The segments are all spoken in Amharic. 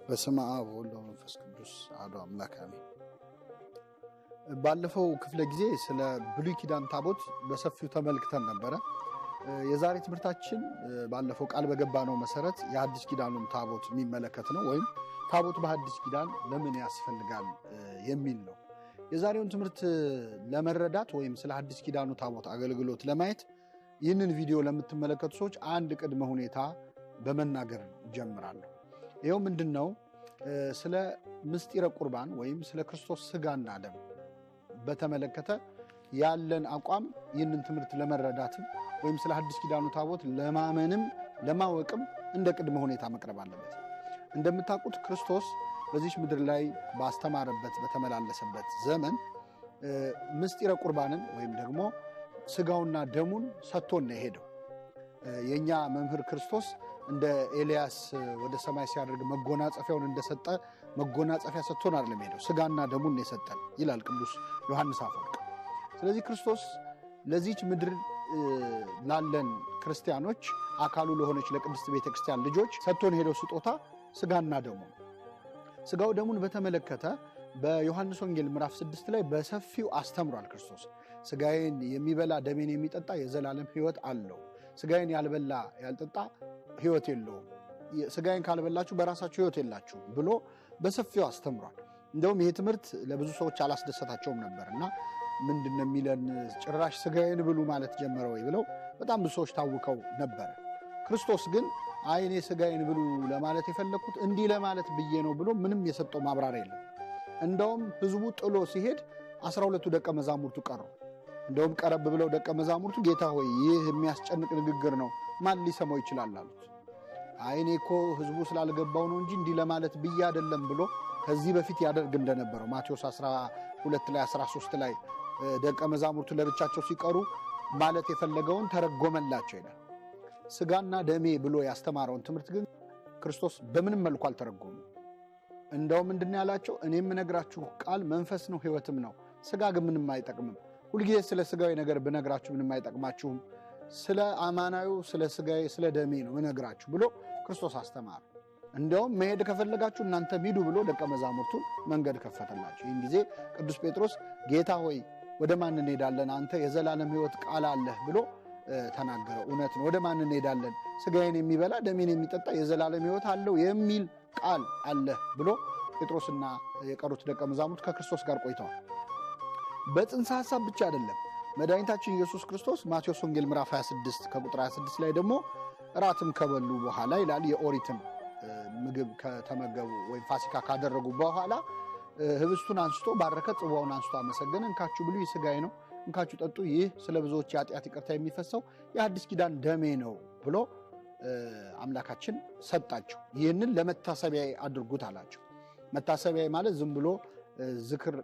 በስመ አብ ወወልድ ወመንፈስ ቅዱስ አሐዱ አምላክ አሜን። ባለፈው ክፍለ ጊዜ ስለ ብሉይ ኪዳን ታቦት በሰፊው ተመልክተን ነበረ። የዛሬ ትምህርታችን ባለፈው ቃል በገባነው መሰረት የሐዲስ ኪዳኑን ታቦት የሚመለከት ነው፣ ወይም ታቦት በሐዲስ ኪዳን ለምን ያስፈልጋል የሚል ነው። የዛሬውን ትምህርት ለመረዳት ወይም ስለ ሐዲስ ኪዳኑ ታቦት አገልግሎት ለማየት ይህንን ቪዲዮ ለምትመለከቱ ሰዎች አንድ ቅድመ ሁኔታ በመናገር ጀምራለሁ። ይሄው ምንድነው? ስለ ምስጢረ ቁርባን ወይም ስለ ክርስቶስ ስጋና ደም በተመለከተ ያለን አቋም ይህንን ትምህርት ለመረዳትም ወይም ስለ ሐዲስ ኪዳኑ ታቦት ለማመንም ለማወቅም እንደ ቅድመ ሁኔታ መቅረብ አለበት። እንደምታውቁት ክርስቶስ በዚህ ምድር ላይ ባስተማረበት በተመላለሰበት ዘመን ምስጢረ ቁርባንን ወይም ደግሞ ስጋውና ደሙን ሰጥቶን ነው የሄደው። የኛ መምህር ክርስቶስ እንደ ኤልያስ ወደ ሰማይ ሲያደርግ መጎናጸፊያውን እንደሰጠ መጎናጸፊያ ሰጥቶን አይደለም ሄደው፣ ስጋና ደሙን የሰጠን ይላል ቅዱስ ዮሐንስ አፈወርቅ። ስለዚህ ክርስቶስ ለዚች ምድር ላለን ክርስቲያኖች አካሉ ለሆነች ለቅድስት ቤተክርስቲያን ልጆች ሰጥቶን ሄደው ስጦታ ስጋና ደሙ ነው። ስጋው ደሙን በተመለከተ በዮሐንስ ወንጌል ምዕራፍ 6 ላይ በሰፊው አስተምሯል ክርስቶስ። ስጋዬን የሚበላ ደሜን የሚጠጣ የዘላለም ሕይወት አለው፣ ስጋዬን ያልበላ ያልጠጣ ሕይወት የለውም፣ ስጋዬን ካልበላችሁ በራሳችሁ ሕይወት የላችሁ ብሎ በሰፊው አስተምሯል። እንደውም ይሄ ትምህርት ለብዙ ሰዎች አላስደሰታቸውም ነበርና ምንድነው የሚለን ጭራሽ ስጋዬን ብሉ ማለት ጀመረ ወይ ብለው በጣም ብዙ ሰዎች ታውከው ነበረ። ክርስቶስ ግን እኔ ስጋዬን ብሉ ለማለት የፈለኩት እንዲህ ለማለት ብዬ ነው ብሎ ምንም የሰጠው ማብራሪያ የለም። እንደውም ህዝቡ ጥሎ ሲሄድ 12ቱ ደቀ መዛሙርቱ ቀሩ። እንደውም ቀረብ ብለው ደቀ መዛሙርቱ ጌታ ሆይ ይህ የሚያስጨንቅ ንግግር ነው፣ ማን ሊሰማው ይችላል አሉት። እኔ እኮ ህዝቡ ስላልገባው ነው እንጂ እንዲህ ለማለት ብዬ አይደለም ብሎ ከዚህ በፊት ያደርግ እንደነበረው ማቴዎስ 12 ላይ 13 ላይ ደቀ መዛሙርቱ ለብቻቸው ሲቀሩ ማለት የፈለገውን ተረጎመላቸው ይላል። ስጋና ደሜ ብሎ ያስተማረውን ትምህርት ግን ክርስቶስ በምንም መልኩ አልተረጎመም። እንደውም ምንድነው ያላቸው? እኔ የምነግራችሁ ቃል መንፈስ ነው ሕይወትም ነው፣ ስጋ ግን ምንም አይጠቅምም። ሁልጊዜ ስለ ስጋዊ ነገር ብነግራችሁ ምንም አይጠቅማችሁም፣ ስለ አማናዩ ስለ ስጋዬ ስለ ደሜ ነው እነግራችሁ ብሎ ክርስቶስ አስተማረ። እንደውም መሄድ ከፈለጋችሁ እናንተ ሂዱ ብሎ ደቀ መዛሙርቱን መንገድ ከፈተላቸው። ይህን ጊዜ ቅዱስ ጴጥሮስ ጌታ ሆይ ወደ ማን እንሄዳለን? አንተ የዘላለም ሕይወት ቃል አለህ ብሎ ተናገረ። እውነት ነው፣ ወደ ማን እንሄዳለን? ስጋዬን የሚበላ ደሜን የሚጠጣ የዘላለም ሕይወት አለው የሚል ቃል አለህ ብሎ ጴጥሮስና የቀሩት ደቀ መዛሙርት ከክርስቶስ ጋር ቆይተዋል። በጽንሰ ሐሳብ ብቻ አይደለም። መድኃኒታችን ኢየሱስ ክርስቶስ ማቴዎስ ወንጌል ምዕራፍ 26 ከቁጥር 26 ላይ ደግሞ እራትም ከበሉ በኋላ ይላል የኦሪትን ምግብ ከተመገቡ ወይም ፋሲካ ካደረጉ በኋላ ህብስቱን አንስቶ ባረከ፣ ጽዋውን አንስቶ አመሰገነ። እንካችሁ ብሉ፣ ይህ ሥጋዬ ነው፣ እንካችሁ ጠጡ፣ ይህ ስለ ብዙዎች የኃጢአት ይቅርታ የሚፈሰው የሐዲስ ኪዳን ደሜ ነው ብሎ አምላካችን ሰጣቸው። ይህንን ለመታሰቢያ አድርጉት አላቸው። መታሰቢያ ማለት ዝም ብሎ ዝክር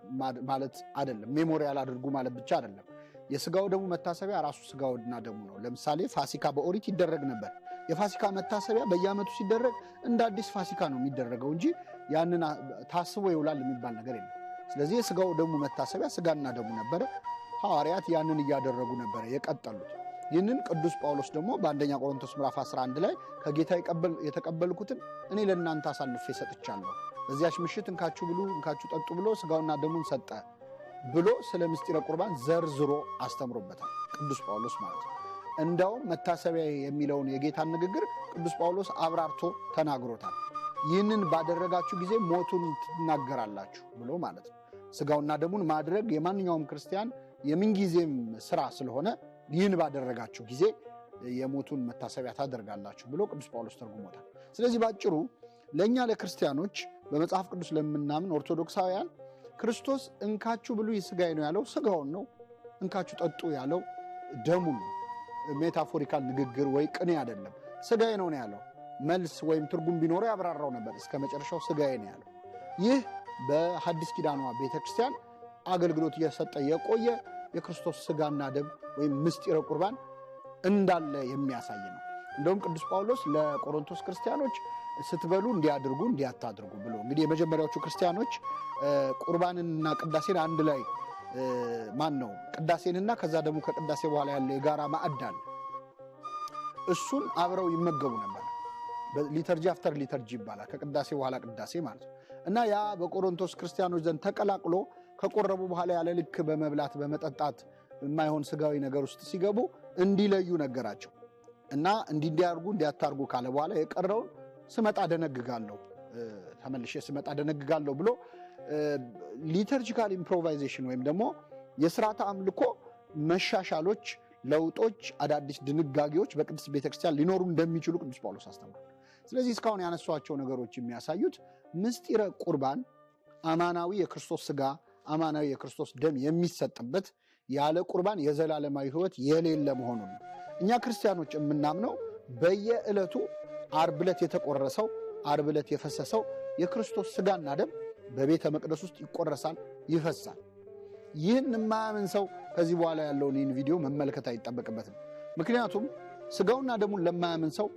ማለት አይደለም፣ ሜሞሪያል አድርጉ ማለት ብቻ አይደለም። የስጋው ደሙ መታሰቢያ ራሱ ስጋውና ደሙ ነው። ለምሳሌ ፋሲካ በኦሪት ይደረግ ነበር። የፋሲካ መታሰቢያ በየዓመቱ ሲደረግ እንደ አዲስ ፋሲካ ነው የሚደረገው እንጂ ያንን ታስቦ ይውላል የሚባል ነገር የለም። ስለዚህ የስጋው ደሙ መታሰቢያ ስጋና ደሙ ነበረ። ሐዋርያት ያንን እያደረጉ ነበረ የቀጠሉት። ይህንን ቅዱስ ጳውሎስ ደግሞ በአንደኛ ቆሮንቶስ ምዕራፍ 11 ላይ ከጌታ የተቀበልኩትን እኔ ለእናንተ አሳልፌ ሰጥቻለሁ፣ በዚያች ምሽት እንካችሁ ብሉ እንካችሁ ጠጡ ብሎ ስጋውና ደሙን ሰጠ ብሎ ስለ ምስጢረ ቁርባን ዘርዝሮ አስተምሮበታል ቅዱስ ጳውሎስ ማለት ነው። እንዳውም መታሰቢያ የሚለውን የጌታን ንግግር ቅዱስ ጳውሎስ አብራርቶ ተናግሮታል። ይህንን ባደረጋችሁ ጊዜ ሞቱን ትናገራላችሁ ብሎ ማለት ነው። ስጋውና ደሙን ማድረግ የማንኛውም ክርስቲያን የምንጊዜም ስራ ስለሆነ ይህን ባደረጋችሁ ጊዜ የሞቱን መታሰቢያ ታደርጋላችሁ ብሎ ቅዱስ ጳውሎስ ተርጉሞታል። ስለዚህ ባጭሩ ለእኛ ለክርስቲያኖች በመጽሐፍ ቅዱስ ለምናምን ኦርቶዶክሳውያን ክርስቶስ እንካችሁ ብሉ ሥጋዬ ነው ያለው ስጋውን ነው፣ እንካችሁ ጠጡ ያለው ደሙን ነው። ሜታፎሪካል ንግግር ወይ ቅኔ አይደለም። ሥጋዬ ነው ያለው መልስ ወይም ትርጉም ቢኖረው ያብራራው ነበር። እስከ መጨረሻው ሥጋዬ ነው ያለው። ይህ በሐዲስ ኪዳኗ ቤተክርስቲያን አገልግሎት እየሰጠ የቆየ የክርስቶስ ስጋና ደም ወይም ምስጢረ ቁርባን እንዳለ የሚያሳይ ነው። እንደውም ቅዱስ ጳውሎስ ለቆሮንቶስ ክርስቲያኖች ስትበሉ እንዲያድርጉ እንዲያታድርጉ ብሎ እንግዲህ የመጀመሪያዎቹ ክርስቲያኖች ቁርባንንና ቅዳሴን አንድ ላይ ቅዳሴንና ከዛ ደግሞ ከቅዳሴ በኋላ ያለ የጋራ ማዕድ አለ። እሱን አብረው ይመገቡ ነበር። ሊተርጂ አፍተር ሊተርጂ ይባላል። ከቅዳሴ በኋላ ቅዳሴ ማለት ነው። እና ያ በቆሮንቶስ ክርስቲያኖች ዘንድ ተቀላቅሎ ከቆረቡ በኋላ ያለ ልክ በመብላት በመጠጣት የማይሆን ስጋዊ ነገር ውስጥ ሲገቡ እንዲለዩ ነገራቸው እና እንዲያርጉ እንዲያታርጉ ካለ በኋላ የቀረውን ስመጣ ደነግጋለሁ ተመልሼ ስመጣ ደነግጋለሁ ብሎ ሊተርጂካል ኢምፕሮቫይዜሽን ወይም ደግሞ የሥርዓተ አምልኮ መሻሻሎች፣ ለውጦች፣ አዳዲስ ድንጋጌዎች በቅድስት ቤተክርስቲያን ሊኖሩ እንደሚችሉ ቅዱስ ጳውሎስ አስተምሯል። ስለዚህ እስካሁን ያነሷቸው ነገሮች የሚያሳዩት ምስጢረ ቁርባን አማናዊ የክርስቶስ ሥጋ አማናዊ የክርስቶስ ደም የሚሰጥበት ያለ ቁርባን የዘላለማዊ ሕይወት የሌለ መሆኑን ነው። እኛ ክርስቲያኖች የምናምነው በየዕለቱ ዓርብ ዕለት የተቆረሰው ዓርብ ዕለት የፈሰሰው የክርስቶስ ሥጋና ደም በቤተ መቅደስ ውስጥ ይቆረሳል፣ ይፈሳል። ይህን የማያምን ሰው ከዚህ በኋላ ያለውን ይህን ቪዲዮ መመልከት አይጠበቅበትም። ምክንያቱም ሥጋውና ደሙን ለማያምን ሰው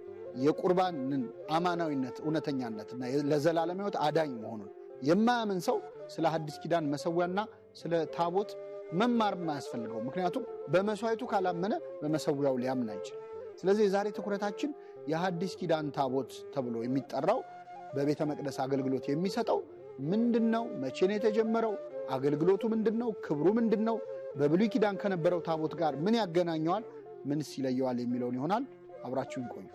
የቁርባንን አማናዊነት እውነተኛነትና ለዘላለም ሕይወት አዳኝ መሆኑን የማያምን ሰው ስለ ሐዲስ ኪዳን መሰዊያና ስለ ታቦት መማርም አያስፈልገው። ምክንያቱም በመስዋዕቱ ካላመነ በመሰዊያው ሊያምን አይችልም። ስለዚህ የዛሬ ትኩረታችን የሐዲስ ኪዳን ታቦት ተብሎ የሚጠራው በቤተ መቅደስ አገልግሎት የሚሰጠው ምንድነው? መቼ ነው የተጀመረው? አገልግሎቱ ምንድነው? ክብሩ ምንድነው? በብሉይ ኪዳን ከነበረው ታቦት ጋር ምን ያገናኘዋል? ምንስ ይለየዋል? የሚለውን ይሆናል። አብራችሁን ቆዩ።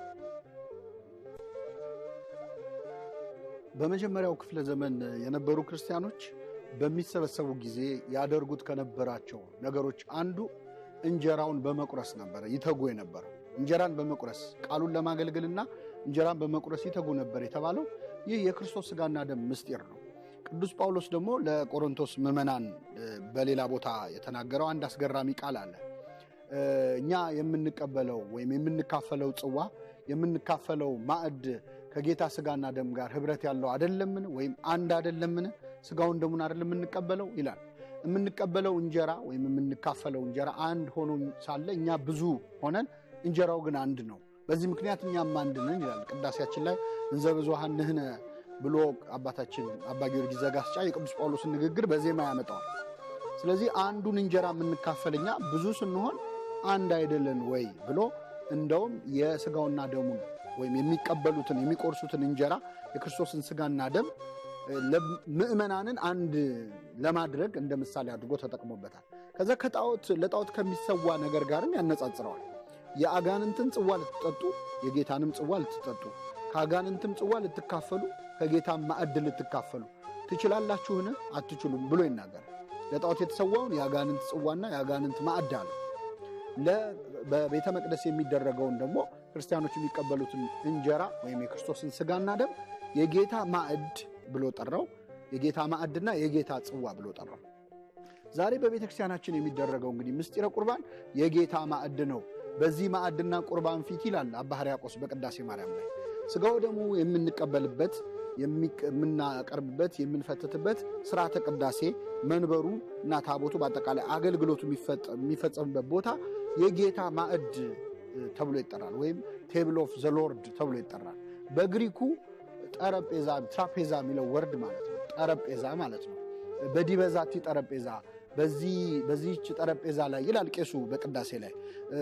በመጀመሪያው ክፍለ ዘመን የነበሩ ክርስቲያኖች በሚሰበሰቡ ጊዜ ያደርጉት ከነበራቸው ነገሮች አንዱ እንጀራውን በመቁረስ ነበር ይተጉ የነበረው። እንጀራን በመቁረስ ቃሉን ለማገልገልና እንጀራን በመቁረስ ይተጉ ነበር የተባለው ይህ የክርስቶስ ሥጋና ደም ምስጢር ነው። ቅዱስ ጳውሎስ ደግሞ ለቆሮንቶስ ምዕመናን በሌላ ቦታ የተናገረው አንድ አስገራሚ ቃል አለ። እኛ የምንቀበለው ወይም የምንካፈለው ጽዋ የምንካፈለው ማዕድ ከጌታ ሥጋና ደም ጋር ኅብረት ያለው አይደለምን? ወይም አንድ አይደለምን? ሥጋውን ደሙን አይደለም የምንቀበለው ይላል። የምንቀበለው እንጀራ ወይም የምንካፈለው እንጀራ አንድ ሆኖ ሳለ እኛ ብዙ ሆነን እንጀራው ግን አንድ ነው። በዚህ ምክንያት እኛም አንድ ነን ይላል ቅዳሴያችን ላይ እንዘ ብዙኃን ንሕነ ብሎ አባታችን አባ ጊዮርጊስ ዘጋስጫ የቅዱስ ጳውሎስን ንግግር በዜማ ያመጣዋል። ስለዚህ አንዱን እንጀራ የምንካፈል እኛ ብዙ ስንሆን አንድ አይደለን ወይ ብሎ እንደውም የሥጋውና ደሙን ወይም የሚቀበሉትን የሚቆርሱትን እንጀራ የክርስቶስን ሥጋና ደም ምእመናንን አንድ ለማድረግ እንደ ምሳሌ አድርጎ ተጠቅሞበታል። ከዛ ለጣዖት ከሚሰዋ ነገር ጋርም ያነጻጽረዋል። የአጋንንትን ጽዋ ልትጠጡ የጌታንም ጽዋ ልትጠጡ፣ ከአጋንንትም ጽዋ ልትካፈሉ ከጌታም ማዕድ ልትካፈሉ ትችላላችሁን? አትችሉም ብሎ ይናገራል። ለጣዖት የተሰዋውን የአጋንንት ጽዋና የአጋንንት ማዕድ አለ። በቤተ መቅደስ የሚደረገውን ደግሞ ክርስቲያኖች የሚቀበሉትን እንጀራ ወይም የክርስቶስን ሥጋና ደም የጌታ ማዕድ ብሎ ጠራው። የጌታ ማዕድና የጌታ ጽዋ ብሎ ጠራው። ዛሬ በቤተ ክርስቲያናችን የሚደረገው እንግዲህ ምስጢረ ቁርባን የጌታ ማዕድ ነው። በዚህ ማዕድና ቁርባን ፊት ይላል አባ ሕርያቆስ በቅዳሴ ማርያም ላይ ሥጋው ደሙ የምንቀበልበት የምናቀርብበት የምንፈትትበት ሥርዓተ ቅዳሴ መንበሩ እና ታቦቱ በአጠቃላይ አገልግሎቱ የሚፈጸምበት ቦታ የጌታ ማዕድ ተብሎ ይጠራል፣ ወይም ቴብል ኦፍ ዘ ሎርድ ተብሎ ይጠራል። በግሪኩ ጠረጴዛ ትራፔዛ የሚለው ወርድ ማለት ነው። ጠረጴዛ ማለት ነው። በዲበዛቲ ጠረጴዛ በዚህች ጠረጴዛ ላይ ይላል ቄሱ በቅዳሴ ላይ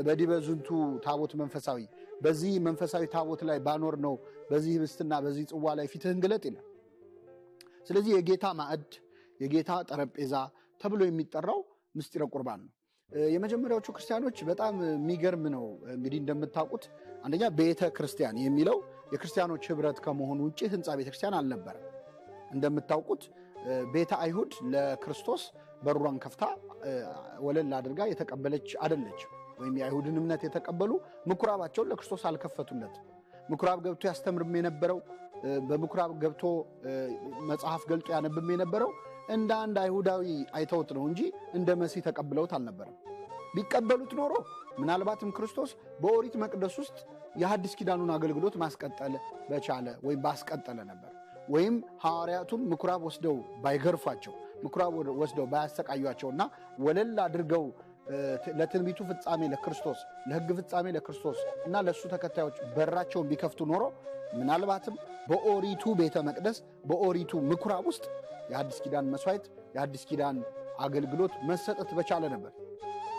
በዲበዝንቱ ታቦት መንፈሳዊ በዚህ መንፈሳዊ ታቦት ላይ ባኖር ነው በዚህ ህብስትና በዚህ ጽዋ ላይ ፊትህን ግለጥ ይላል። ስለዚህ የጌታ ማዕድ የጌታ ጠረጴዛ ተብሎ የሚጠራው ምስጢረ ቁርባን ነው። የመጀመሪያዎቹ ክርስቲያኖች በጣም የሚገርም ነው። እንግዲህ እንደምታውቁት አንደኛ ቤተ ክርስቲያን የሚለው የክርስቲያኖች ህብረት ከመሆኑ ውጭ ህንፃ ቤተክርስቲያን አልነበረም። እንደምታውቁት ቤተ አይሁድ ለክርስቶስ በሩን ከፍታ ወለል አድርጋ የተቀበለች አይደለች። ወይም የአይሁድን እምነት የተቀበሉ ምኩራባቸውን ለክርስቶስ አልከፈቱለት። ምኩራብ ገብቶ ያስተምርም የነበረው በምኩራብ ገብቶ መጽሐፍ ገልጦ ያነብም የነበረው እንደ አንድ አይሁዳዊ አይተውት ነው እንጂ እንደ መሲህ ተቀብለውት አልነበረም። ቢቀበሉት ኖሮ ምናልባትም ክርስቶስ በኦሪት መቅደስ ውስጥ የሐዲስ ኪዳኑን አገልግሎት ማስቀጠል በቻለ ወይም ባስቀጠለ ነበር። ወይም ሐዋርያቱም ምኩራብ ወስደው ባይገርፏቸው ምኩራብ ወስደው ባያሰቃዩአቸውና ወለል አድርገው ለትንቢቱ ፍጻሜ ለክርስቶስ ለሕግ ፍጻሜ ለክርስቶስ እና ለሱ ተከታዮች በራቸውን ቢከፍቱ ኖሮ ምናልባትም በኦሪቱ ቤተ መቅደስ በኦሪቱ ምኩራብ ውስጥ የሐዲስ ኪዳን መስዋዕት የሐዲስ ኪዳን አገልግሎት መሰጠት በቻለ ነበር።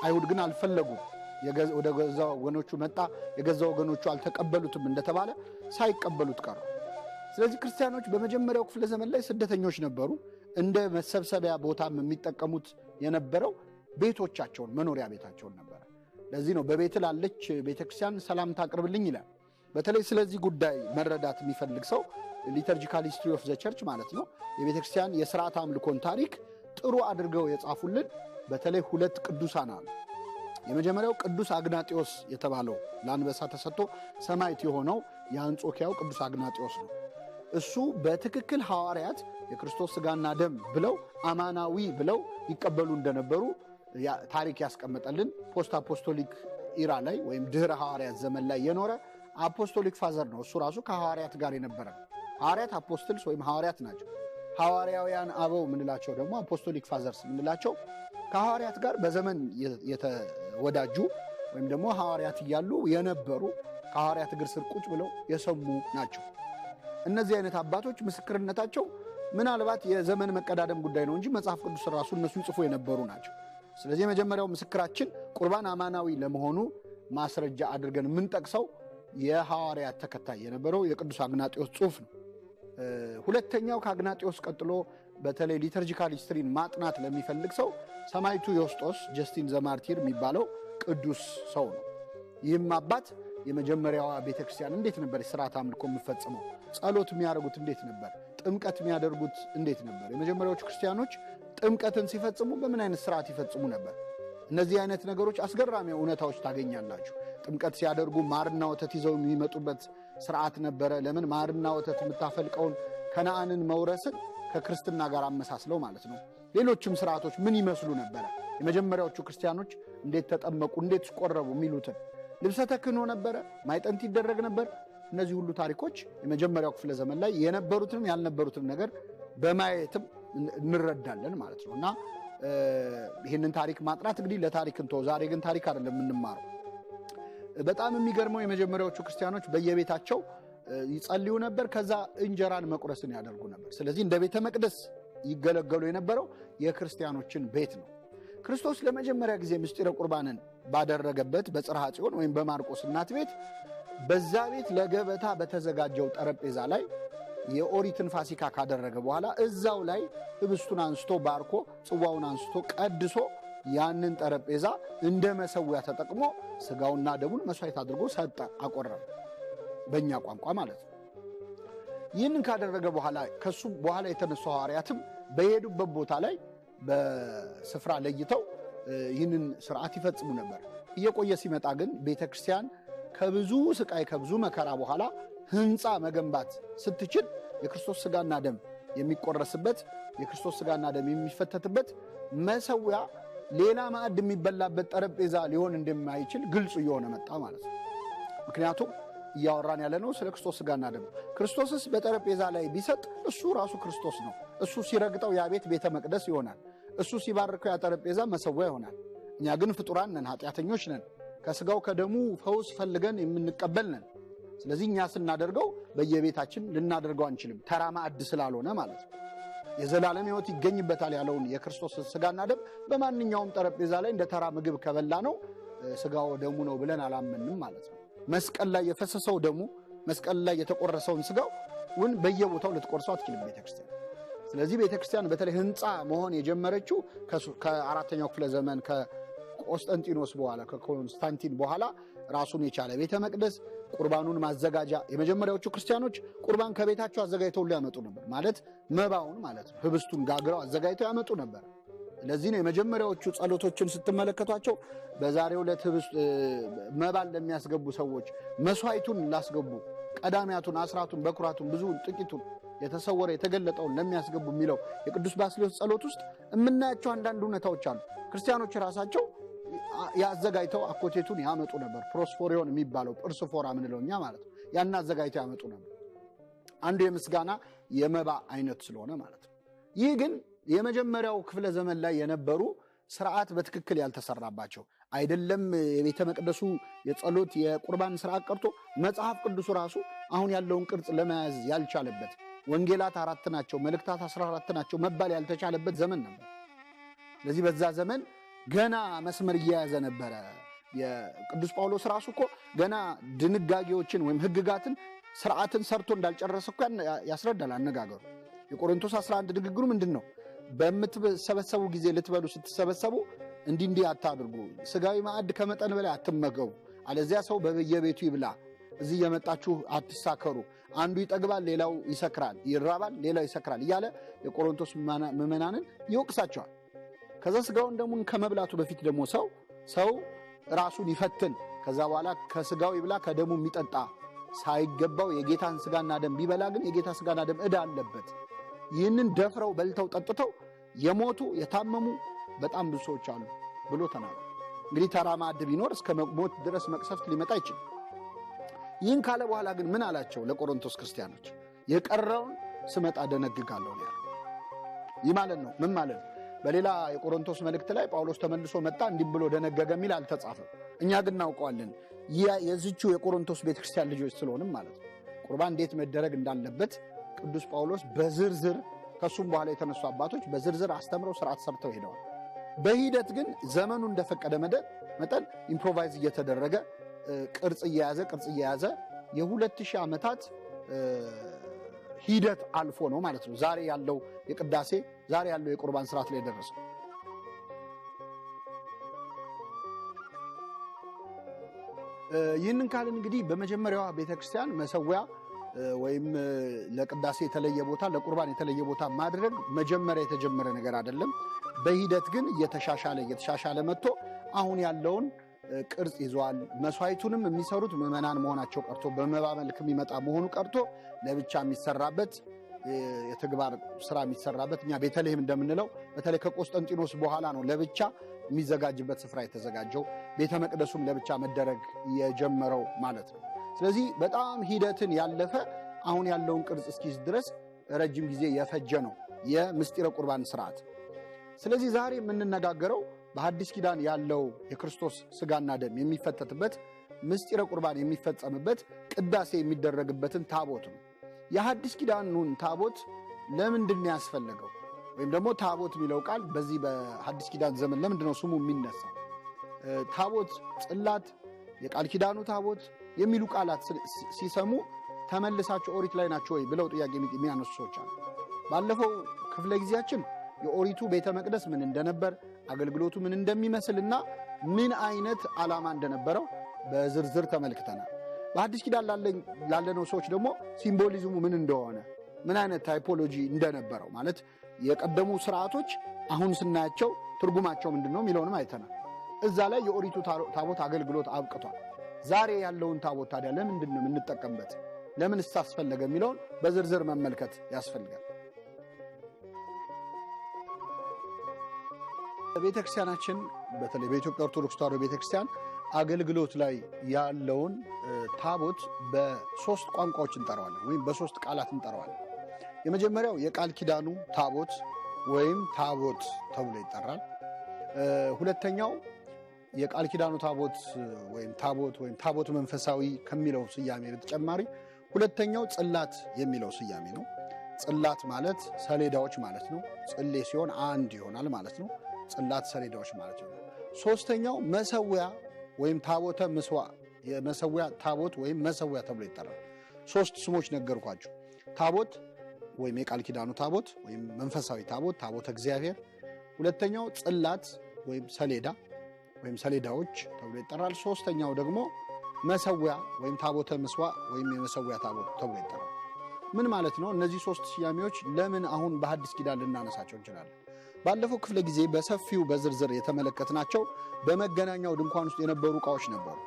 አይሁድ ግን አልፈለጉም። ወደ ገዛ ወገኖቹ መጣ፣ የገዛ ወገኖቹ አልተቀበሉትም እንደተባለ ሳይቀበሉት ቀሩ። ስለዚህ ክርስቲያኖች በመጀመሪያው ክፍለ ዘመን ላይ ስደተኞች ነበሩ። እንደ መሰብሰቢያ ቦታም የሚጠቀሙት የነበረው ቤቶቻቸውን፣ መኖሪያ ቤታቸውን ነበር። ለዚህ ነው በቤት ላለች ቤተክርስቲያን ሰላምታ አቅርብልኝ ይላል። በተለይ ስለዚህ ጉዳይ መረዳት የሚፈልግ ሰው ሊተርጂካል ሂስትሪ ኦፍ ዘ ቸርች ማለት ነው የቤተክርስቲያን የሥርዓት አምልኮን ታሪክ ጥሩ አድርገው የጻፉልን በተለይ ሁለት ቅዱሳን አሉ። የመጀመሪያው ቅዱስ አግናጢዮስ የተባለው ለአንበሳ ተሰጥቶ ሰማዕት የሆነው የአንጾኪያው ቅዱስ አግናጢዮስ ነው። እሱ በትክክል ሐዋርያት የክርስቶስ ሥጋና ደም ብለው አማናዊ ብለው ይቀበሉ እንደነበሩ ታሪክ ያስቀመጠልን ፖስት አፖስቶሊክ ኢራ ላይ ወይም ድህረ ሐዋርያት ዘመን ላይ የኖረ አፖስቶሊክ ፋዘር ነው። እሱ ራሱ ከሐዋርያት ጋር የነበረ ሐዋርያት አፖስትልስ ወይም ሐዋርያት ናቸው። ሐዋርያውያን አበው ምንላቸው ደግሞ አፖስቶሊክ ፋዘርስ ምንላቸው ከሐዋርያት ጋር በዘመን የተወዳጁ ወይም ደግሞ ሐዋርያት እያሉ የነበሩ ከሐዋርያት እግር ስር ቁጭ ብለው የሰሙ ናቸው። እነዚህ አይነት አባቶች ምስክርነታቸው ምናልባት የዘመን መቀዳደም ጉዳይ ነው እንጂ መጽሐፍ ቅዱስ ራሱ እነሱ ይጽፉ የነበሩ ናቸው። ስለዚህ የመጀመሪያው ምስክራችን ቁርባን አማናዊ ለመሆኑ ማስረጃ አድርገን የምንጠቅሰው የሐዋርያት ተከታይ የነበረው የቅዱስ አግናጢዮስ ጽሑፍ ነው። ሁለተኛው ከአግናጢዮስ ቀጥሎ በተለይ ሊተርጂካል ሂስትሪን ማጥናት ለሚፈልግ ሰው ሰማዕቱ ዮስጦስ ጀስቲን ዘማርቲር የሚባለው ቅዱስ ሰው ነው። ይህም አባት የመጀመሪያዋ ቤተክርስቲያን እንዴት ነበር ሥርዓተ አምልኮ የምፈጽመው፣ ጸሎት የሚያደርጉት እንዴት ነበር፣ ጥምቀት የሚያደርጉት እንዴት ነበር፣ የመጀመሪያዎቹ ክርስቲያኖች ጥምቀትን ሲፈጽሙ በምን አይነት ሥርዓት ይፈጽሙ ነበር። እነዚህ አይነት ነገሮች አስገራሚ እውነታዎች ታገኛላችሁ። ጥምቀት ሲያደርጉ ማርና ወተት ይዘው የሚመጡበት ሥርዓት ነበረ። ለምን? ማርና ወተት የምታፈልቀውን ከነዓንን መውረስን ከክርስትና ጋር አመሳስለው ማለት ነው። ሌሎችም ሥርዓቶች ምን ይመስሉ ነበረ፣ የመጀመሪያዎቹ ክርስቲያኖች እንዴት ተጠመቁ፣ እንዴት ቆረቡ የሚሉትን ልብሰ ተክህኖ ነበረ፣ ማይጠንት ይደረግ ነበር። እነዚህ ሁሉ ታሪኮች የመጀመሪያው ክፍለ ዘመን ላይ የነበሩትንም ያልነበሩትም ነገር በማየትም እንረዳለን ማለት ነው። እና ይህንን ታሪክ ማጥናት እንግዲህ ለታሪክ እንተው። ዛሬ ግን ታሪክ አይደለም የምንማረው። በጣም የሚገርመው የመጀመሪያዎቹ ክርስቲያኖች በየቤታቸው ይጸልዩ ነበር። ከዛ እንጀራን መቁረስን ያደርጉ ነበር። ስለዚህ እንደ ቤተ መቅደስ ይገለገሉ የነበረው የክርስቲያኖችን ቤት ነው። ክርስቶስ ለመጀመሪያ ጊዜ ምስጢረ ቁርባንን ባደረገበት በጽርሐ ጽዮን ወይም በማርቆስ እናት ቤት በዛ ቤት ለገበታ በተዘጋጀው ጠረጴዛ ላይ የኦሪትን ፋሲካ ካደረገ በኋላ እዛው ላይ ህብስቱን አንስቶ ባርኮ ጽዋውን አንስቶ ቀድሶ ያንን ጠረጴዛ እንደ መሰዊያ ተጠቅሞ ሥጋውና ደሙን መስዋዕት አድርጎ ሰጠ፣ አቆረበ፣ በእኛ ቋንቋ ማለት ነው። ይህንን ካደረገ በኋላ ከሱ በኋላ የተነሱ ሐዋርያትም በሄዱበት ቦታ ላይ በስፍራ ለይተው ይህንን ሥርዓት ይፈጽሙ ነበር። እየቆየ ሲመጣ ግን ቤተ ክርስቲያን ከብዙ ስቃይ ከብዙ መከራ በኋላ ህንፃ መገንባት ስትችል የክርስቶስ ሥጋና ደም የሚቆረስበት የክርስቶስ ሥጋና ደም የሚፈተትበት መሰዊያ ሌላ ማዕድ የሚበላበት ጠረጴዛ ሊሆን እንደማይችል ግልጽ እየሆነ መጣ ማለት ነው። ምክንያቱም እያወራን ያለ ነው ስለ ክርስቶስ ሥጋና ደም። ክርስቶስስ በጠረጴዛ ላይ ቢሰጥ እሱ ራሱ ክርስቶስ ነው። እሱ ሲረግጠው ያ ቤት ቤተ መቅደስ ይሆናል። እሱ ሲባርከው ያ ጠረጴዛ መሰዊያ ይሆናል። እኛ ግን ፍጡራን ነን፣ ኃጢአተኞች ነን። ከሥጋው ከደሙ ፈውስ ፈልገን የምንቀበል ነን። ስለዚህ እኛ ስናደርገው በየቤታችን ልናደርገው አንችልም፣ ተራ ማዕድ ስላልሆነ ማለት ነው። የዘላለም ሕይወት ይገኝበታል ያለውን የክርስቶስ ሥጋና ደም በማንኛውም ጠረጴዛ ላይ እንደ ተራ ምግብ ከበላ ነው ሥጋው ደሙ ነው ብለን አላመንም ማለት ነው። መስቀል ላይ የፈሰሰው ደሙ፣ መስቀል ላይ የተቆረሰውን ሥጋውን በየቦታው ልትቆርሰው አትችልም ቤተክርስቲያን። ስለዚህ ቤተክርስቲያን በተለይ ህንፃ መሆን የጀመረችው ከአራተኛው ክፍለ ዘመን ከቆስጠንጢኖስ በኋላ ከኮንስታንቲን በኋላ ራሱን የቻለ ቤተ መቅደስ፣ ቁርባኑን ማዘጋጃ። የመጀመሪያዎቹ ክርስቲያኖች ቁርባን ከቤታቸው አዘጋጅተው ያመጡ ነበር ማለት መባውን ማለት ነው። ህብስቱን ጋግረው አዘጋጅተው ያመጡ ነበር። ለዚህ ነው የመጀመሪያዎቹ ጸሎቶችን ስትመለከቷቸው በዛሬው ዕለት ህብስት መባን ለሚያስገቡ ሰዎች መስዋዕቱን ላስገቡ ቀዳሚያቱን፣ አስራቱን፣ በኩራቱን፣ ብዙውን ጥቂቱን የተሰወረ የተገለጠውን ለሚያስገቡ የሚለው የቅዱስ ባስልዮስ ጸሎት ውስጥ የምናያቸው አንዳንድ እውነታዎች አሉ። ክርስቲያኖች ራሳቸው ያዘጋጅተው አኮቴቱን ያመጡ ነበር። ፕሮስፎሪዮን የሚባለው ጵርስፎራ ምንለው እኛ ማለት ነው። ያን አዘጋጅተው ያመጡ ነበር። አንዱ የምስጋና የመባ አይነት ስለሆነ ማለት ነው። ይህ ግን የመጀመሪያው ክፍለ ዘመን ላይ የነበሩ ስርዓት በትክክል ያልተሰራባቸው አይደለም። የቤተ መቅደሱ የጸሎት የቁርባን ስርዓት ቀርቶ መጽሐፍ ቅዱሱ ራሱ አሁን ያለውን ቅርጽ ለመያዝ ያልቻለበት፣ ወንጌላት 4 ናቸው፣ መልእክታት 14 ናቸው መባል ያልተቻለበት ዘመን ነበር። ስለዚህ በዛ ዘመን ገና መስመር እየያዘ ነበረ የቅዱስ ጳውሎስ ራሱ እኮ ገና ድንጋጌዎችን ወይም ሕግጋትን ስርዓትን ሰርቶ እንዳልጨረሰ እኮ ያስረዳል አነጋገሩ። የቆሮንቶስ 11 ንግግሩ ምንድን ነው? በምትሰበሰቡ ጊዜ ልትበሉ ስትሰበሰቡ እንዲህ አታድርጉ፣ ስጋዊ ማዕድ ከመጠን በላይ አትመገቡ፣ አለዚያ ሰው በየቤቱ ይብላ፣ እዚህ የመጣችሁ አትሳከሩ፣ አንዱ ይጠግባል ሌላው ይሰክራል፣ ይራባል ሌላው ይሰክራል እያለ የቆሮንቶስ ምዕመናንን ይወቅሳቸዋል። ከዛ ስጋውን ደሙን ከመብላቱ በፊት ደግሞ ሰው ራሱን ይፈትን፣ ከዛ በኋላ ከስጋው ይብላ ከደሙ የሚጠጣ ሳይገባው የጌታን ስጋና ደም ቢበላ ግን የጌታ ስጋና ደም ዕዳ አለበት። ይህንን ደፍረው በልተው ጠጥተው የሞቱ የታመሙ በጣም ብዙ ሰዎች አሉ ብሎ ተናግሯል። እንግዲህ ተራ ማዕድ ቢኖር እስከ ሞት ድረስ መቅሰፍት ሊመጣ ይችላል። ይህን ካለ በኋላ ግን ምን አላቸው ለቆሮንቶስ ክርስቲያኖች? የቀረውን ስመጣ ደነግጋለሁ ነው ያለው። ይህ ማለት ነው ምን ማለት ነው? በሌላ የቆሮንቶስ መልእክት ላይ ጳውሎስ ተመልሶ መጣ እንዲህ ብሎ ደነገገ የሚል አልተጻፈም። እኛ ግን እናውቀዋለን የዚቹ የቆሮንቶስ ቤተክርስቲያን ልጆች ስለሆንም ማለት ነው። ቁርባን እንዴት መደረግ እንዳለበት ቅዱስ ጳውሎስ በዝርዝር ከሱም በኋላ የተነሱ አባቶች በዝርዝር አስተምረው ስርዓት ሰርተው ሄደዋል። በሂደት ግን ዘመኑ እንደፈቀደ መጠን ኢምፕሮቫይዝ እየተደረገ ቅርጽ እየያዘ የ2000 ዓመታት ሂደት አልፎ ነው ማለት ነው ዛሬ ያለው የቅዳሴ ዛሬ ያለው የቁርባን ስርዓት ላይ ደረሰ። ይህንን ካልን እንግዲህ በመጀመሪያዋ ቤተክርስቲያን መሰዊያ ወይም ለቅዳሴ የተለየ ቦታ ለቁርባን የተለየ ቦታ ማድረግ መጀመሪያ የተጀመረ ነገር አይደለም። በሂደት ግን እየተሻሻለ መጥቶ አሁን ያለውን ቅርጽ ይዟል። መስዋዕቱንም የሚሰሩት ምዕመናን መሆናቸው ቀርቶ በመባ መልክ የሚመጣ መሆኑ ቀርቶ ለብቻ የሚሰራበት የተግባር ስራ የሚሰራበት እኛ ቤተልሔም እንደምንለው በተለይ ከቆስጠንጢኖስ በኋላ ነው ለብቻ የሚዘጋጅበት ስፍራ የተዘጋጀው። ቤተ መቅደሱም ለብቻ መደረግ የጀመረው ማለት ነው። ስለዚህ በጣም ሂደትን ያለፈ አሁን ያለውን ቅርጽ እስኪይዝ ድረስ ረጅም ጊዜ የፈጀ ነው የምስጢረ ቁርባን ስርዓት። ስለዚህ ዛሬ የምንነጋገረው በሐዲስ ኪዳን ያለው የክርስቶስ ስጋና ደም የሚፈተትበት ምስጢረ ቁርባን የሚፈጸምበት ቅዳሴ የሚደረግበትን ታቦት ነው። የሐዲስ ኪዳኑን ታቦት ለምንድን ነው ያስፈለገው? ወይም ደግሞ ታቦት የሚለው ቃል በዚህ በሐዲስ ኪዳን ዘመን ለምንድን ነው ስሙ የሚነሳው? ታቦት፣ ጽላት፣ የቃል ኪዳኑ ታቦት የሚሉ ቃላት ሲሰሙ ተመልሳቸው ኦሪት ላይ ናቸው ወይ ብለው ጥያቄ የሚያነሱ ሰዎች አሉ። ባለፈው ክፍለ ጊዜያችን የኦሪቱ ቤተ መቅደስ ምን እንደነበር አገልግሎቱ ምን እንደሚመስልና ምን አይነት ዓላማ እንደነበረው በዝርዝር ተመልክተናል። በሐዲስ ኪዳን ላለነው ሰዎች ደግሞ ሲምቦሊዝሙ ምን እንደሆነ ምን አይነት ታይፖሎጂ እንደነበረው ማለት የቀደሙ ስርዓቶች አሁን ስናያቸው ትርጉማቸው ምንድነው የሚለውንም አይተናል። እዛ ላይ የኦሪቱ ታቦት አገልግሎት አብቅቷል። ዛሬ ያለውን ታቦት ታዲያ ለምንድን ነው የምንጠቀምበት? ለምን አስፈለገ የሚለውን በዝርዝር መመልከት ያስፈልጋል። ቤተክርስቲያናችን በተለይ በኢትዮጵያ ኦርቶዶክስ ተዋሕዶ ቤተክርስቲያን አገልግሎት ላይ ያለውን ታቦት በሶስት ቋንቋዎች እንጠራዋለን ወይም በሶስት ቃላት እንጠራዋለን። የመጀመሪያው የቃል ኪዳኑ ታቦት ወይም ታቦት ተብሎ ይጠራል። ሁለተኛው የቃል ኪዳኑ ታቦት ወይም ታቦት መንፈሳዊ ከሚለው ስያሜ በተጨማሪ ሁለተኛው ጽላት የሚለው ስያሜ ነው። ጽላት ማለት ሰሌዳዎች ማለት ነው። ጽሌ ሲሆን አንድ ይሆናል ማለት ነው። ጽላት ሰሌዳዎች ማለት ነው። ሶስተኛው መሰዊያ ወይም ታቦተ ምስዋዕ የመሰዊያ ታቦት ወይም መሰዊያ ተብሎ ይጠራል። ሶስት ስሞች ነገርኳችሁ። ታቦት ወይም የቃል ኪዳኑ ታቦት ወይም መንፈሳዊ ታቦት ታቦተ እግዚአብሔር። ሁለተኛው ጽላት ወይም ሰሌዳ ወይም ሰሌዳዎች ተብሎ ይጠራል። ሶስተኛው ደግሞ መሰዊያ ወይም ታቦተ ምስዋዕ ወይም የመሰዊያ ታቦት ተብሎ ይጠራል። ምን ማለት ነው? እነዚህ ሶስት ስያሜዎች ለምን አሁን በሐዲስ ኪዳን ልናነሳቸው እንችላለን? ባለፈው ክፍለ ጊዜ በሰፊው በዝርዝር የተመለከትናቸው በመገናኛው ድንኳን ውስጥ የነበሩ ዕቃዎች ነበሩ።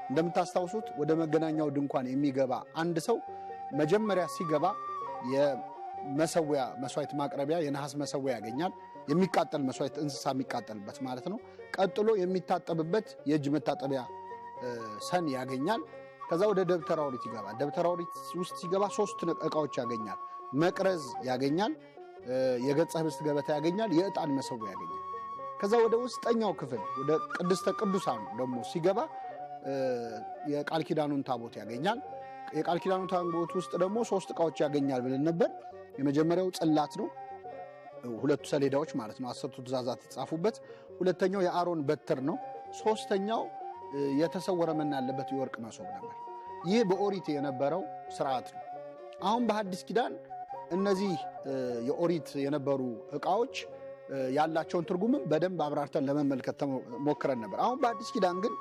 እንደምታስታውሱት ወደ መገናኛው ድንኳን የሚገባ አንድ ሰው መጀመሪያ ሲገባ የመሰዊያ መስዋዕት ማቅረቢያ የነሐስ መሰዊያ ያገኛል። የሚቃጠል መስዋዕት እንስሳ የሚቃጠልበት ማለት ነው። ቀጥሎ የሚታጠብበት የእጅ መታጠቢያ ሰን ያገኛል። ከዛ ወደ ደብተራ ኦሪት ይገባል። ደብተራ ኦሪት ውስጥ ሲገባ ሶስት ዕቃዎች ያገኛል። መቅረዝ ያገኛል፣ የገጸ ኅብስት ገበታ ያገኛል፣ የዕጣን መሰዊያ ያገኛል። ከዛ ወደ ውስጠኛው ክፍል ወደ ቅድስተ ቅዱሳን ደግሞ ሲገባ የቃል ኪዳኑን ታቦት ያገኛል። የቃል ኪዳኑ ታቦት ውስጥ ደግሞ ሶስት ዕቃዎች ያገኛል ብለን ነበር። የመጀመሪያው ጽላት ነው፣ ሁለቱ ሰሌዳዎች ማለት ነው፣ 10ቱ ትእዛዛት የተጻፉበት። ሁለተኛው የአሮን በትር ነው። ሶስተኛው የተሰወረ መና ያለበት የወርቅ መሶብ ነበር። ይህ በኦሪት የነበረው ስርዓት ነው። አሁን በሐዲስ ኪዳን እነዚህ የኦሪት የነበሩ ዕቃዎች ያላቸውን ትርጉምም በደንብ አብራርተን ለመመልከት ሞክረን ነበር። አሁን በሐዲስ ኪዳን ግን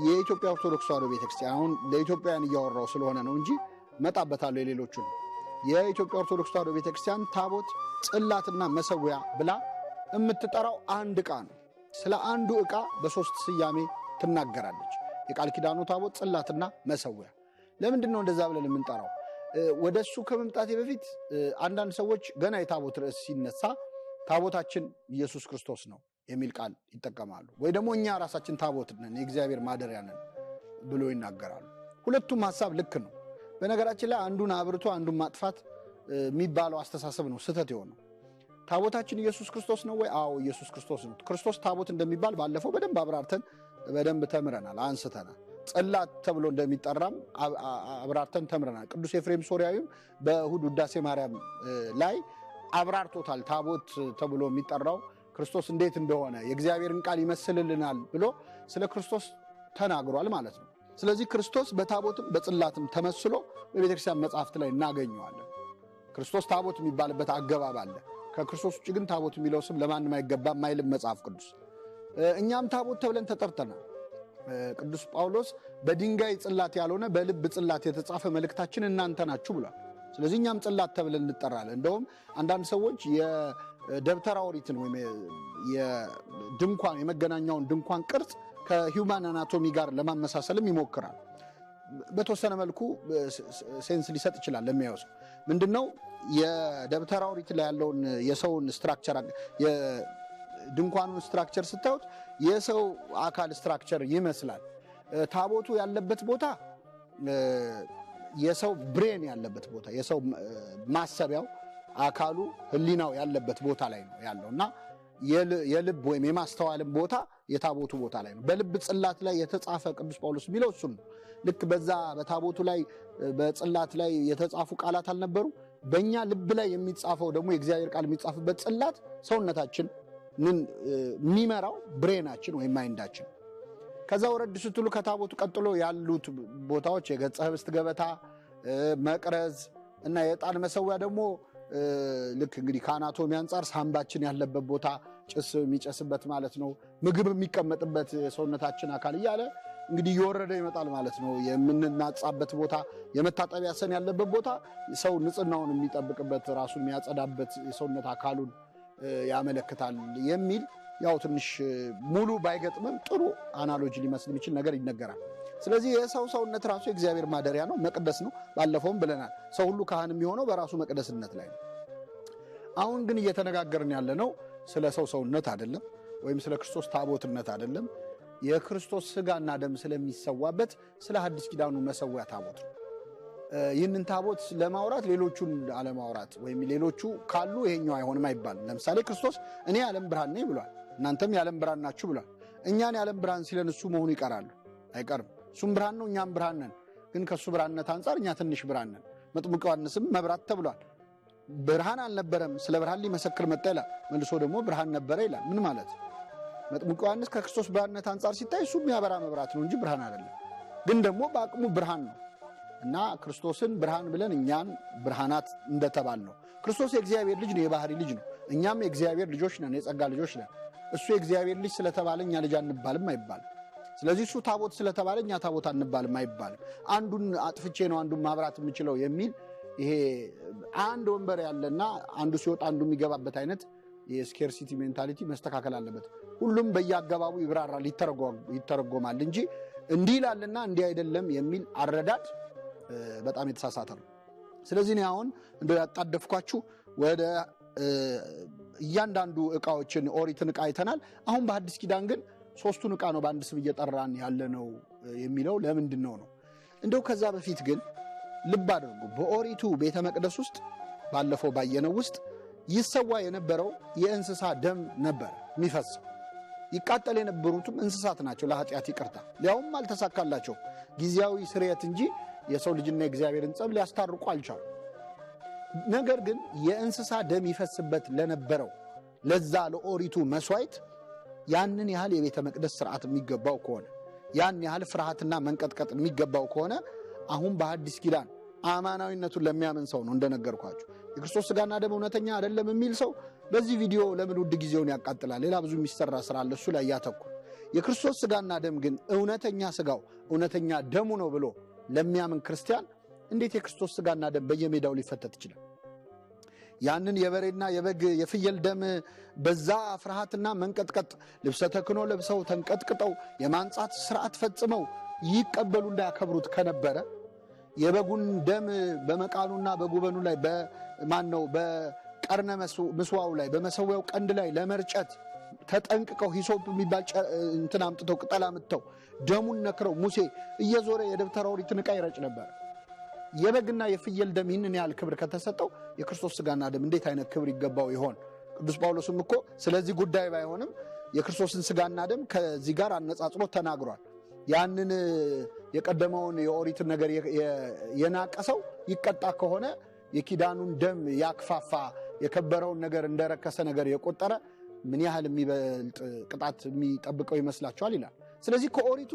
የኢትዮጵያ ኦርቶዶክስ ተዋሕዶ ቤተክርስቲያን አሁን ለኢትዮጵያውያን እያወራው ስለሆነ ነው እንጂ መጣበታለሁ የሌሎቹን። የኢትዮጵያ ኦርቶዶክስ ተዋሕዶ ቤተክርስቲያን ታቦት፣ ጽላትና መሰዊያ ብላ የምትጠራው አንድ ዕቃ ነው። ስለ አንዱ ዕቃ በሶስት ስያሜ ትናገራለች። የቃል ኪዳኑ ታቦት፣ ጽላትና መሰዊያ። ለምንድን ነው እንደዛ ብለን የምንጠራው? ወደ እሱ ከመምጣቴ በፊት አንዳንድ ሰዎች ገና የታቦት ርዕስ ሲነሳ ታቦታችን ኢየሱስ ክርስቶስ ነው የሚል ቃል ይጠቀማሉ። ወይ ደግሞ እኛ ራሳችን ታቦት ነን፣ የእግዚአብሔር ማደሪያ ነን ብሎ ይናገራሉ። ሁለቱም ሐሳብ ልክ ነው። በነገራችን ላይ አንዱን አብርቶ አንዱን ማጥፋት የሚባለው አስተሳሰብ ነው ስህተት የሆነው። ታቦታችን ኢየሱስ ክርስቶስ ነው ወይ? አዎ ኢየሱስ ክርስቶስ ነው። ክርስቶስ ታቦት እንደሚባል ባለፈው በደንብ አብራርተን በደንብ ተምረናል፣ አንስተናል። ጽላት ተብሎ እንደሚጠራም አብራርተን ተምረናል። ቅዱስ ኤፍሬም ሶርያዊም በእሁድ ውዳሴ ማርያም ላይ አብራርቶታል። ታቦት ተብሎ የሚጠራው ክርስቶስ እንዴት እንደሆነ የእግዚአብሔርን ቃል ይመስልልናል ብሎ ስለ ክርስቶስ ተናግሯል ማለት ነው። ስለዚህ ክርስቶስ በታቦትም በጽላትም ተመስሎ በቤተክርስቲያን መጽሐፍት ላይ እናገኘዋለን። ክርስቶስ ታቦት የሚባልበት አገባብ አለ። ከክርስቶስ ውጭ ግን ታቦት የሚለው ስም ለማንም አይገባም ማይልም መጽሐፍ ቅዱስ። እኛም ታቦት ተብለን ተጠርተናል። ቅዱስ ጳውሎስ በድንጋይ ጽላት ያልሆነ በልብ ጽላት የተጻፈ መልእክታችን እናንተ ናችሁ ብሏል። ስለዚህ እኛም ጽላት ተብለን እንጠራለን። እንደውም አንዳንድ ሰዎች የደብተራ ኦሪትን ወይም የድንኳን የመገናኛውን ድንኳን ቅርጽ ከሂውማን አናቶሚ ጋር ለማመሳሰልም ይሞክራል። በተወሰነ መልኩ ሴንስ ሊሰጥ ይችላል ለሚያየው ሰው። ምንድነው የደብተራ ኦሪት ላይ ያለውን የሰውን ስትራክቸር ድንኳኑን ስትራክቸር ስታዩት የሰው አካል ስትራክቸር ይመስላል። ታቦቱ ያለበት ቦታ የሰው ብሬን ያለበት ቦታ፣ የሰው ማሰቢያው አካሉ ህሊናው ያለበት ቦታ ላይ ነው ያለውና የልብ ወይም የማስተዋልም ቦታ የታቦቱ ቦታ ላይ ነው። በልብ ጽላት ላይ የተጻፈ ቅዱስ ጳውሎስ የሚለው እሱን ነው። ልክ በዛ በታቦቱ ላይ በጽላት ላይ የተጻፉ ቃላት አልነበሩ? በእኛ ልብ ላይ የሚጻፈው ደግሞ የእግዚአብሔር ቃል የሚጻፍበት ጽላት ሰውነታችን የሚመራው ብሬናችን ወይም ማይንዳችን። ከዛ ወረድ ስትሉ ከታቦቱ ቀጥሎ ያሉት ቦታዎች የገጸ ህብስት ገበታ፣ መቅረዝ እና የዕጣን መሰዊያ ደግሞ ልክ እንግዲህ ከአናቶሚ አንጻር ሳምባችን ያለበት ቦታ ጭስ የሚጨስበት ማለት ነው። ምግብ የሚቀመጥበት የሰውነታችን አካል እያለ እንግዲህ እየወረደ ይመጣል ማለት ነው። የምንናጻበት ቦታ፣ የመታጠቢያ ሰን ያለበት ቦታ ሰው ንጽህናውን የሚጠብቅበት ራሱን የሚያጸዳበት የሰውነት አካሉን ያመለክታል የሚል ያው ትንሽ ሙሉ ባይገጥምም ጥሩ አናሎጂ ሊመስል የሚችል ነገር ይነገራል። ስለዚህ የሰው ሰውነት ራሱ የእግዚአብሔር ማደሪያ ነው፣ መቅደስ ነው። ባለፈውም ብለናል። ሰው ሁሉ ካህን የሚሆነው በራሱ መቅደስነት ላይ ነው። አሁን ግን እየተነጋገርን ያለነው ስለ ሰው ሰውነት አይደለም፣ ወይም ስለ ክርስቶስ ታቦትነት አይደለም። የክርስቶስ ስጋና ደም ስለሚሰዋበት ስለ ሐዲስ ኪዳኑ መሰዊያ ታቦት ነው። ይህንን ታቦት ለማውራት ሌሎቹን አለማውራት ወይም ሌሎቹ ካሉ ይሄኛው አይሆንም አይባልም። ለምሳሌ ክርስቶስ እኔ የዓለም ብርሃን ነኝ ብሏል። እናንተም የዓለም ብርሃን ናችሁ ብሏል። እኛን የዓለም ብርሃን ሲለን እሱ መሆኑ ይቀራሉ? አይቀርም። እሱም ብርሃን ነው፣ እኛም ብርሃን ነን። ግን ከእሱ ብርሃንነት አንጻር እኛ ትንሽ ብርሃን ነን። መጥምቁ ዮሐንስም መብራት ተብሏል። ብርሃን አልነበረም፣ ስለ ብርሃን ሊመሰክር መጣ ይላል። መልሶ ደግሞ ብርሃን ነበረ ይላል። ምን ማለት? መጥምቁ ዮሐንስ ከክርስቶስ ብርሃንነት አንጻር ሲታይ እሱ የሚያበራ መብራት ነው እንጂ ብርሃን አይደለም። ግን ደግሞ በአቅሙ ብርሃን ነው እና ክርስቶስን ብርሃን ብለን እኛን ብርሃናት እንደተባል ነው። ክርስቶስ የእግዚአብሔር ልጅ ነው፣ የባህሪ ልጅ ነው። እኛም የእግዚአብሔር ልጆች ነን፣ የጸጋ ልጆች ነን። እሱ የእግዚአብሔር ልጅ ስለተባለ እኛ ልጅ አንባልም አይባልም። ስለዚህ እሱ ታቦት ስለተባለ እኛ ታቦት አንባልም አይባልም። አንዱን አጥፍቼ ነው አንዱን ማብራት የምችለው የሚል ይሄ አንድ ወንበር ያለና አንዱ ሲወጣ አንዱ የሚገባበት አይነት የስኬርሲቲ ሜንታሊቲ መስተካከል አለበት። ሁሉም በየአገባቡ ይብራራል፣ ይተረጎማል እንጂ እንዲህ ይላልና እንዲህ አይደለም የሚል አረዳድ በጣም የተሳሳተ ነው። ስለዚህ እኔ አሁን እንደው ያጣደፍኳችሁ ወደ እያንዳንዱ ዕቃዎችን ኦሪትን ዕቃ አይተናል። አሁን በሐዲስ ኪዳን ግን ሶስቱን ዕቃ ነው በአንድ ስም እየጠራን ያለ ነው የሚለው ለምንድን ነው? እንደው ከዛ በፊት ግን ልብ አድርጉ። በኦሪቱ ቤተ መቅደስ ውስጥ ባለፈው ባየነው ውስጥ ይሰዋ የነበረው የእንስሳ ደም ነበር የሚፈሰው። ይቃጠል የነበሩትም እንስሳት ናቸው ለኃጢአት ይቅርታ፣ ሊያውም አልተሳካላቸው ጊዜያዊ ስርየት እንጂ የሰው ልጅና የእግዚአብሔርን ጸብ ሊያስታርቁ አልቻሉ። ነገር ግን የእንስሳ ደም ይፈስበት ለነበረው ለዛ ለኦሪቱ መስዋዕት ያንን ያህል የቤተ መቅደስ ስርዓት የሚገባው ከሆነ ያን ያህል ፍርሃትና መንቀጥቀጥ የሚገባው ከሆነ አሁን በአዲስ ኪዳን አማናዊነቱን ለሚያምን ሰው ነው እንደነገርኳችሁ። የክርስቶስ ሥጋና ደም እውነተኛ አይደለም የሚል ሰው በዚህ ቪዲዮ ለምን ውድ ጊዜውን ያቃጥላል? ሌላ ብዙ የሚሰራ ስራ አለ፣ እሱ ላይ ያተኩር። የክርስቶስ ሥጋና ደም ግን እውነተኛ ሥጋው እውነተኛ ደሙ ነው ብሎ ለሚያምን ክርስቲያን እንዴት የክርስቶስ ሥጋና ደም በየሜዳው ሊፈተት ይችላል? ያንን የበሬና የበግ የፍየል ደም በዛ ፍርሃትና መንቀጥቀጥ ልብሰ ተክህኖ ለብሰው ተንቀጥቅጠው የማንጻት ስርዓት ፈጽመው ይቀበሉና ያከብሩት ከነበረ የበጉን ደም በመቃኑና በጉበኑ ላይ በቀርነ ምስዋው ላይ በመሰዊያው ቀንድ ላይ ለመርጨት ተጠንቅቀው ሂሶፕ የሚባል እንትን አምጥተው ቅጠል አምጥተው ደሙን ነክረው ሙሴ እየዞረ የደብተራ ኦሪትን ዕቃ ይረጭ ነበር። የበግና የፍየል ደም ይህንን ያህል ክብር ከተሰጠው የክርስቶስ ሥጋና ደም እንዴት አይነት ክብር ይገባው ይሆን? ቅዱስ ጳውሎስም እኮ ስለዚህ ጉዳይ ባይሆንም የክርስቶስን ሥጋና ደም ከዚህ ጋር አነጻጽሮ ተናግሯል። ያንን የቀደመውን የኦሪትን ነገር የናቀሰው ይቀጣ ከሆነ የኪዳኑን ደም ያክፋፋ የከበረውን ነገር እንደረከሰ ነገር የቆጠረ ምን ያህል የሚበልጥ ቅጣት የሚጠብቀው ይመስላችኋል ይላል። ስለዚህ ከኦሪቱ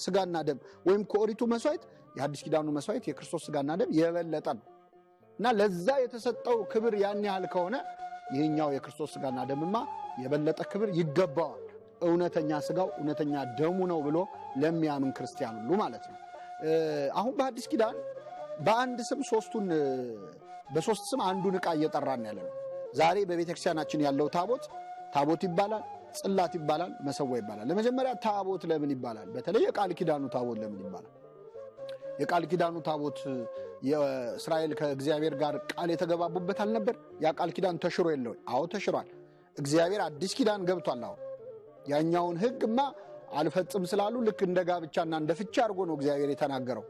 ሥጋና ደም ወይም ከኦሪቱ መስዋዕት የአዲስ ኪዳኑ መስዋዕት የክርስቶስ ሥጋና ደም የበለጠ ነው እና ለዛ የተሰጠው ክብር ያን ያህል ከሆነ ይህኛው የክርስቶስ ሥጋና ደምማ የበለጠ ክብር ይገባዋል። እውነተኛ ሥጋው እውነተኛ ደሙ ነው ብሎ ለሚያምን ክርስቲያን ሁሉ ማለት ነው። አሁን በአዲስ ኪዳን በአንድ ስም በሶስት ስም አንዱን ዕቃ እየጠራን ያለ ነው። ዛሬ በቤተክርስቲያናችን ያለው ታቦት ይባላል፣ ጽላት ይባላል፣ መሰዊያ ይባላል። ለመጀመሪያ ታቦት ለምን ይባላል? በተለይ የቃል ኪዳኑ ታቦት ለምን ይባላል? የቃል ኪዳኑ ታቦት የእስራኤል ከእግዚአብሔር ጋር ቃል የተገባቡበት አልነበር? ያ ቃል ኪዳን ተሽሮ የለው? አዎ ተሽሯል። እግዚአብሔር አዲስ ኪዳን ገብቷል። አሁን ያኛውን ሕግማ አልፈጽም ስላሉ ልክ እንደ ጋብቻና እንደ ፍቺ አድርጎ ነው እግዚአብሔር የተናገረው።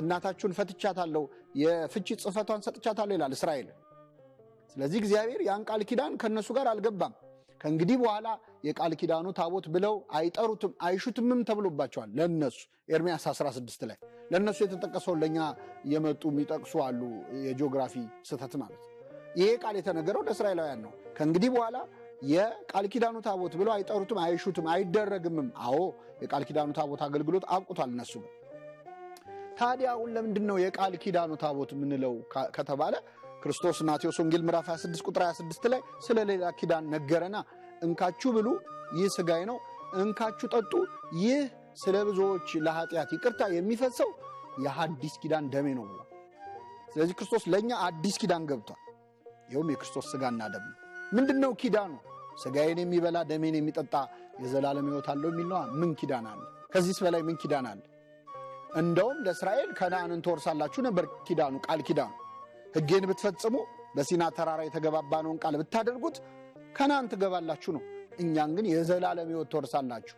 እናታችሁን ፈትቻታለሁ፣ የፍቺ ጽሕፈቷን ሰጥቻታለሁ ይላል እስራኤል። ስለዚህ እግዚአብሔር ያን ቃል ኪዳን ከነሱ ጋር አልገባም። ከእንግዲህ በኋላ የቃል ኪዳኑ ታቦት ብለው አይጠሩትም አይሹትምም ተብሎባቸዋል። ለነሱ ኤርምያስ 16 ላይ ለነሱ የተጠቀሰው ለኛ የመጡ የሚጠቅሱ አሉ። የጂኦግራፊ ስህተት ማለት ይሄ ቃል የተነገረው ለእስራኤላውያን ነው። ከእንግዲህ በኋላ የቃል ኪዳኑ ታቦት ብለው አይጠሩትም አይሹትም አይደረግምም። አዎ የቃል ኪዳኑ ታቦት አገልግሎት አብቅቷል እነሱ። ታዲያ አሁን ለምንድን ነው የቃል ኪዳኑ ታቦት ምንለው ከተባለ ክርስቶስ ማቴዎስ ወንጌል ምዕራፍ 26 ቁጥር 26 ላይ ስለ ሌላ ኪዳን ነገረና እንካችሁ ብሉ ይህ ሥጋዬ ነው፣ እንካችሁ ጠጡ ይህ ስለ ብዙዎች ለኃጢአት ይቅርታ የሚፈሰው የሐዲስ ኪዳን ደሜ ነው ብሏል። ስለዚህ ክርስቶስ ለኛ አዲስ ኪዳን ገብቷል። ይኸውም የክርስቶስ ሥጋና ደም ነው። ምንድነው ኪዳኑ? ሥጋዬን የሚበላ ደሜን የሚጠጣ የዘላለም ሕይወት አለው የሚል ነው። ምን ኪዳን አለ? ከዚህስ በላይ ምን ኪዳን አለ? እንደውም ለእስራኤል ከነዓንን ትወርሳላችሁ ነበር ኪዳኑ፣ ቃል ኪዳኑ። ሕጌን ብትፈጽሙ በሲና ተራራ የተገባባነውን ቃል ብታደርጉት ከነዓን ትገባላችሁ ነው። እኛን ግን የዘላለም ሕይወት ትወርሳላችሁ።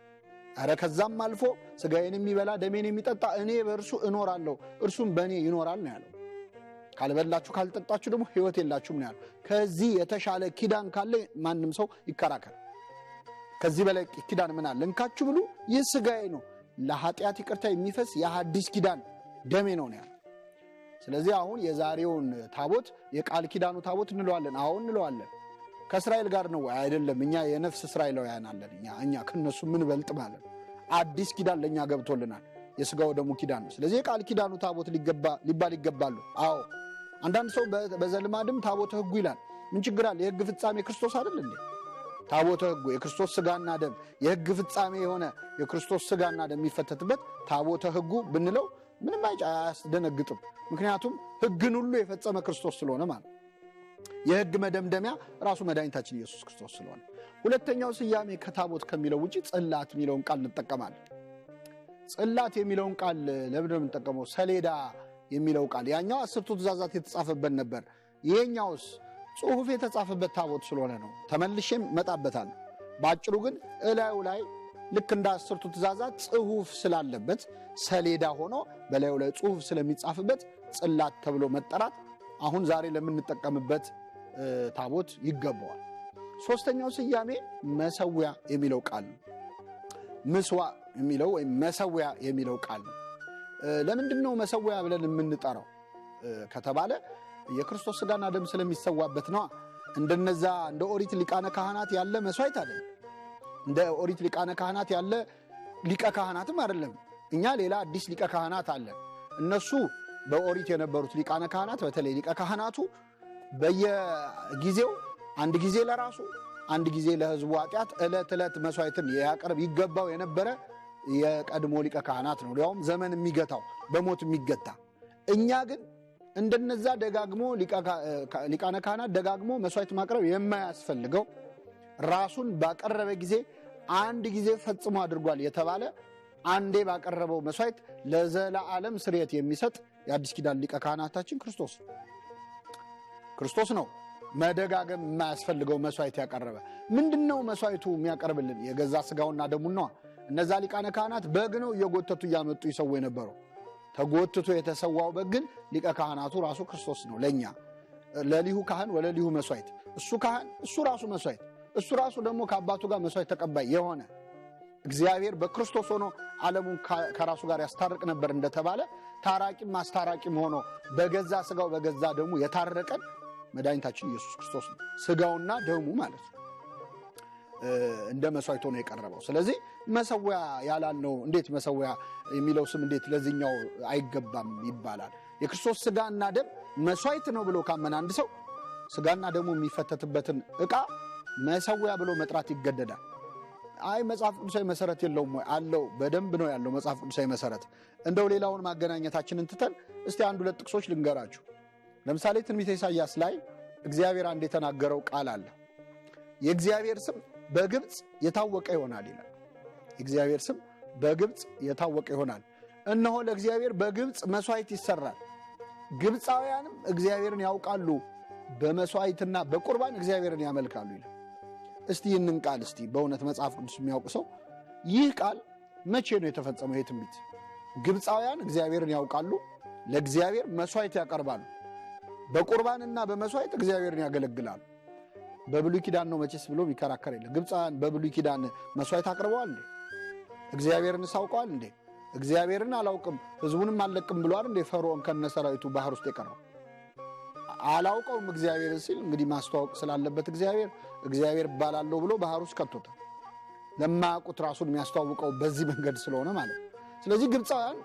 ኧረ ከዛም አልፎ ሥጋዬን የሚበላ ደሜን የሚጠጣ እኔ በእርሱ እኖራለሁ እርሱም በእኔ ይኖራል ነው ያለው። ካልበላችሁ ካልጠጣችሁ ደግሞ ሕይወት የላችሁም ነው ያለው። ከዚህ የተሻለ ኪዳን ካለ ማንም ሰው ይከራከር። ከዚህ በላይ ኪዳን ምን አለ? እንካችሁ ብሉ ይህ ሥጋዬ ነው ለኃጢአት ይቅርታ የሚፈስ የሐዲስ ኪዳን ደሜ ነው ያለው። ስለዚህ አሁን የዛሬውን ታቦት የቃል ኪዳኑ ታቦት እንለዋለን። አሁን እንለዋለን። ከእስራኤል ጋር ነው አይደለም። እኛ የነፍስ እስራኤላውያን አለን። እኛ ከነሱ ምን በልጥ ማለት አዲስ ኪዳን ለኛ ገብቶልናል። የሥጋው ደሙ ኪዳን ነው። ስለዚህ የቃል ኪዳኑ ታቦት ሊባል ይገባሉ። አዎ አንዳንድ ሰው በዘልማድም ታቦተ ሕጉ ይላል። ምን ችግር አለ? የሕግ ፍጻሜ ክርስቶስ አይደል እንዴ? ታቦተ ሕጉ የክርስቶስ ሥጋና ደም የሕግ ፍጻሜ የሆነ የክርስቶስ ሥጋና ደም የሚፈተትበት ታቦተ ሕጉ ብንለው ምንም አያስደነግጥም። ምክንያቱም ሕግን ሁሉ የፈጸመ ክርስቶስ ስለሆነ ማለት የሕግ መደምደሚያ ራሱ መድኃኒታችን ኢየሱስ ክርስቶስ ስለሆነ። ሁለተኛው ስያሜ ከታቦት ከሚለው ውጪ ጽላት የሚለውን ቃል እንጠቀማለን። ጽላት የሚለውን ቃል ለምን ነው የምንጠቀመው? ሰሌዳ የሚለው ቃል ያኛው 10ቱ ትእዛዛት የተጻፈበት ነበር። ይሄኛውስ ጽሑፍ የተጻፈበት ታቦት ስለሆነ ነው። ተመልሼም መጣበታለሁ። በአጭሩ ግን እላዩ ላይ ልክ እንደ 10ቱ ትእዛዛት ጽሑፍ ስላለበት ሰሌዳ ሆኖ በላዩ ላይ ጽሑፍ ስለሚጻፍበት ጽላት ተብሎ መጠራት አሁን ዛሬ ለምንጠቀምበት ታቦት ይገባዋል። ሶስተኛው ስያሜ መሰዊያ የሚለው ቃል ነው። ምስዋ የሚለው ወይም መሰዊያ የሚለው ቃል ነው። ለምንድን ነው መሰዊያ ብለን የምንጠራው ከተባለ የክርስቶስ ሥጋና ደም ስለሚሰዋበት ነው። እንደነዛ እንደ ኦሪት ሊቃነ ካህናት ያለ መስዋዕት አይደለም። እንደ ኦሪት ሊቃነ ካህናት ያለ ሊቀ ካህናትም አይደለም። እኛ ሌላ አዲስ ሊቀ ካህናት አለን። እነሱ በኦሪት የነበሩት ሊቃነ ካህናት በተለይ ሊቀ ካህናቱ በየጊዜው አንድ ጊዜ ለራሱ አንድ ጊዜ ለሕዝቡ ኃጢአት ዕለት መስዋዕትን ያቀርብ ይገባው የነበረ የቀድሞ ሊቀ ካህናት ነው። ሊያውም ዘመን የሚገታው በሞት የሚገታ። እኛ ግን እንደነዛ ደጋግሞ ሊቃነ ካህናት ደጋግሞ መስዋዕት ማቅረብ የማያስፈልገው ራሱን ባቀረበ ጊዜ አንድ ጊዜ ፈጽሞ አድርጓል የተባለ አንዴ ባቀረበው መስዋዕት ለዘላለም ስርየት የሚሰጥ የአዲስ ኪዳን ሊቀ ካህናታችን ክርስቶስ ነው። መደጋገም የማያስፈልገው መስዋዕት ያቀረበ። ምንድነው መስዋዕቱ የሚያቀርብልን? የገዛ ስጋውና ደሙን ነው። እነዛ ሊቃነ ካህናት በግ ነው እየጎተቱ እያመጡ ይሰው የነበረው። ተጎትቶ የተሰዋው በግ ግን ሊቀ ካህናቱ ራሱ ክርስቶስ ነው። ለኛ ለሊሁ ካህን ወለሊሁ መስዋዕት፣ እሱ ካህን እሱ ራሱ መስዋዕት፣ እሱ ራሱ ደግሞ ከአባቱ ጋር መስዋዕት ተቀባይ የሆነ እግዚአብሔር በክርስቶስ ሆኖ ዓለሙን ከራሱ ጋር ያስታርቅ ነበር እንደተባለ ታራቂም አስታራቂም ሆኖ በገዛ ስጋው በገዛ ደሙ የታረቀን መድኃኒታችን ኢየሱስ ክርስቶስ ነው። ስጋውና ደሙ ማለት ነው እንደ መስዋዕት ሆኖ የቀረበው። ስለዚህ መሰዊያ ያላልነው እንዴት መሰዊያ የሚለው ስም እንዴት ለዚህኛው አይገባም ይባላል? የክርስቶስ ስጋና ደም መስዋዕት ነው ብሎ ካመነ አንድ ሰው ስጋና ደሙ የሚፈተትበትን ዕቃ መሰዊያ ብሎ መጥራት ይገደዳል። አይ መጽሐፍ ቅዱሳዊ መሰረት የለውም ወይ? አለው። በደንብ ነው ያለው መጽሐፍ ቅዱሳዊ መሰረት። እንደው ሌላውን ማገናኘታችንን ትተን እስቲ አንድ ሁለት ጥቅሶች ልንገራችሁ። ለምሳሌ ትንቢተ ኢሳይያስ ላይ እግዚአብሔር አንድ የተናገረው ቃል አለ። የእግዚአብሔር ስም በግብፅ የታወቀ ይሆናል ይላል። የእግዚአብሔር ስም በግብፅ የታወቀ ይሆናል። እነሆ ለእግዚአብሔር በግብፅ መስዋዕት ይሰራል፣ ግብፃውያንም እግዚአብሔርን ያውቃሉ፣ በመስዋዕትና በቁርባን እግዚአብሔርን ያመልካሉ ይላል። እስቲ ይህንን ቃል እስቲ በእውነት መጽሐፍ ቅዱስ የሚያውቅ ሰው ይህ ቃል መቼ ነው የተፈጸመው? ይህ ትንቢት ግብፃውያን እግዚአብሔርን ያውቃሉ፣ ለእግዚአብሔር መስዋዕት ያቀርባሉ፣ በቁርባንና በመስዋዕት እግዚአብሔርን ያገለግላሉ። በብሉይ ኪዳን ነው መቼስ ብሎ የሚከራከር የለም። ግብፃውያን በብሉይ ኪዳን መስዋዕት አቅርበዋል እንዴ? እግዚአብሔርን ሳውቀዋል እንዴ? እግዚአብሔርን አላውቅም ሕዝቡንም አልለቅም ብሏል እንዴ? ፈርዖን ከነሰራዊቱ ባህር ውስጥ የቀረው አላውቀውም እግዚአብሔርን ሲል እንግዲህ ማስተዋወቅ ስላለበት እግዚአብሔር ባላለው ብሎ ባህር ውስጥ ከቶታል። ለማያውቁት ራሱን የሚያስተዋውቀው በዚህ መንገድ ስለሆነ ማለት ነው። ስለዚህ ግብፃውያን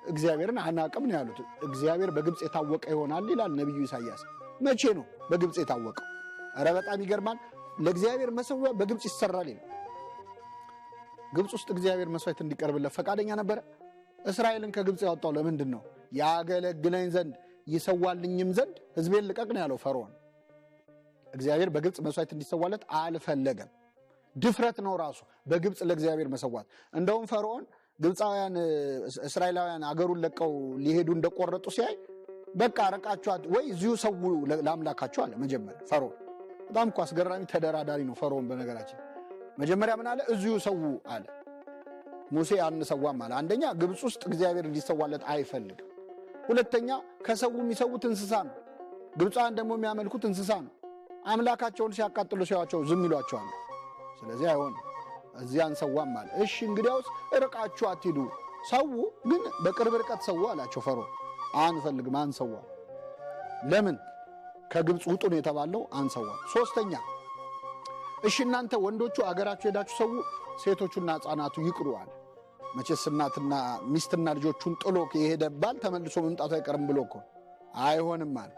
እግዚአብሔርን አናቅም ነው ያሉት። እግዚአብሔር በግብፅ የታወቀ ይሆናል ይላል ነቢዩ ኢሳይያስ። መቼ ነው በግብፅ የታወቀው? ኧረ በጣም ይገርማል። ለእግዚአብሔር መሰዊያ በግብፅ ይሰራል ይላል። ግብፅ ውስጥ እግዚአብሔር መስዋዕት እንዲቀርብለት ፈቃደኛ ነበረ? እስራኤልን ከግብፅ ያወጣው ለምንድን ነው? ያገለግለኝ ዘንድ ይሰዋልኝም ዘንድ ሕዝቤን ልቀቅ ነው ያለው ፈርዖን። እግዚአብሔር በግብፅ መስዋዕት እንዲሰዋለት አልፈለገም። ድፍረት ነው ራሱ በግብፅ ለእግዚአብሔር መሰዋት። እንደውም ፈርዖን ግብፃውያን እስራኤላውያን አገሩን ለቀው ሊሄዱ እንደቆረጡ ሲያይ በቃ ረቃችኋት ወይ እዚሁ ሰው ለአምላካቸው አለ። መጀመሪያ ፈርዖን በጣም እኮ አስገራሚ ተደራዳሪ ነው ፈርዖን። በነገራችን መጀመሪያ ምን አለ? እዚሁ ሰው አለ። ሙሴ አንሰዋም አለ። አንደኛ ግብፅ ውስጥ እግዚአብሔር እንዲሰዋለት አይፈልግም። ሁለተኛ ከሰው የሚሰውት እንስሳ ነው። ግብፃውያን ደግሞ የሚያመልኩት እንስሳ ነው። አምላካቸውን ሲያቃጥሉ ሲያዋቸው ዝም ይሏቸዋል። ስለዚህ አይሆንም፣ እዚያ አንሰዋም አለ። እሺ እንግዲያውስ ርቃችሁ አትሂዱ፣ ሰው ግን በቅርብ ርቀት ሰው አላቸው ፈርዖን። አንፈልግም፣ አንሰዋ። ለምን? ከግብፅ ውጡ ነው የተባለው፣ አንሰዋ። ሶስተኛ እሺ እናንተ ወንዶቹ አገራችሁ ሄዳችሁ ሰው፣ ሴቶቹና ሕፃናቱ ይቅሩ አለ። መቼስ እናትና ሚስትና ልጆቹን ጥሎ የሄደ ባል ተመልሶ መምጣቱ አይቀርም ብሎ እኮ አይሆንም አለ።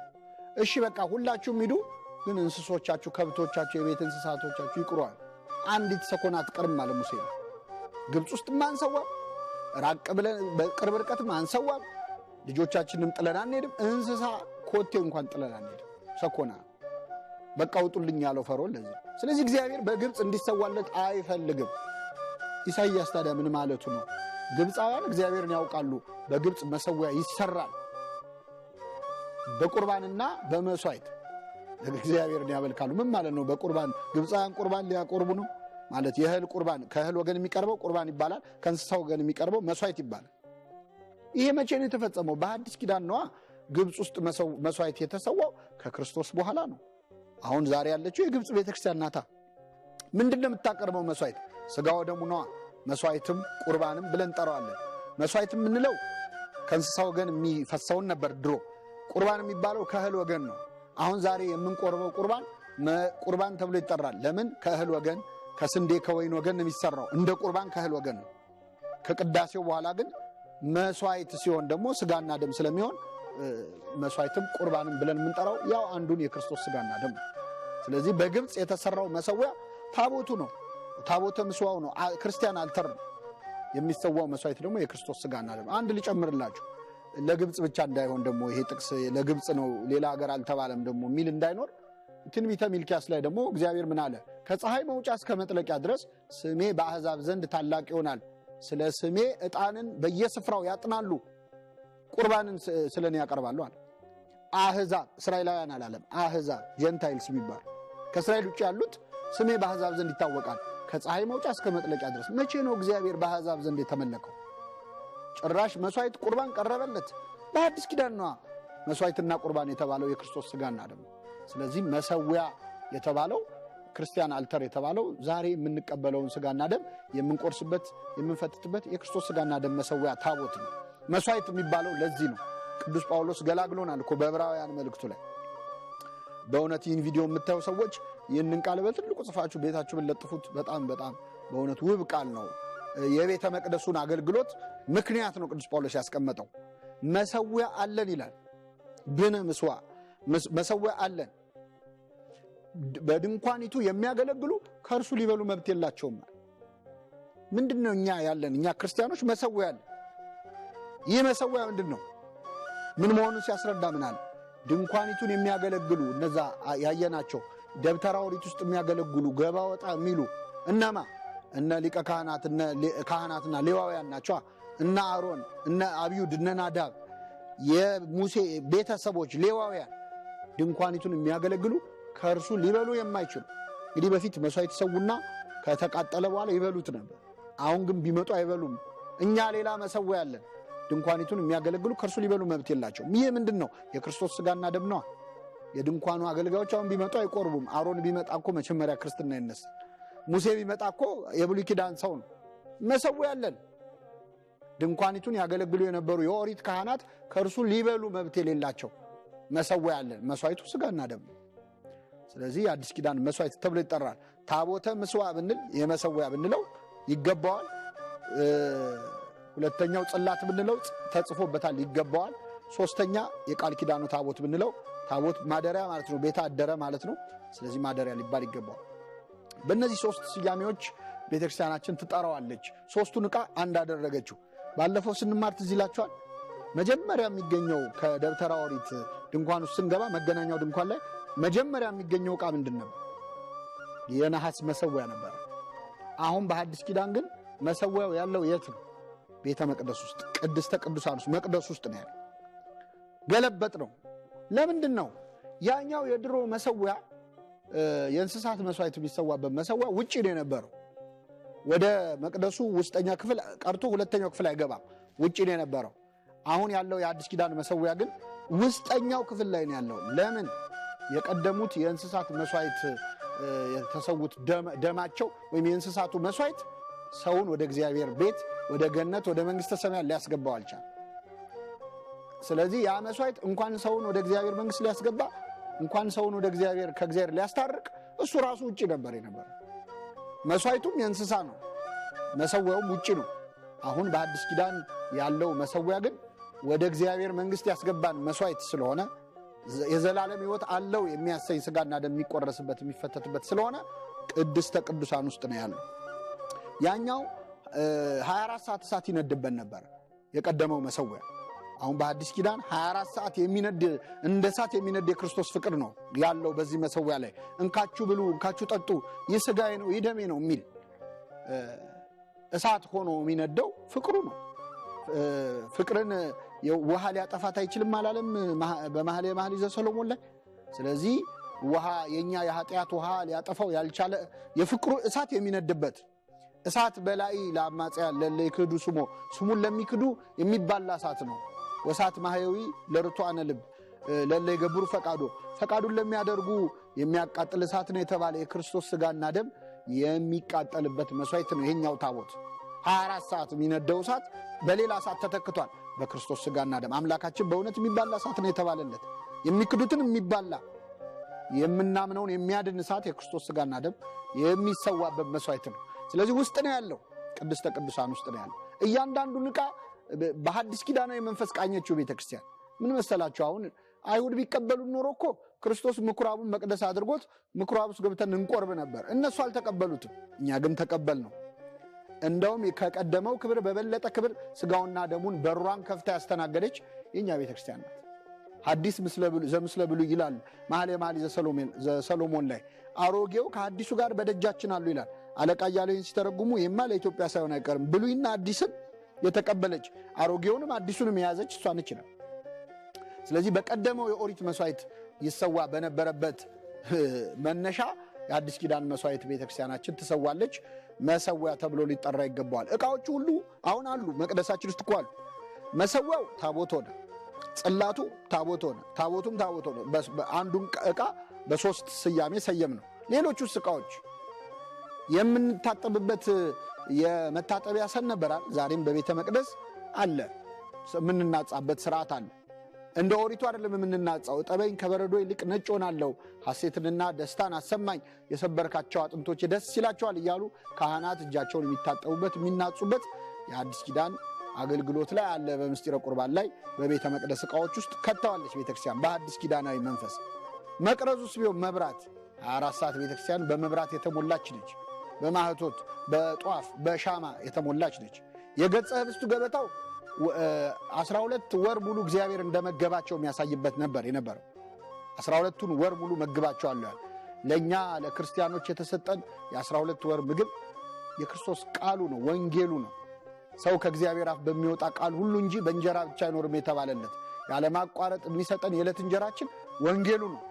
እሺ በቃ ሁላችሁም ሂዱ፣ ግን እንስሶቻችሁ፣ ከብቶቻችሁ፣ የቤት እንስሳቶቻችሁ ይቅሩ አለ። አንዲት ሰኮና አትቀርም አለ ሙሴ። ግብፅ ውስጥ አንሰዋም፣ ራቅ ብለን በቅርብ ርቀትም አንሰዋም፣ ልጆቻችንም ጥለን አንሄድም፣ እንስሳ ኮቴ እንኳን ጥለን አንሄድም። ሰኮና በቃ ውጡልኝ ያለው ፈርዖን ለዚህ። ስለዚህ እግዚአብሔር በግብፅ እንዲሰዋለት አይፈልግም። ኢሳይያስ ታዲያ ምን ማለቱ ነው? ግብፃውያን እግዚአብሔርን ያውቃሉ፣ በግብፅ መሰዊያ ይሰራል፣ በቁርባንና በመስዋዕት እግዚአብሔርን ያመልካሉ። ምን ማለት ነው? በቁርባን ግብፃውያን ቁርባን ሊያቆርቡ ነው ማለት። የእህል ቁርባን ከእህል ወገን የሚቀርበው ቁርባን ይባላል፣ ከእንስሳ ወገን የሚቀርበው መስዋዕት ይባላል። ይሄ መቼ ነው የተፈጸመው? በአዲስ ኪዳን ነዋ። ግብፅ ውስጥ መስዋዕት የተሰዋው ከክርስቶስ በኋላ ነው። አሁን ዛሬ ያለችው የግብፅ ቤተክርስቲያን ናታ። ምንድን ነው የምታቀርበው መስዋዕት? ስጋው ደሙ ነዋ። መስዋዕትም ቁርባንም ብለን ጠራዋለን። መስዋዕት የምንለው ከእንስሳ ወገን የሚፈሰውን ነበር ድሮ። ቁርባን የሚባለው ከእህል ወገን ነው። አሁን ዛሬ የምንቆርበው ቁርባን ተብሎ ይጠራል። ለምን? ከእህል ወገን፣ ከስንዴ ከወይን ወገን ነው የሚሰራው። እንደ ቁርባን ከእህል ወገን ነው። ከቅዳሴው በኋላ ግን መስዋዕት ሲሆን ደግሞ ስጋና ደም ስለሚሆን መስዋዕትም ቁርባንም ብለን የምንጠራው ያው አንዱን የክርስቶስ ስጋና ደም ነው። ስለዚህ በግብጽ የተሰራው መሰዊያ ታቦቱ ነው፣ ታቦተ ምስዋው ነው። ክርስቲያን አልተር ነው የሚሰዋው መስዋዕት ደግሞ የክርስቶስ ስጋና ደም። አንድ ሊጨምርላችሁ ለግብጽ ብቻ እንዳይሆን ደግሞ ይሄ ጥቅስ ለግብጽ ነው ሌላ ሀገር አልተባለም ደግሞ ሚል እንዳይኖር ትንቢተ ሚልክያስ ላይ ደግሞ እግዚአብሔር ምን አለ? ከፀሐይ መውጫ እስከ መጥለቂያ ድረስ ስሜ በአሕዛብ ዘንድ ታላቅ ይሆናል፣ ስለ ስሜ ዕጣንን በየስፍራው ያጥናሉ፣ ቁርባንን ስለኔ ያቀርባሉ አለ። አሕዛብ እስራኤላውያን አላለም። አሕዛብ ጀንታይልስ ቢባል ከእስራኤል ውጭ ያሉት ስሜ በአሕዛብ ዘንድ ይታወቃል ከፀሐይ መውጫ እስከ መጥለቂያ ድረስ። መቼ ነው እግዚአብሔር በአሕዛብ ዘንድ የተመለከው? ጭራሽ መስዋዕት ቁርባን ቀረበለት። በአዲስ ኪዳን ነው መስዋዕትና ቁርባን የተባለው የክርስቶስ ስጋና ደም። ስለዚህ መሰዊያ የተባለው ክርስቲያን አልተር የተባለው ዛሬ የምንቀበለውን ስጋና ደም የምንቆርስበት የምንፈትትበት የክርስቶስ ስጋና ደም መሰዊያ ታቦት ነው። መስዋዕት የሚባለው ለዚህ ነው። ቅዱስ ጳውሎስ ገላግሎናል እኮ በዕብራውያን መልእክቱ ላይ። በእውነት ይህን ቪዲዮ የምታዩ ሰዎች ይህንን ቃል በትልቁ ጽፋችሁ ቤታችሁ ብትለጥፉት በጣም በጣም በእውነት ውብ ቃል ነው። የቤተ መቅደሱን አገልግሎት ምክንያት ነው ቅዱስ ጳውሎስ ያስቀመጠው። መሰዊያ አለን ይላል። ብነ ምስዋ መሰዊያ አለን። በድንኳኒቱ የሚያገለግሉ ከእርሱ ሊበሉ መብት የላቸውም። ምንድነው እኛ ያለን? እኛ ክርስቲያኖች መሰዊያ አለን። ይህ መሰዊያ ምንድነው? ምን መሆኑን ሲያስረዳ ምን አለ? ድንኳኒቱን የሚያገለግሉ እነዛ ያየናቸው ደብተራ ኦሪት ውስጥ የሚያገለግሉ ገባ ወጣ የሚሉ እነማ? እነ ሊቀ ካህናት እነ ካህናትና ሌዋውያን ናቸው። እነ አሮን እነ አብዩድ እነ ናዳብ የሙሴ ቤተሰቦች ሌዋውያን ድንኳኒቱን የሚያገለግሉ ከእርሱ ሊበሉ የማይችሉ። እንግዲህ በፊት መስዋዕት ሰውና ከተቃጠለ በኋላ ይበሉት ነበር። አሁን ግን ቢመጡ አይበሉም። እኛ ሌላ መሰዊያ አለን። ድንኳኒቱን የሚያገለግሉ ከእርሱ ሊበሉ መብት የላቸውም። ይህ ምንድን ነው? የክርስቶስ ስጋና ደም ነው። የድንኳኑ አገልጋዮች አሁን ቢመጡ አይቆርቡም። አሮን ቢመጣ እኮ መጀመሪያ ክርስትና ይነሳል። ሙሴ ቢመጣ እኮ የብሉይ ኪዳን ሰው ነው። መሰዊያ አለን። ድንኳኒቱን ያገለግሉ የነበሩ የኦሪት ካህናት ከእርሱ ሊበሉ መብት የሌላቸው መሰዊያ አለን። መስዋዕቱ ስጋና ደም። ስለዚህ የአዲስ ኪዳን መስዋዕት ተብሎ ይጠራል። ታቦተ ምስዋ ብንል የመሰዊያ ብንለው ይገባዋል። ሁለተኛው ጽላት ብንለው ተጽፎበታል ይገባዋል። ሶስተኛ የቃል ኪዳኑ ታቦት ብንለው ታቦት ማደሪያ ማለት ነው፣ ቤተ አደረ ማለት ነው። ስለዚህ ማደሪያ ሊባል ይገባዋል። በእነዚህ ሶስት ስያሜዎች ቤተክርስቲያናችን ትጠራዋለች። ሶስቱን ዕቃ አንድ አደረገችው። ባለፈው ስንማር ትዝ ይላችኋል። መጀመሪያ የሚገኘው ከደብተራ ኦሪት ድንኳን ውስጥ ስንገባ መገናኛው ድንኳን ላይ መጀመሪያ የሚገኘው ዕቃ ምንድን ነበር? የነሐስ መሰዊያ ነበር። አሁን በሐዲስ ኪዳን ግን መሰዊያው ያለው የት ነው? ቤተ መቅደስ ውስጥ፣ ቅድስተ ቅዱሳን ውስጥ፣ መቅደስ ውስጥ ነው ያለው። ገለበጥ ነው። ለምንድን ነው? ያኛው የድሮ መሰዊያ የእንስሳት መስዋዕት የሚሰዋበት መሰዊያ ውጪ ነው የነበረው። ወደ መቅደሱ ውስጠኛ ክፍል ቀርቶ ሁለተኛው ክፍል አይገባም፣ ውጪ ነው የነበረው። አሁን ያለው የአዲስ ኪዳን መሰዊያ ግን ውስጠኛው ክፍል ላይ ነው ያለው። ለምን? የቀደሙት የእንስሳት መስዋዕት የተሰዉት ደማቸው ወይም የእንስሳቱ መስዋዕት ሰውን ወደ እግዚአብሔር ቤት ወደ ገነት ወደ መንግስተ ሰማያት ሊያስገባው አልቻለም። ስለዚህ ያ መስዋዕት እንኳን ሰውን ወደ እግዚአብሔር መንግስት ሊያስገባ እንኳን ሰውን ወደ እግዚአብሔር ከእግዚአብሔር ሊያስታርቅ እሱ ራሱ ውጪ ነበር የነበረው። መስዋዕቱም የእንስሳ ነው፣ መሰዊያውም ውጪ ነው። አሁን በአዲስ ኪዳን ያለው መሰዊያ ግን ወደ እግዚአብሔር መንግስት ያስገባን መስዋዕት ስለሆነ የዘላለም ሕይወት አለው የሚያሰኝ ስጋና ደም የሚቆረስበት የሚፈተትበት ስለሆነ ቅድስተ ቅዱሳን ውስጥ ነው ያለው። ያኛው 24 ሰዓት እሳት ይነድበት ነበር የቀደመው መሰዊያ። አሁን በአዲስ ኪዳን 24 ሰዓት የሚነድ እንደ እሳት የሚነድ የክርስቶስ ፍቅር ነው ያለው በዚህ መሰዊያ ላይ። እንካችሁ ብሉ፣ እንካችሁ ጠጡ፣ ይህ ስጋዬ ነው ይህ ደሜ ነው የሚል እሳት ሆኖ የሚነደው ፍቅሩ ነው። ፍቅርን ውሃ ሊያጠፋት አይችልም አላለም በመኃልየ መኃልይ ዘሰሎሞን ላይ። ስለዚህ ውሃ የኛ የኃጢአት ውሃ ሊያጠፋው ያልቻለ የፍቅሩ እሳት የሚነድበት እሳት በላይ ለአማጽያን ለይክዱ ስሙን ለሚክዱ የሚባላ እሳት ነው። ወሳት ማህያዊ ለርቱዓነ ልብ ለለ ይገብሩ ፈቃዱን ለሚያደርጉ የሚያቃጥል እሳት ነው የተባለ የክርስቶስ ስጋና ደም የሚቃጠልበት መስዋዕት ነው ይሄኛው ታቦት። 24 ሰዓት የሚነደው እሳት በሌላ እሳት ተተክቷል በክርስቶስ ስጋና ደም። አምላካችን በእውነት የሚባላ እሳት ነው የተባለለት። የሚክዱትን የሚባላ የምናምነውን የሚያድን እሳት የክርስቶስ ስጋና ደም የሚሰዋበት መስዋዕት ነው። ስለዚህ ውስጥ ነው ያለው፣ ቅድስተ ቅዱሳን ውስጥ ነው ያለው። እያንዳንዱን ዕቃ በሐዲስ ኪዳናዊ መንፈስ ቃኘችው ቤተክርስቲያን። ምን መሰላችሁ? አሁን አይሁድ ቢቀበሉ ኖሮ እኮ ክርስቶስ ምኩራቡን መቅደስ አድርጎት ምኩራብ ውስጥ ገብተን እንቆርብ ነበር። እነሱ አልተቀበሉትም፣ እኛ ግን ተቀበል ነው። እንደውም ከቀደመው ክብር በበለጠ ክብር ስጋውና ደሙን በሯን ከፍታ ያስተናገደች የኛ ቤተክርስቲያን ናት። ሐዲስ ዘምስለ ብሉይ ይላል መኃልየ መኃልይ ዘሰሎሞን ላይ አሮጌው ከሐዲሱ ጋር በደጃችን አሉ ይላል። አለቃ እያለኝ ሲተረጉሙ የማ ለኢትዮጵያ ሳይሆን አይቀርም ብሉይና አዲስን የተቀበለች አሮጌውንም አዲሱንም የያዘች እሷ ነች ይላል። ስለዚህ በቀደመው የኦሪት መስዋዕት ይሰዋ በነበረበት መነሻ የአዲስ ኪዳን መስዋዕት ቤተክርስቲያናችን ትሰዋለች። መሰዊያ ተብሎ ሊጠራ ይገባዋል። ዕቃዎቹ ሁሉ አሁን አሉ፣ መቅደሳችን ውስጥ እኮ አሉ። መሰዊያው ታቦት ሆነ፣ ጽላቱ ታቦት ሆነ፣ ታቦቱም ታቦት ሆነ። አንዱን ዕቃ በሶስት ስያሜ ሰየም ነው። ሌሎቹ ዕቃዎች የምንታጠብበት የመታጠቢያ ሰን ነበራል። ዛሬም በቤተ መቅደስ አለ፣ የምንናጻበት ስርዓት አለ። እንደ ኦሪቱ አይደለም የምንናጻው። እጠበኝ ከበረዶ ይልቅ ነጭ ሆናለሁ፣ ሐሴትንና ደስታን አሰማኝ፣ የሰበርካቸው አጥንቶች ደስ ይላቸዋል እያሉ ካህናት እጃቸውን የሚታጠቡበት የሚናጹበት የአዲስ ኪዳን አገልግሎት ላይ አለ። በምስጢረ ቁርባን ላይ በቤተ መቅደስ ዕቃዎች ውስጥ ከተዋለች ቤተክርስቲያን በአዲስ ኪዳናዊ መንፈስ። መቅረዙስ ቢሆን መብራት 24 ሰዓት ቤተክርስቲያን በመብራት የተሞላች ነች። በማህቶት በጧፍ በሻማ የተሞላች ነች። የገጸ ህብስቱ ገበታው 12 ወር ሙሉ እግዚአብሔር እንደመገባቸው የሚያሳይበት ነበር የነበረው። 12ቱን ወር ሙሉ መግባቸዋለሁ። ለእኛ ለክርስቲያኖች የተሰጠን የ12 ወር ምግብ የክርስቶስ ቃሉ ነው፣ ወንጌሉ ነው። ሰው ከእግዚአብሔር አፍ በሚወጣ ቃል ሁሉ እንጂ በእንጀራ ብቻ አይኖርም የተባለለት ያለማቋረጥ የሚሰጠን የዕለት እንጀራችን ወንጌሉ ነው።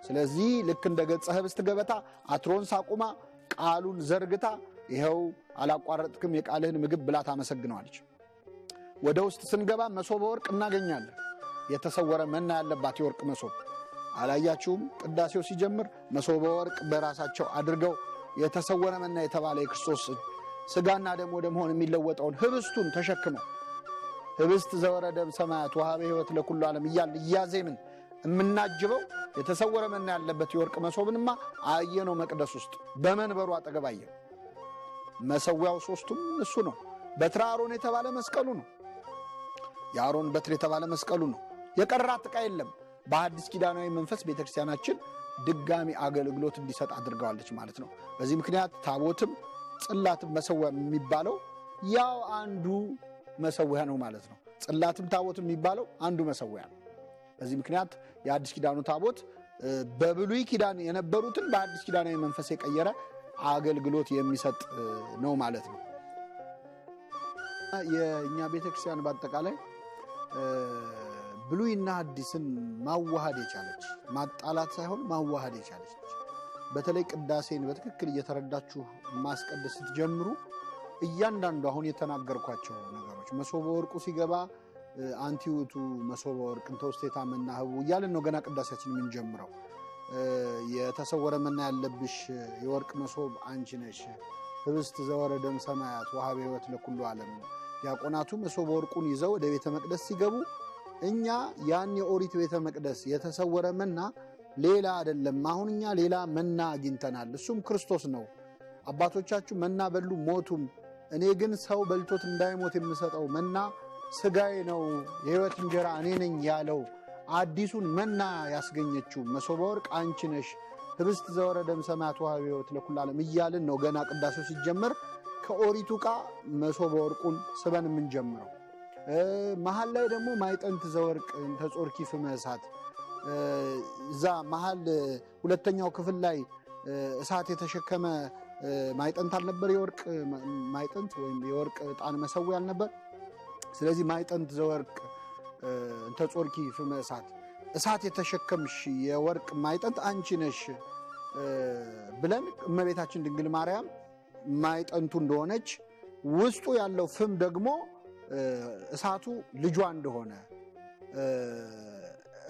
ስለዚህ ልክ እንደ ገጸ ህብስት ገበታ አትሮንስ አቁማ ቃሉን ዘርግታ ይኸው አላቋረጥክም የቃልህን ምግብ ብላ ታመሰግነዋለች። ወደ ውስጥ ስንገባ መሶበ ወርቅ እናገኛለን። የተሰወረ መና ያለባት የወርቅ መሶብ አላያችሁም? ቅዳሴው ሲጀምር መሶበ ወርቅ በራሳቸው አድርገው የተሰወረ መና የተባለ የክርስቶስ ስጋና ደም ወደ መሆን የሚለወጠውን ህብስቱን ተሸክመው ህብስት ዘወረደም ሰማያት ወሀበ ሕይወት ለኩሉ ዓለም እያዜምን የምናጅበው የተሰወረ መና ያለበት የወርቅ መሶብንማ አየነው። መቅደስ ውስጥ በመንበሩ አጠገብ አየነው። መሰዊያው ሶስቱም እሱ ነው። በትረ አሮን የተባለ መስቀሉ ነው። የአሮን በትር የተባለ መስቀሉ ነው። የቀራት ዕቃ የለም። በአዲስ ኪዳናዊ መንፈስ ቤተክርስቲያናችን ድጋሚ አገልግሎት እንዲሰጥ አድርገዋለች ማለት ነው። በዚህ ምክንያት ታቦትም ጽላትም መሰዊያ የሚባለው ያው አንዱ መሰዊያ ነው ማለት ነው። ጽላትም ታቦትም የሚባለው አንዱ መሰዊያ ነው። በዚህ ምክንያት የአዲስ ኪዳኑ ታቦት በብሉይ ኪዳን የነበሩትን በአዲስ ኪዳናዊ መንፈስ የቀየረ አገልግሎት የሚሰጥ ነው ማለት ነው። የእኛ ቤተክርስቲያን በአጠቃላይ ብሉይና አዲስን ማዋሃድ የቻለች ማጣላት ሳይሆን ማዋሃድ የቻለች ነች። በተለይ ቅዳሴን በትክክል እየተረዳችሁ ማስቀደስ ስትጀምሩ እያንዳንዱ አሁን የተናገርኳቸው ነገሮች መሶበ ወርቁ ሲገባ አንቲውቱ መሶበ ወርቅ እንተ ውስቴታ መና ህቡ እያልን ነው ገና ቅዳሴያችን የምንጀምረው። የተሰወረ መና ያለብሽ የወርቅ መሶብ አንቺ ነሽ፣ ህብስት ዘወረደም ሰማያት ወሀበ ሕይወት ለኩሉ ዓለም። ዲያቆናቱ መሶበ ወርቁን ይዘው ወደ ቤተ መቅደስ ሲገቡ እኛ ያን የኦሪት ቤተ መቅደስ የተሰወረ መና ሌላ አይደለም። አሁን እኛ ሌላ መና አግኝተናል። እሱም ክርስቶስ ነው። አባቶቻችሁ መና በሉ ሞቱም፣ እኔ ግን ሰው በልቶት እንዳይሞት የምሰጠው መና ስጋዬ ነው፣ የሕይወት እንጀራ እኔ ነኝ ያለው አዲሱን መና ያስገኘችው መሶበ ወርቅ አንቺ ነሽ፣ ህብስት ዘወረደም ሰማያት ወሀበ ሕይወት ለኩሉ ዓለም እያልን ነው ገና ቅዳሴው ሲጀመር ከኦሪቱ ዕቃ መሶበ ወርቁን ስበን የምንጀምረው። መሀል ላይ ደግሞ ማይጠንት ዘወርቅ እንተ ጾርኪ ፍመ እሳት፣ እዛ መሀል ሁለተኛው ክፍል ላይ እሳት የተሸከመ ማይጠንት አልነበር? የወርቅ ማይጠንት ወይም የወርቅ ዕጣን መሰዊያ አልነበር? ስለዚህ ማይጠንት ዘወርቅ እንተ ጾርኪ ፍመ እሳት፣ እሳት የተሸከምሽ የወርቅ ማይጠንት አንቺ ነሽ ብለን እመቤታችን ድንግል ማርያም ማይጠንቱ እንደሆነች ውስጡ ያለው ፍም ደግሞ እሳቱ ልጇ እንደሆነ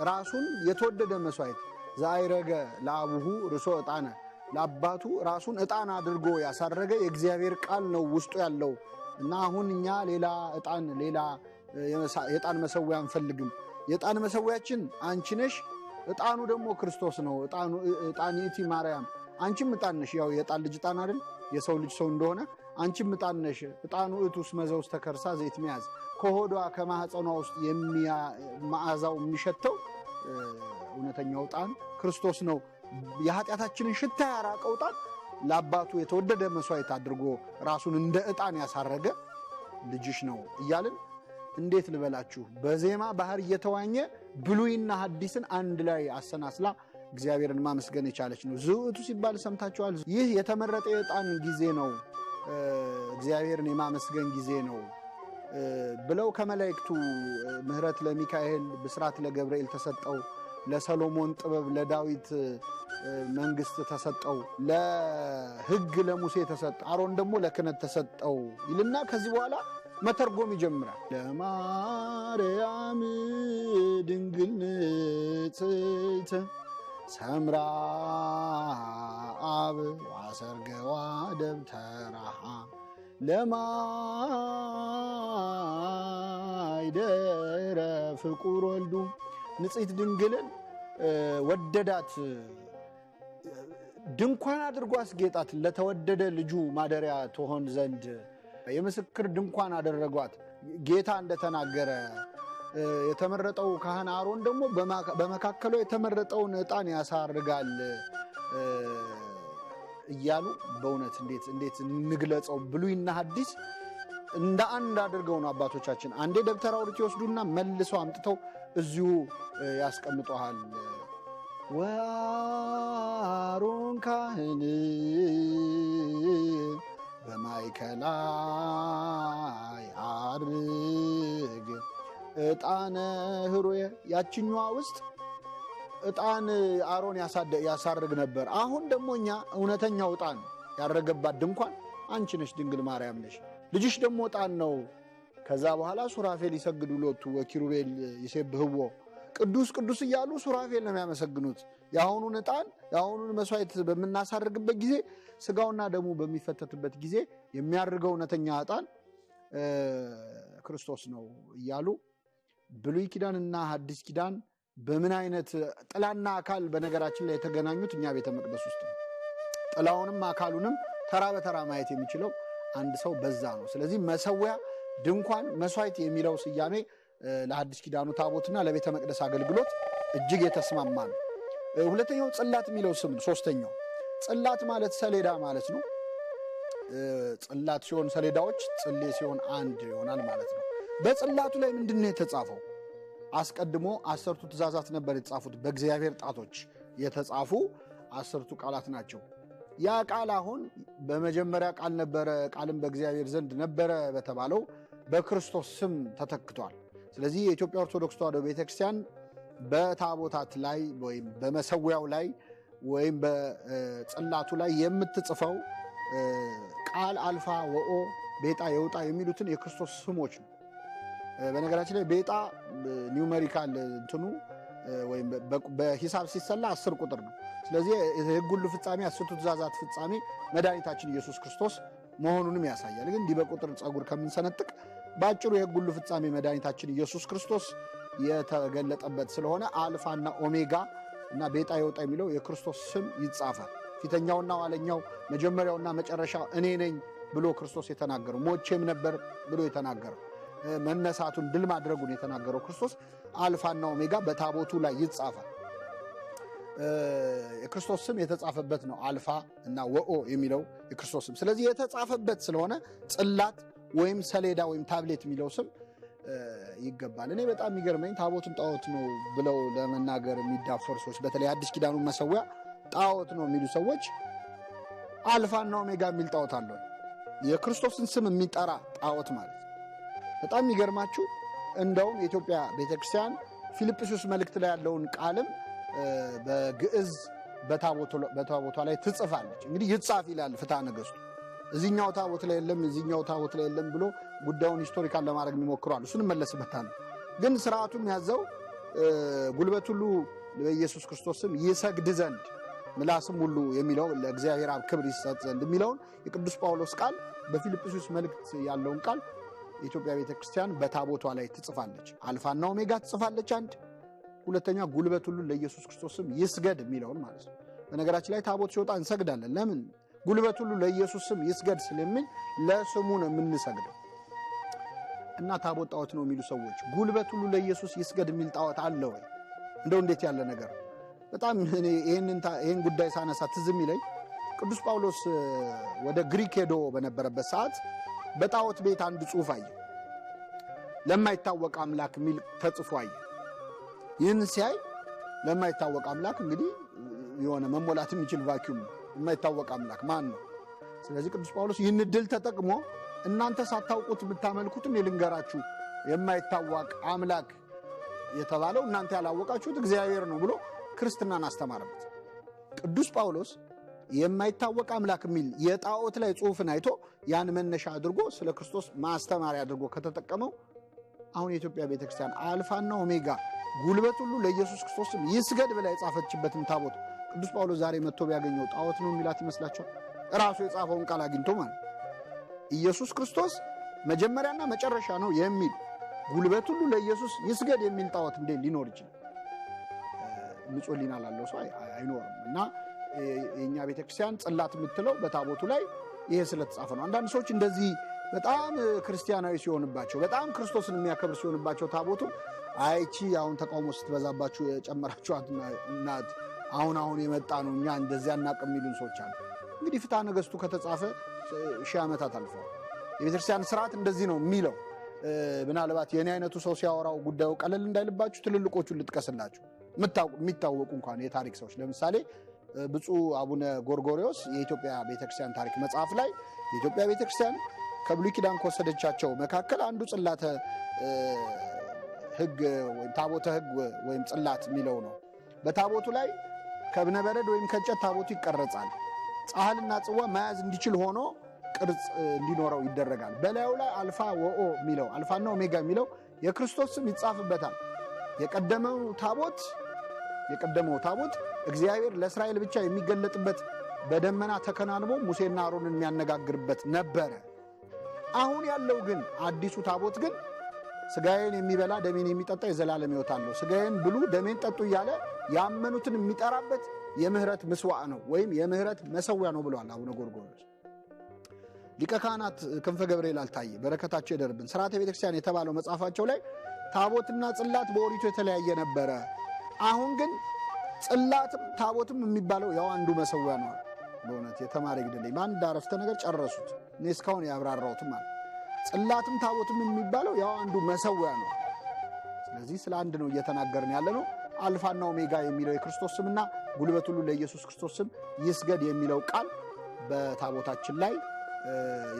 ራሱን የተወደደ መስዋዕት ዘአይረገ ለአቡሁ ርሶ ዕጣነ፣ ለአባቱ ራሱን ዕጣን አድርጎ ያሳረገ የእግዚአብሔር ቃል ነው ውስጡ ያለው እና አሁን እኛ ሌላ ዕጣን ሌላ የዕጣን መሰዊያ አንፈልግም። የዕጣን መሰዊያችን አንቺ ነሽ፣ ዕጣኑ ደግሞ ክርስቶስ ነው። ዕጣን ይእቲ ማርያም፣ አንቺም ዕጣን ነሽ። ያው የዕጣን ልጅ ዕጣን አይደል? የሰው ልጅ ሰው እንደሆነ አንቺም ዕጣን ነሽ ዕጣኑ እቱስ መዘውስ ተከርሳ ዘይት ሚያዝ ከሆዷ ከማህፀኗ ውስጥ መዓዛው የሚሸተው እውነተኛው ዕጣን ክርስቶስ ነው። የኃጢአታችንን ሽታ ያራቀው ዕጣን ለአባቱ የተወደደ መስዋዕት አድርጎ ራሱን እንደ ዕጣን ያሳረገ ልጅሽ ነው እያልን እንዴት ልበላችሁ በዜማ ባህር እየተዋኘ ብሉይና ሐዲስን አንድ ላይ አሰናስላ እግዚአብሔርን ማመስገን የቻለች ነው። ዝውቱ ሲባል ሰምታችኋል። ይህ የተመረጠ የዕጣን ጊዜ ነው፣ እግዚአብሔርን የማመስገን ጊዜ ነው ብለው ከመላእክቱ ምህረት ለሚካኤል ብስራት ለገብርኤል ተሰጠው፣ ለሰሎሞን ጥበብ ለዳዊት መንግስት ተሰጠው፣ ለሕግ ለሙሴ ተሰጠ፣ አሮን ደግሞ ለክህነት ተሰጠው ይልና ከዚህ በኋላ መተርጎም ይጀምራል። ለማርያም ድንግል ንጽሕት ሰምራ አብ ዋሰርገዋ ደብተራሃ ለማይደረ ፍቁር ወልዱ ንጽሕት ድንግልን ወደዳት፣ ድንኳን አድርጎ አስጌጣት፣ ለተወደደ ልጁ ማደሪያ ትሆን ዘንድ የምስክር ድንኳን አደረጓት። ጌታ እንደተናገረ የተመረጠው ካህን አሮን ደግሞ በመካከሉ የተመረጠውን ዕጣን ያሳርጋል እያሉ በእውነት እንዴት እንግለጸው? ብሉይና ሐዲስ እንደ አንድ አድርገው ነው አባቶቻችን። አንዴ ደብተራ ኦሪት ይወስዱና መልሰው አምጥተው እዚሁ ያስቀምጠዋል። ወአሮን ካህን በማይከላይ አርግ ዕጣነ ህሩየ ያችኛዋ ውስጥ ዕጣን አሮን ያሳርግ ነበር። አሁን ደግሞ እኛ እውነተኛው ዕጣን ያረገባት ድንኳን አንቺ ነሽ፣ ድንግል ማርያም ነሽ። ልጅሽ ደግሞ ዕጣን ነው። ከዛ በኋላ ሱራፌል ይሰግዱ ሎቱ ወኪሩቤል ይሴብህዎ ቅዱስ ቅዱስ እያሉ ሱራፌል ነው የሚያመሰግኑት። የአሁኑን ዕጣን የአሁኑን መስዋዕት በምናሳርግበት ጊዜ ስጋውና ደሙ በሚፈተትበት ጊዜ የሚያርገው እውነተኛ ዕጣን ክርስቶስ ነው እያሉ ብሉይ ኪዳንና ሐዲስ ኪዳን በምን አይነት ጥላና አካል በነገራችን ላይ የተገናኙት እኛ ቤተ መቅደስ ውስጥ ነው። ጥላውንም አካሉንም ተራ በተራ ማየት የሚችለው አንድ ሰው በዛ ነው። ስለዚህ መሰዊያ፣ ድንኳን፣ መስዋዕት የሚለው ስያሜ ለሐዲስ ኪዳኑ ታቦትና ለቤተ መቅደስ አገልግሎት እጅግ የተስማማ ነው። ሁለተኛው ጽላት የሚለው ስም ነው። ሶስተኛው ጽላት ማለት ሰሌዳ ማለት ነው። ጽላት ሲሆን ሰሌዳዎች፣ ጽሌ ሲሆን አንድ ይሆናል ማለት ነው። በጽላቱ ላይ ምንድን ነው የተጻፈው? አስቀድሞ 10ቱ ትእዛዛት ነበር የተጻፉት። በእግዚአብሔር ጣቶች የተጻፉ 10ቱ ቃላት ናቸው። ያ ቃል አሁን በመጀመሪያ ቃል ነበረ፣ ቃልም በእግዚአብሔር ዘንድ ነበረ በተባለው በክርስቶስ ስም ተተክቷል። ስለዚህ የኢትዮጵያ ኦርቶዶክስ ተዋሕዶ ቤተክርስቲያን በታቦታት ላይ ወይም በመሰዊያው ላይ ወይም በጽላቱ ላይ የምትጽፈው ቃል አልፋ ወኦ ቤጣ የውጣ የሚሉትን የክርስቶስ ስሞች ነው። በነገራችን ላይ ቤጣ ኒውመሪካል እንትኑ ወይም በሂሳብ ሲሰላ 10 ቁጥር ነው። ስለዚህ የሕግ ሁሉ ፍጻሜ 10ቱ ትእዛዛት ፍጻሜ መድኃኒታችን ኢየሱስ ክርስቶስ መሆኑንም ያሳያል። ግን እንዲህ በቁጥር ጸጉር ከምንሰነጥቅ ባጭሩ የሕግ ሁሉ ፍጻሜ መድኃኒታችን ኢየሱስ ክርስቶስ የተገለጠበት ስለሆነ አልፋና ኦሜጋ እና ቤጣ የውጣ የሚለው የክርስቶስ ስም ይጻፋል። ፊተኛውና ኋለኛው መጀመሪያውና መጨረሻው እኔ ነኝ ብሎ ክርስቶስ የተናገረው፣ ሞቼም ነበር ብሎ የተናገረው፣ መነሳቱን ድል ማድረጉን የተናገረው ክርስቶስ አልፋና ኦሜጋ በታቦቱ ላይ ይጻፋል። የክርስቶስ ስም የተጻፈበት ነው አልፋ እና ወኦ የሚለው የክርስቶስ ስም። ስለዚህ የተጻፈበት ስለሆነ ጽላት ወይም ሰሌዳ ወይም ታብሌት የሚለው ስም ይገባል። እኔ በጣም የሚገርመኝ ታቦትን ጣዖት ነው ብለው ለመናገር የሚዳፈሩ ሰዎች፣ በተለይ አዲስ ኪዳኑን መሰዊያ ጣዖት ነው የሚሉ ሰዎች አልፋና ኦሜጋ የሚል ጣዖት አለው። የክርስቶስን ስም የሚጠራ ጣዖት ማለት በጣም የሚገርማችሁ እንደውም የኢትዮጵያ ቤተክርስቲያን ፊልጵስዩስ መልእክት ላይ ያለውን ቃልም በግዕዝ በታቦቷ ላይ ትጽፋለች። እንግዲህ ይጻፍ ይላል ፍትሐ ነገሥቱ። እዚህኛው ታቦት ላይ የለም እዚህኛው ታቦት ላይ የለም ብሎ ጉዳዩን ሂስቶሪካል ለማድረግ የሚሞክራሉ። እሱን መለስበታል። ግን ስርዓቱም ያዘው ጉልበት ሁሉ በኢየሱስ ክርስቶስ ስም ይሰግድ ዘንድ ምላስም ሁሉ የሚለው ለእግዚአብሔር አብ ክብር ይሰጥ ዘንድ የሚለውን የቅዱስ ጳውሎስ ቃል በፊልጵስዩስ መልእክት ያለውን ቃል የኢትዮጵያ ቤተክርስቲያን በታቦቷ ላይ ትጽፋለች። አልፋና ኦሜጋ ትጽፋለች። አንድ ሁለተኛ ጉልበት ሁሉ ለኢየሱስ ክርስቶስ ስም ይስገድ የሚለውን ማለት ነው። በነገራችን ላይ ታቦት ሲወጣ እንሰግዳለን። ለምን? ጉልበት ሁሉ ለኢየሱስ ስም ይስገድ ስለሚል ለስሙ ነው የምንሰግደው። እና ታቦት ጣዖት ነው የሚሉ ሰዎች ጉልበት ሁሉ ለኢየሱስ ይስገድ የሚል ጣዖት አለ ወይ? እንደው እንዴት ያለ ነገር! በጣም ይሄን ጉዳይ ሳነሳ ትዝ የሚለኝ ቅዱስ ጳውሎስ ወደ ግሪክ ሄዶ በነበረበት ሰዓት በጣዖት ቤት አንድ ጽሑፍ አየ። ለማይታወቅ አምላክ የሚል ተጽፎ አየ። ይህን ሲያይ ለማይታወቅ አምላክ እንግዲህ የሆነ መሞላት የሚችል ቫኪዩም ነው። የማይታወቅ አምላክ ማን ነው? ስለዚህ ቅዱስ ጳውሎስ ይህን ዕድል ተጠቅሞ እናንተ ሳታውቁት የምታመልኩትም የልንገራችሁ የማይታወቅ አምላክ የተባለው እናንተ ያላወቃችሁት እግዚአብሔር ነው ብሎ ክርስትናን አስተማረበት። ቅዱስ ጳውሎስ የማይታወቅ አምላክ የሚል የጣዖት ላይ ጽሑፍን አይቶ ያን መነሻ አድርጎ ስለ ክርስቶስ ማስተማሪያ አድርጎ ከተጠቀመው አሁን የኢትዮጵያ ቤተክርስቲያን አልፋና ኦሜጋ ጉልበት ሁሉ ለኢየሱስ ክርስቶስ ይስገድ ብላ የጻፈችበትን ታቦት ቅዱስ ጳውሎስ ዛሬ መጥቶ ቢያገኘው ጣዖት ነው የሚላት ይመስላችኋል? ራሱ የጻፈውን ቃል አግኝቶ ማለት ኢየሱስ ክርስቶስ መጀመሪያና መጨረሻ ነው የሚል ጉልበት ሁሉ ለኢየሱስ ይስገድ የሚል ጣዖት እንዴት ሊኖር ይችላል? ንጹሕ ሕሊና ላለው ሰው አይኖርም። እና የኛ ቤተክርስቲያን ጽላት የምትለው በታቦቱ ላይ ይሄ ስለተጻፈ ነው። አንዳንድ ሰዎች እንደዚህ በጣም ክርስቲያናዊ ሲሆንባቸው በጣም ክርስቶስን የሚያከብር ሲሆንባቸው ታቦቱ አይቺ አሁን ተቃውሞ ስትበዛባችሁ የጨመራችኋት እናት አሁን የመጣ ነው እኛ እንደዚያ እናቅም የሚሉን ሰዎች አሉ። እንግዲህ ፍትሐ ነገሥቱ ከተጻፈ 1000 ዓመታት አልፈዋል። የቤተክርስቲያን ስርዓት እንደዚህ ነው የሚለው። ምናልባት የኔ አይነቱ ሰው ሲያወራው ጉዳዩ ቀለል እንዳይልባችሁ ትልልቆቹን ልጥቀስላችሁ፣ የሚታወቁ እንኳን የታሪክ ሰዎች። ለምሳሌ ብፁዕ አቡነ ጎርጎርዮስ የኢትዮጵያ ቤተክርስቲያን ታሪክ መጽሐፍ ላይ የኢትዮጵያ ቤተክርስቲያን ከብሉይ ኪዳን ከወሰደቻቸው መካከል አንዱ ጽላተ ሕግ ወይም ታቦተ ሕግ ወይም ጽላት የሚለው ነው። በታቦቱ ላይ ከእብነ በረድ ወይም ከእንጨት ታቦቱ ይቀረጻል። ጻሕልና ጽዋ መያዝ እንዲችል ሆኖ ቅርጽ እንዲኖረው ይደረጋል። በላዩ ላይ አልፋ ወኦ የሚለው አልፋና ኦሜጋ የሚለው የክርስቶስ ስም ይጻፍበታል። የቀደመው ታቦት እግዚአብሔር ለእስራኤል ብቻ የሚገለጥበት በደመና ተከናንቦ ሙሴና አሮንን የሚያነጋግርበት ነበረ። አሁን ያለው ግን አዲሱ ታቦት ግን ስጋዬን የሚበላ ደሜን የሚጠጣ የዘላለም ሕይወት አለው፣ ስጋዬን ብሉ ደሜን ጠጡ እያለ ያመኑትን የሚጠራበት የምህረት ምስዋዕ ነው ወይም የምህረት መሰዊያ ነው ብለዋል አቡነ ጎርጎርዮስ። ሊቀ ካህናት ክንፈ ገብርኤል አልታየ በረከታቸው ይደርብን ሥርዓተ ቤተክርስቲያን የተባለው መጽሐፋቸው ላይ ታቦትና ጽላት በኦሪቱ የተለያየ ነበረ። አሁን ግን ጽላትም ታቦትም የሚባለው ያው አንዱ መሰዊያ ነው። በእውነት የተማረ ይግደለኝ በአንድ አረፍተ ነገር ጨረሱት። እኔ እስካሁን ያብራራሁትም ማለት ጽላትም ታቦትም የሚባለው ያው አንዱ መሰዊያ ነው። ስለዚህ ስለ አንድ ነው እየተናገርን ያለ ነው። አልፋና ኦሜጋ የሚለው የክርስቶስ ስምና ጉልበት ሁሉ ለኢየሱስ ክርስቶስ ስም ይስገድ የሚለው ቃል በታቦታችን ላይ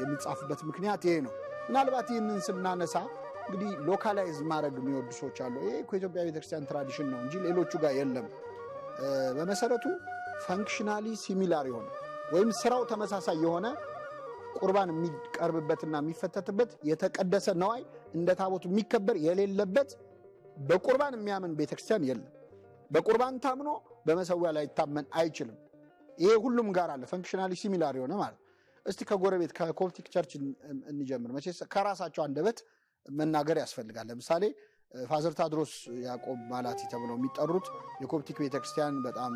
የሚጻፍበት ምክንያት ይሄ ነው። ምናልባት ይህንን ስናነሳ እንግዲህ ሎካላይዝ ማድረግ የሚወዱ ሰዎች አሉ። ይሄ ከኢትዮጵያ ቤተክርስቲያን ትራዲሽን ነው እንጂ ሌሎቹ ጋር የለም። በመሰረቱ ፈንክሽናሊ ሲሚላር የሆነ ወይም ስራው ተመሳሳይ የሆነ ቁርባን የሚቀርብበትና የሚፈተትበት የተቀደሰ ነዋይ እንደ ታቦቱ የሚከበር የሌለበት በቁርባን የሚያምን ቤተክርስቲያን የለም። በቁርባን ታምኖ በመሰዊያ ላይ ይታመን አይችልም። ይሄ ሁሉም ጋር አለ፣ ፈንክሽናሊ ሲሚላር የሆነ ማለት። እስቲ ከጎረቤት ከኮፕቲክ ቸርች እንጀምር። መቼስ ከራሳቸው አንደበት መናገር ያስፈልጋል። ለምሳሌ ፋዘር ታድሮስ ያዕቆብ ማላቲ ተብለው የሚጠሩት የኮፕቲክ ቤተክርስቲያን በጣም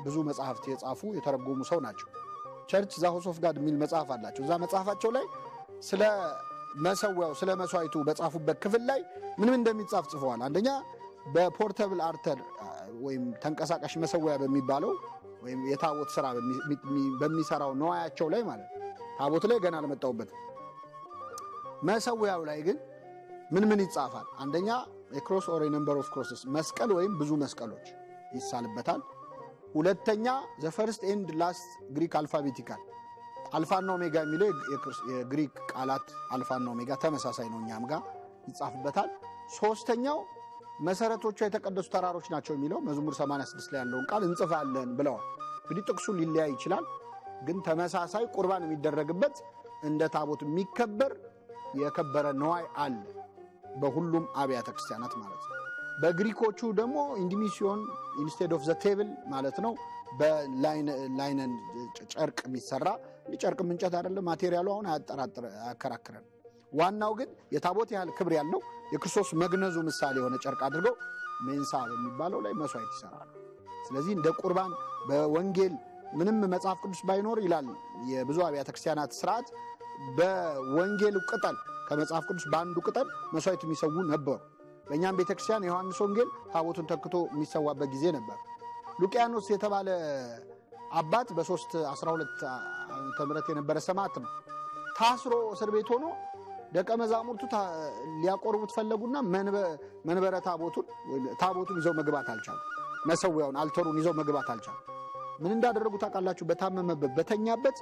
ብዙ መጽሐፍት የጻፉ የተረጎሙ ሰው ናቸው። ቸርች ዘ ሃውስ ኦፍ ጋድ የሚል መጽሐፍ አላቸው። እዛ መጽሐፋቸው ላይ ስለ መሰዊያው ስለ መስዋዕቱ በጻፉበት ክፍል ላይ ምንም እንደሚጻፍ ጽፈዋል። አንደኛ በፖርተብል አርተር ወይም ተንቀሳቃሽ መሰዊያ በሚባለው ወይም የታቦት ስራ በሚሰራው ነዋያቸው ላይ ማለት ታቦት ላይ ገና አልመጣሁበትም። መሰዊያው ላይ ግን ምን ይጻፋል? አንደኛ ክሮስ ኦር ነምበር ኦፍ ክሮስስ መስቀል ወይም ብዙ መስቀሎች ይሳልበታል። ሁለተኛ ዘ ፈርስት ኤንድ ላስት ግሪክ አልፋቤቲካል አልፋና ኦሜጋ የሚለው የግሪክ ቃላት አልፋና ኦሜጋ ተመሳሳይ ነው፣ እኛም ጋር ይጻፍበታል። ሶስተኛው መሰረቶቹ የተቀደሱ ተራሮች ናቸው የሚለው መዝሙር 86 ላይ ያለውን ቃል እንጽፋለን ብለዋል። እንግዲህ ጥቅሱ ሊለያይ ይችላል፣ ግን ተመሳሳይ ቁርባን የሚደረግበት እንደ ታቦት የሚከበር የከበረ ነዋይ አለ በሁሉም አብያተ ክርስቲያናት ማለት ነው። በግሪኮቹ ደግሞ ኢንዲሚሲዮን ኢንስቴድ ኦፍ ዘ ቴብል ማለት ነው። በላይነን ጨርቅ የሚሰራ ጨርቅ እንጨት አይደለም ማቴሪያሉ አሁን አያከራክረን። ዋናው ግን የታቦት ያህል ክብር ያለው የክርስቶስ መግነዙ ምሳሌ የሆነ ጨርቅ አድርገው ሜንሳ በሚባለው ላይ መስዋዕት ይሰራሉ። ስለዚህ እንደ ቁርባን በወንጌል ምንም መጽሐፍ ቅዱስ ባይኖር ይላል የብዙ አብያተ ክርስቲያናት ስርዓት በወንጌል ቅጠል ከመጽሐፍ ቅዱስ በአንዱ ቅጠል መስዋዕት የሚሰዉ ነበሩ። በእኛም ቤተክርስቲያን የዮሐንስ ወንጌል ታቦቱን ተክቶ የሚሰዋበት ጊዜ ነበር። ሉቂያኖስ የተባለ አባት በ312 ዓመተ ምህረት የነበረ ሰማዕት ነው። ታስሮ እስር ቤት ሆኖ ደቀ መዛሙርቱ ሊያቆርቡት ፈለጉና መንበረ ታቦቱን ይዘው መግባት አልቻሉ። መሰዊያውን አልተሩን ይዘው መግባት አልቻሉ። ምን እንዳደረጉ ታውቃላችሁ? በታመመበት በተኛበት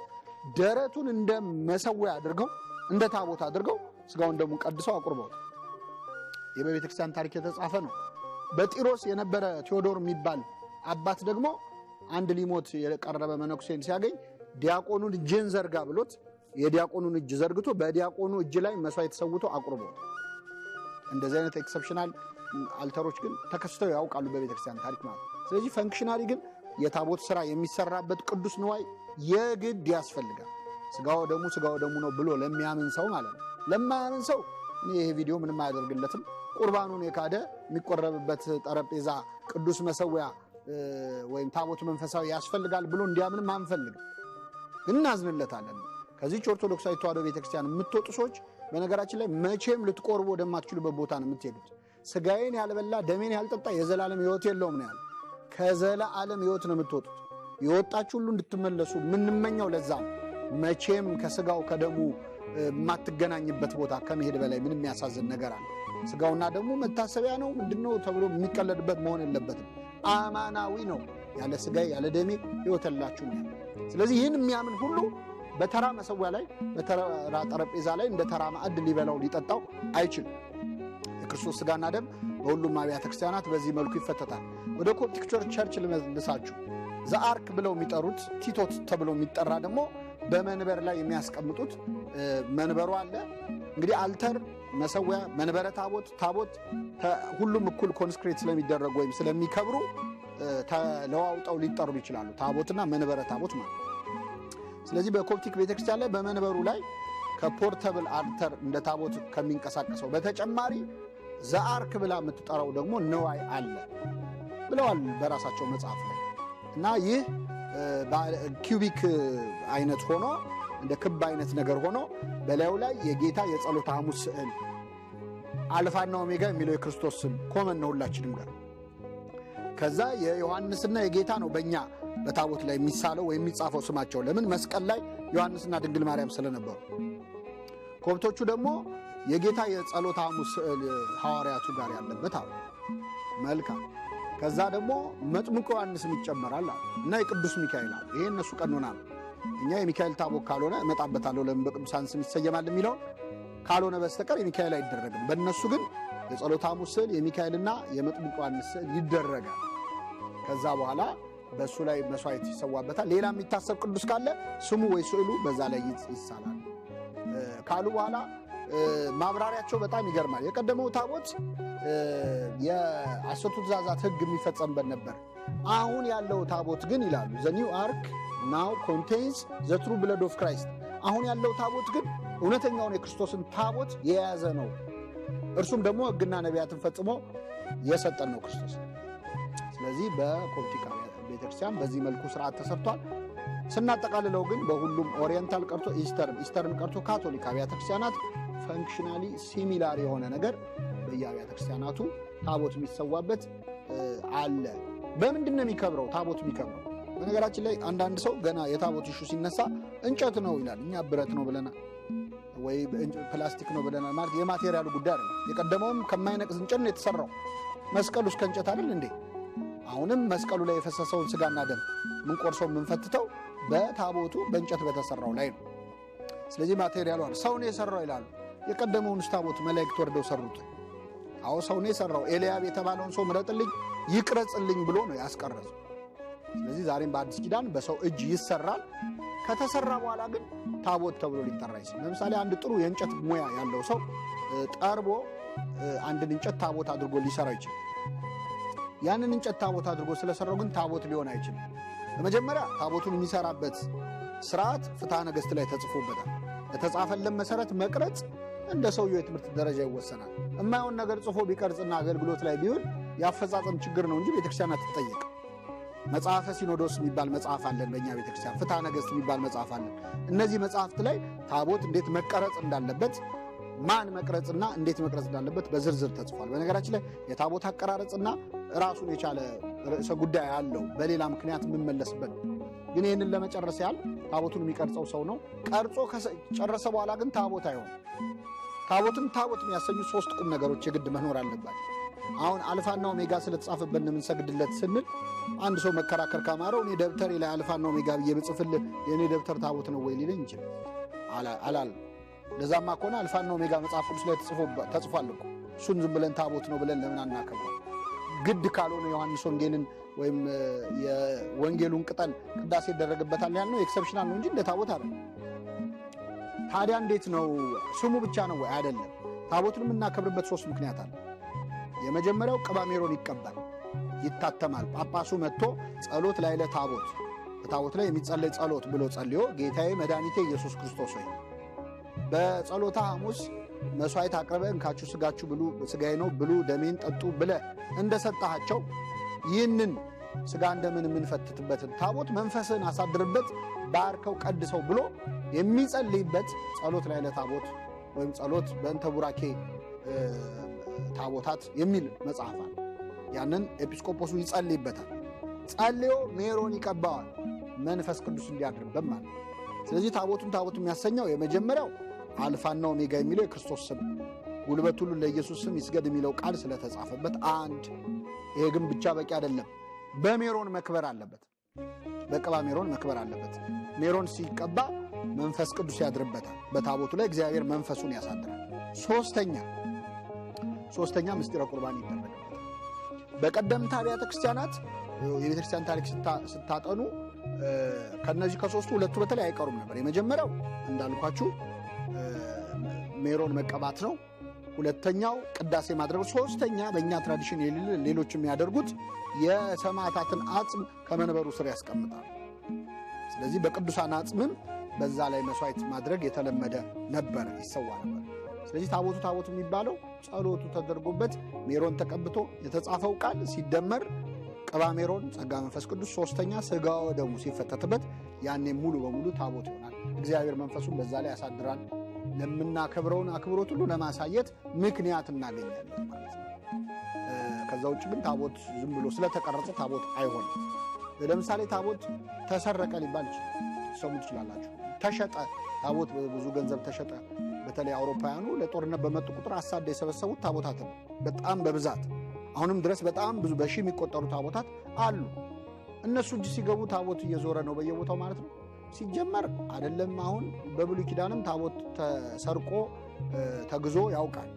ደረቱን እንደ መሰዊያ አድርገው እንደ ታቦት አድርገው ስጋውን ደሙን ቀድሰው አቁርበውት የቤተ ክርስቲያን ታሪክ የተጻፈ ነው። በጢሮስ የነበረ ቴዎዶር የሚባል አባት ደግሞ አንድ ሊሞት የቀረበ መነኩሴን ሲያገኝ ዲያቆኑን እጅን ዘርጋ ብሎት የዲያቆኑን እጅ ዘርግቶ በዲያቆኑ እጅ ላይ መስዋዕት ተሰውቶ አቁርበውት። እንደዚህ አይነት ኤክሰፕሽናል አልተሮች ግን ተከስተው ያውቃሉ በቤተክርስቲያን ታሪክ ማለት። ስለዚህ ፈንክሽናሊ ግን የታቦት ስራ የሚሰራበት ቅዱስ ንዋይ የግድ ያስፈልጋል። ስጋው ደሙ ነው ብሎ ለሚያምን ሰው ማለት ነው። ለማያምን ሰው ይሄ ቪዲዮ ምንም አያደርግለትም። ቁርባኑን የካደ የሚቆረብበት ጠረጴዛ ቅዱስ መሰዊያ ወይም ታቦት መንፈሳዊ ያስፈልጋል ብሎ እንዲያምንም አንፈልግ፣ እናዝንለታለን። ከዚህ ኦርቶዶክሳዊ ተዋሕዶ ቤተክርስቲያን የምትወጡ ሰዎች በነገራችን ላይ መቼም ልትቆርቡ ወደማትችሉበት ቦታ ነው የምትሄዱት። ስጋዬን ያልበላ ደሜን ያልጠጣ የዘላለም ሕይወት የለውም ነው ያለው። ከዘላለም ሕይወት ነው የምትወጡት። የወጣችሁ ሁሉ እንድትመለሱ ምንመኛው ለዛ ነው። መቼም ከስጋው ከደሙ የማትገናኝበት ቦታ ከመሄድ በላይ ምንም የሚያሳዝን ነገር አለ? ስጋውና ደሙ መታሰቢያ ነው ምንድነው ተብሎ የሚቀለድበት መሆን የለበትም። አማናዊ ነው። ያለ ስጋዬ ያለ ደሜ ሕይወት የላችሁም ነው። ስለዚህ ይህን የሚያምን ሁሉ በተራ መሰዊያ ላይ በተራ ጠረጴዛ ላይ እንደ ተራ ማዕድ ሊበላው ሊጠጣው አይችልም። የክርስቶስ ስጋና ደም በሁሉም አብያተ ክርስቲያናት በዚህ መልኩ ይፈተታል። ወደ ኮፕቲክ ቸርች ልመልሳችሁ። ዘአርክ ብለው የሚጠሩት ቲቶት ተብሎ የሚጠራ ደግሞ በመንበር ላይ የሚያስቀምጡት መንበሩ አለ። እንግዲህ አልተር፣ መሰዊያ፣ መንበረ ታቦት ሁሉም እኩል ኮንስክሬት ስለሚደረጉ ወይም ስለሚከብሩ ተለዋውጠው ሊጠሩ ይችላሉ። ታቦትና መንበረ ታቦት ማለት። ስለዚህ በኮፕቲክ ቤተክርስቲያን ላይ በመንበሩ ላይ ከፖርተብል አልተር እንደ ታቦት ከሚንቀሳቀሰው በተጨማሪ ዘአርክ ብላ የምትጠራው ደግሞ ንዋይ አለ ብለዋል በራሳቸው መጽሐፍ ላይ። እና ይህ ኪዩቢክ አይነት ሆኖ እንደ ክብ አይነት ነገር ሆኖ በላዩ ላይ የጌታ የጸሎተ ሐሙስ ስዕል አልፋና ኦሜጋ የሚለው የክርስቶስ ስም ኮመን ነው ሁላችንም ጋር። ከዛ የዮሐንስና የጌታ ነው በእኛ በታቦት ላይ የሚሳለው ወይም የሚጻፈው ስማቸው። ለምን? መስቀል ላይ ዮሐንስና ድንግል ማርያም ስለነበሩ። ኮብቶቹ ደግሞ የጌታ የጸሎተ ሐሙስ ስዕል ሐዋርያቱ ጋር ያለበት አሉ። መልካም። ከዛ ደግሞ መጥምቁ ዮሐንስም ይጨመራል እና የቅዱስ ሚካኤል አሉ። ይሄ እነሱ ቀኖና ነው። እኛ የሚካኤል ታቦት ካልሆነ እመጣበታለሁ ለምን በቅዱሳን ስም ይሰየማል የሚለው ካልሆነ በስተቀር የሚካኤል አይደረግም። በእነሱ ግን የጸሎተ ሐሙስ ስዕል የሚካኤልና የመጥምቁ ዮሐንስ ስዕል ይደረጋል። ከዛ በኋላ በእሱ ላይ መስዋዕት ይሰዋበታል። ሌላ የሚታሰብ ቅዱስ ካለ ስሙ ወይ ስዕሉ በዛ ላይ ይሳላል ካሉ በኋላ ማብራሪያቸው በጣም ይገርማል። የቀደመው ታቦት የአስርቱ ትእዛዛት ሕግ የሚፈጸምበት ነበር። አሁን ያለው ታቦት ግን ይላሉ ዘ ኒው አርክ ናው ኮንቴንስ ዘ ትሩ ብለድ ኦፍ ክራይስት። አሁን ያለው ታቦት ግን እውነተኛውን የክርስቶስን ታቦት የያዘ ነው። እርሱም ደግሞ ሕግና ነቢያትን ፈጽሞ የሰጠን ነው ክርስቶስ። ስለዚህ በኮፕቲክ ቤተክርስቲያን በዚህ መልኩ ስርዓት ተሰርቷል። ስናጠቃልለው ግን በሁሉም ኦሪየንታል ቀርቶ ኢስተርን ቀርቶ ካቶሊክ አብያተ ክርስቲያናት ፈንክሽናሊ ሲሚላር የሆነ ነገር በየአብያተ ክርስቲያናቱ ታቦት የሚሰዋበት አለ። በምንድን ነው የሚከብረው ታቦት የሚከብረው? በነገራችን ላይ አንዳንድ ሰው ገና የታቦት ኢሹ ሲነሳ እንጨት ነው ይላል። እኛ ብረት ነው ብለናል ወይ ፕላስቲክ ነው ብለናል። ማለት የማቴሪያሉ ጉዳይ አይደለም። የቀደመውም ከማይነቅዝ እንጨት ነው የተሰራው። መስቀሉ እስከ እንጨት አይደል እንዴ? አሁንም መስቀሉ ላይ የፈሰሰውን ስጋና ደም ምን ቆርሰው የምንፈትተው በታቦቱ በእንጨት በተሰራው ላይ ነው። ስለዚህ ማቴሪያሉ አለ። ሰው ነው የሰራው ይላሉ። የቀደመውን ታቦት መላእክት ወርደው ሰሩት። አዎ ሰው ነው የሰራው። ኤልያብ የተባለውን ሰው ምረጥልኝ ይቅረጽልኝ ብሎ ነው ያስቀረጸው። ስለዚህ ዛሬም በአዲስ ኪዳን በሰው እጅ ይሰራል። ከተሰራ በኋላ ግን ታቦት ተብሎ ሊጠራ ይችላል። ለምሳሌ አንድ ጥሩ የእንጨት ሙያ ያለው ሰው ጠርቦ አንድን እንጨት ታቦት አድርጎ ሊሰራው ይችላል። ያንን እንጨት ታቦት አድርጎ ስለሰራው ግን ታቦት ሊሆን አይችልም። በመጀመሪያ ታቦቱን የሚሰራበት ስርዓት ፍትሐ ነገሥት ላይ ተጽፎበታል። የተጻፈለን መሰረት መቅረጽ እንደ ሰውየው የትምህርት ደረጃ ይወሰናል። የማይሆን ነገር ጽፎ ቢቀርጽና አገልግሎት ላይ ቢውል ያፈጻጸም ችግር ነው እንጂ ቤተክርስቲያን አትጠየቅም። መጽሐፈ ሲኖዶስ የሚባል መጽሐፍ አለን በእኛ ቤተክርስቲያን፣ ፍትሐ ነገሥት የሚባል መጽሐፍ አለን። እነዚህ መጽሐፍት ላይ ታቦት እንዴት መቀረጽ እንዳለበት፣ ማን መቅረጽና እንዴት መቅረጽ እንዳለበት በዝርዝር ተጽፏል። በነገራችን ላይ የታቦት አቀራረጽና ራሱን የቻለ ርዕሰ ጉዳይ አለው፣ በሌላ ምክንያት የምንመለስበት። ግን ይህንን ለመጨረስ ያህል ታቦቱን የሚቀርጸው ሰው ነው። ቀርጾ ከጨረሰ በኋላ ግን ታቦት አይሆን። ታቦት የሚያሰኙ 3 ቁም ነገሮች የግድ መኖር አለባቸው። አሁን አልፋና ኦሜጋ ስለተጻፈበት የምንሰግድለት ስንል አንድ ሰው መከራከር ካማረው እኔ ደብተሬ ላይ አልፋና ኦሜጋ ብዬ ብጽፍልህ የእኔ ደብተር ታቦት ነው ወይ ሊለኝ ይችላል። አላል ለዛማ ከሆነ አልፋና ኦሜጋ መጽሐፍ ቅዱስ ላይ ተጽፏል እኮ። እሱን ዝም ብለን ታቦት ነው ብለን ለምን አናከብረው? ግድ ካልሆነ ዮሐንስ ወንጌልን ወይም የወንጌሉን ቅጠል ቅዳሴ ይደረግበታል ያልነው ኤክሰፕሽናል ነው እንጂ እንደ ታቦት አይደለም። ታዲያ እንዴት ነው? ስሙ ብቻ ነው ወይ? አይደለም። ታቦቱን የምናከብርበት 3 ምክንያት አለ። የመጀመሪያው ቅባ ሜሮን ይቀባል፣ ይታተማል። ጳጳሱ መጥቶ ጸሎት ላይ ለታቦት በታቦት ላይ የሚጸለይ ጸሎት ብሎ ጸልዮ ጌታዬ መድኃኒቴ ኢየሱስ ክርስቶስ ሆይ በጸሎታ ሐሙስ መስዋዕት አቅርበ እንካችሁ ስጋችሁ ብሉ፣ ስጋዬ ነው ብሉ፣ ደሜን ጠጡ ብለ እንደሰጣቸው ይህንን ስጋ እንደምን የምንፈትትበትን ታቦት መንፈስን አሳድርበት፣ ባርከው፣ ቀድሰው ብሎ የሚጸልይበት ጸሎት ላይ ለታቦት ወይም ጸሎት በእንተ ቡራኬ ታቦታት የሚል መጽሐፍ አለ። ያንን ኤጲስቆጶሱ ይጸልይበታል። ጸልዮ ሜሮን ይቀባዋል፣ መንፈስ ቅዱስ እንዲያድርበት ማለት። ስለዚህ ታቦት የሚያሰኘው የመጀመሪያው አልፋና ኦሜጋ የሚለው የክርስቶስ ስም፣ ጉልበት ሁሉ ለኢየሱስ ስም ይስገድ የሚለው ቃል ስለተጻፈበት አንድ። ይሄ ግን ብቻ በቂ አይደለም። በሜሮን መክበር አለበት፣ በቅባ ሜሮን መክበር አለበት። ሜሮን ሲቀባ መንፈስ ቅዱስ ያድርበታል። በታቦቱ ላይ እግዚአብሔር መንፈሱን ያሳድራል። ሶስተኛ ምስጢረ ቁርባን ይደረግበታል። በቀደምት አብያተ ክርስቲያናት የቤተክርስቲያን ታሪክ ስታጠኑ ከነዚህ ከ3ቱ 2ቱ በተለይ አይቀሩም ነበር። የመጀመሪያው እንዳልኳችሁ ሜሮን መቀባት ነው። ሁለተኛው ቅዳሴ ማድረግ። ሶስተኛ በእኛ ትራዲሽን ሌሎች የሚያደርጉት የሰማዕታትን አጽም ከመንበሩ ስር ያስቀምጣል። ስለዚህ በቅዱሳን አጽምም በዛ ላይ መስዋዕት ማድረግ የተለመደ ነበር፣ ይሰዋ ነበር። ስለዚህ ታቦቱ የሚባለው ጸሎቱ ተደርጎበት ሜሮን ተቀብቶ የተጻፈው ቃል ሲደመር ቅባ ሜሮን ጸጋ መንፈስ ቅዱስ፣ ሶስተኛ ስጋ ወደሙ ሲፈተትበት ያኔ ሙሉ በሙሉ ታቦት ይሆናል። እግዚአብሔር መንፈሱን በዛ ላይ ያሳድራል። ለምናከብረውን አክብሮት ሁሉ ለማሳየት ምክንያት እናገኛለን ማለት ነው። ከዛ ውጭ ግን ታቦት ዝም ብሎ ስለተቀረጸ ታቦት አይሆንም። ለምሳሌ ታቦት ተሰረቀ ሊባል ሰሙ ትችላላችሁ። ተሸጠ፣ ታቦት ብዙ ገንዘብ ተሸጠ። በተለይ አውሮፓውያኑ ለጦርነት በመጡ ቁጥር አሳደ የሰበሰቡት ታቦታትን በጣም በብዛት አሁንም ድረስ በጣም ብዙ በሺህ የሚቆጠሩ ታቦታት አሉ። እነሱ እጅ ሲገቡ ታቦት እየዞረ ነው በየቦታው ማለት ነው። ሲጀመር አይደለም አሁን በብሉይ ኪዳንም ታቦት ተሰርቆ ተግዞ ያውቃል።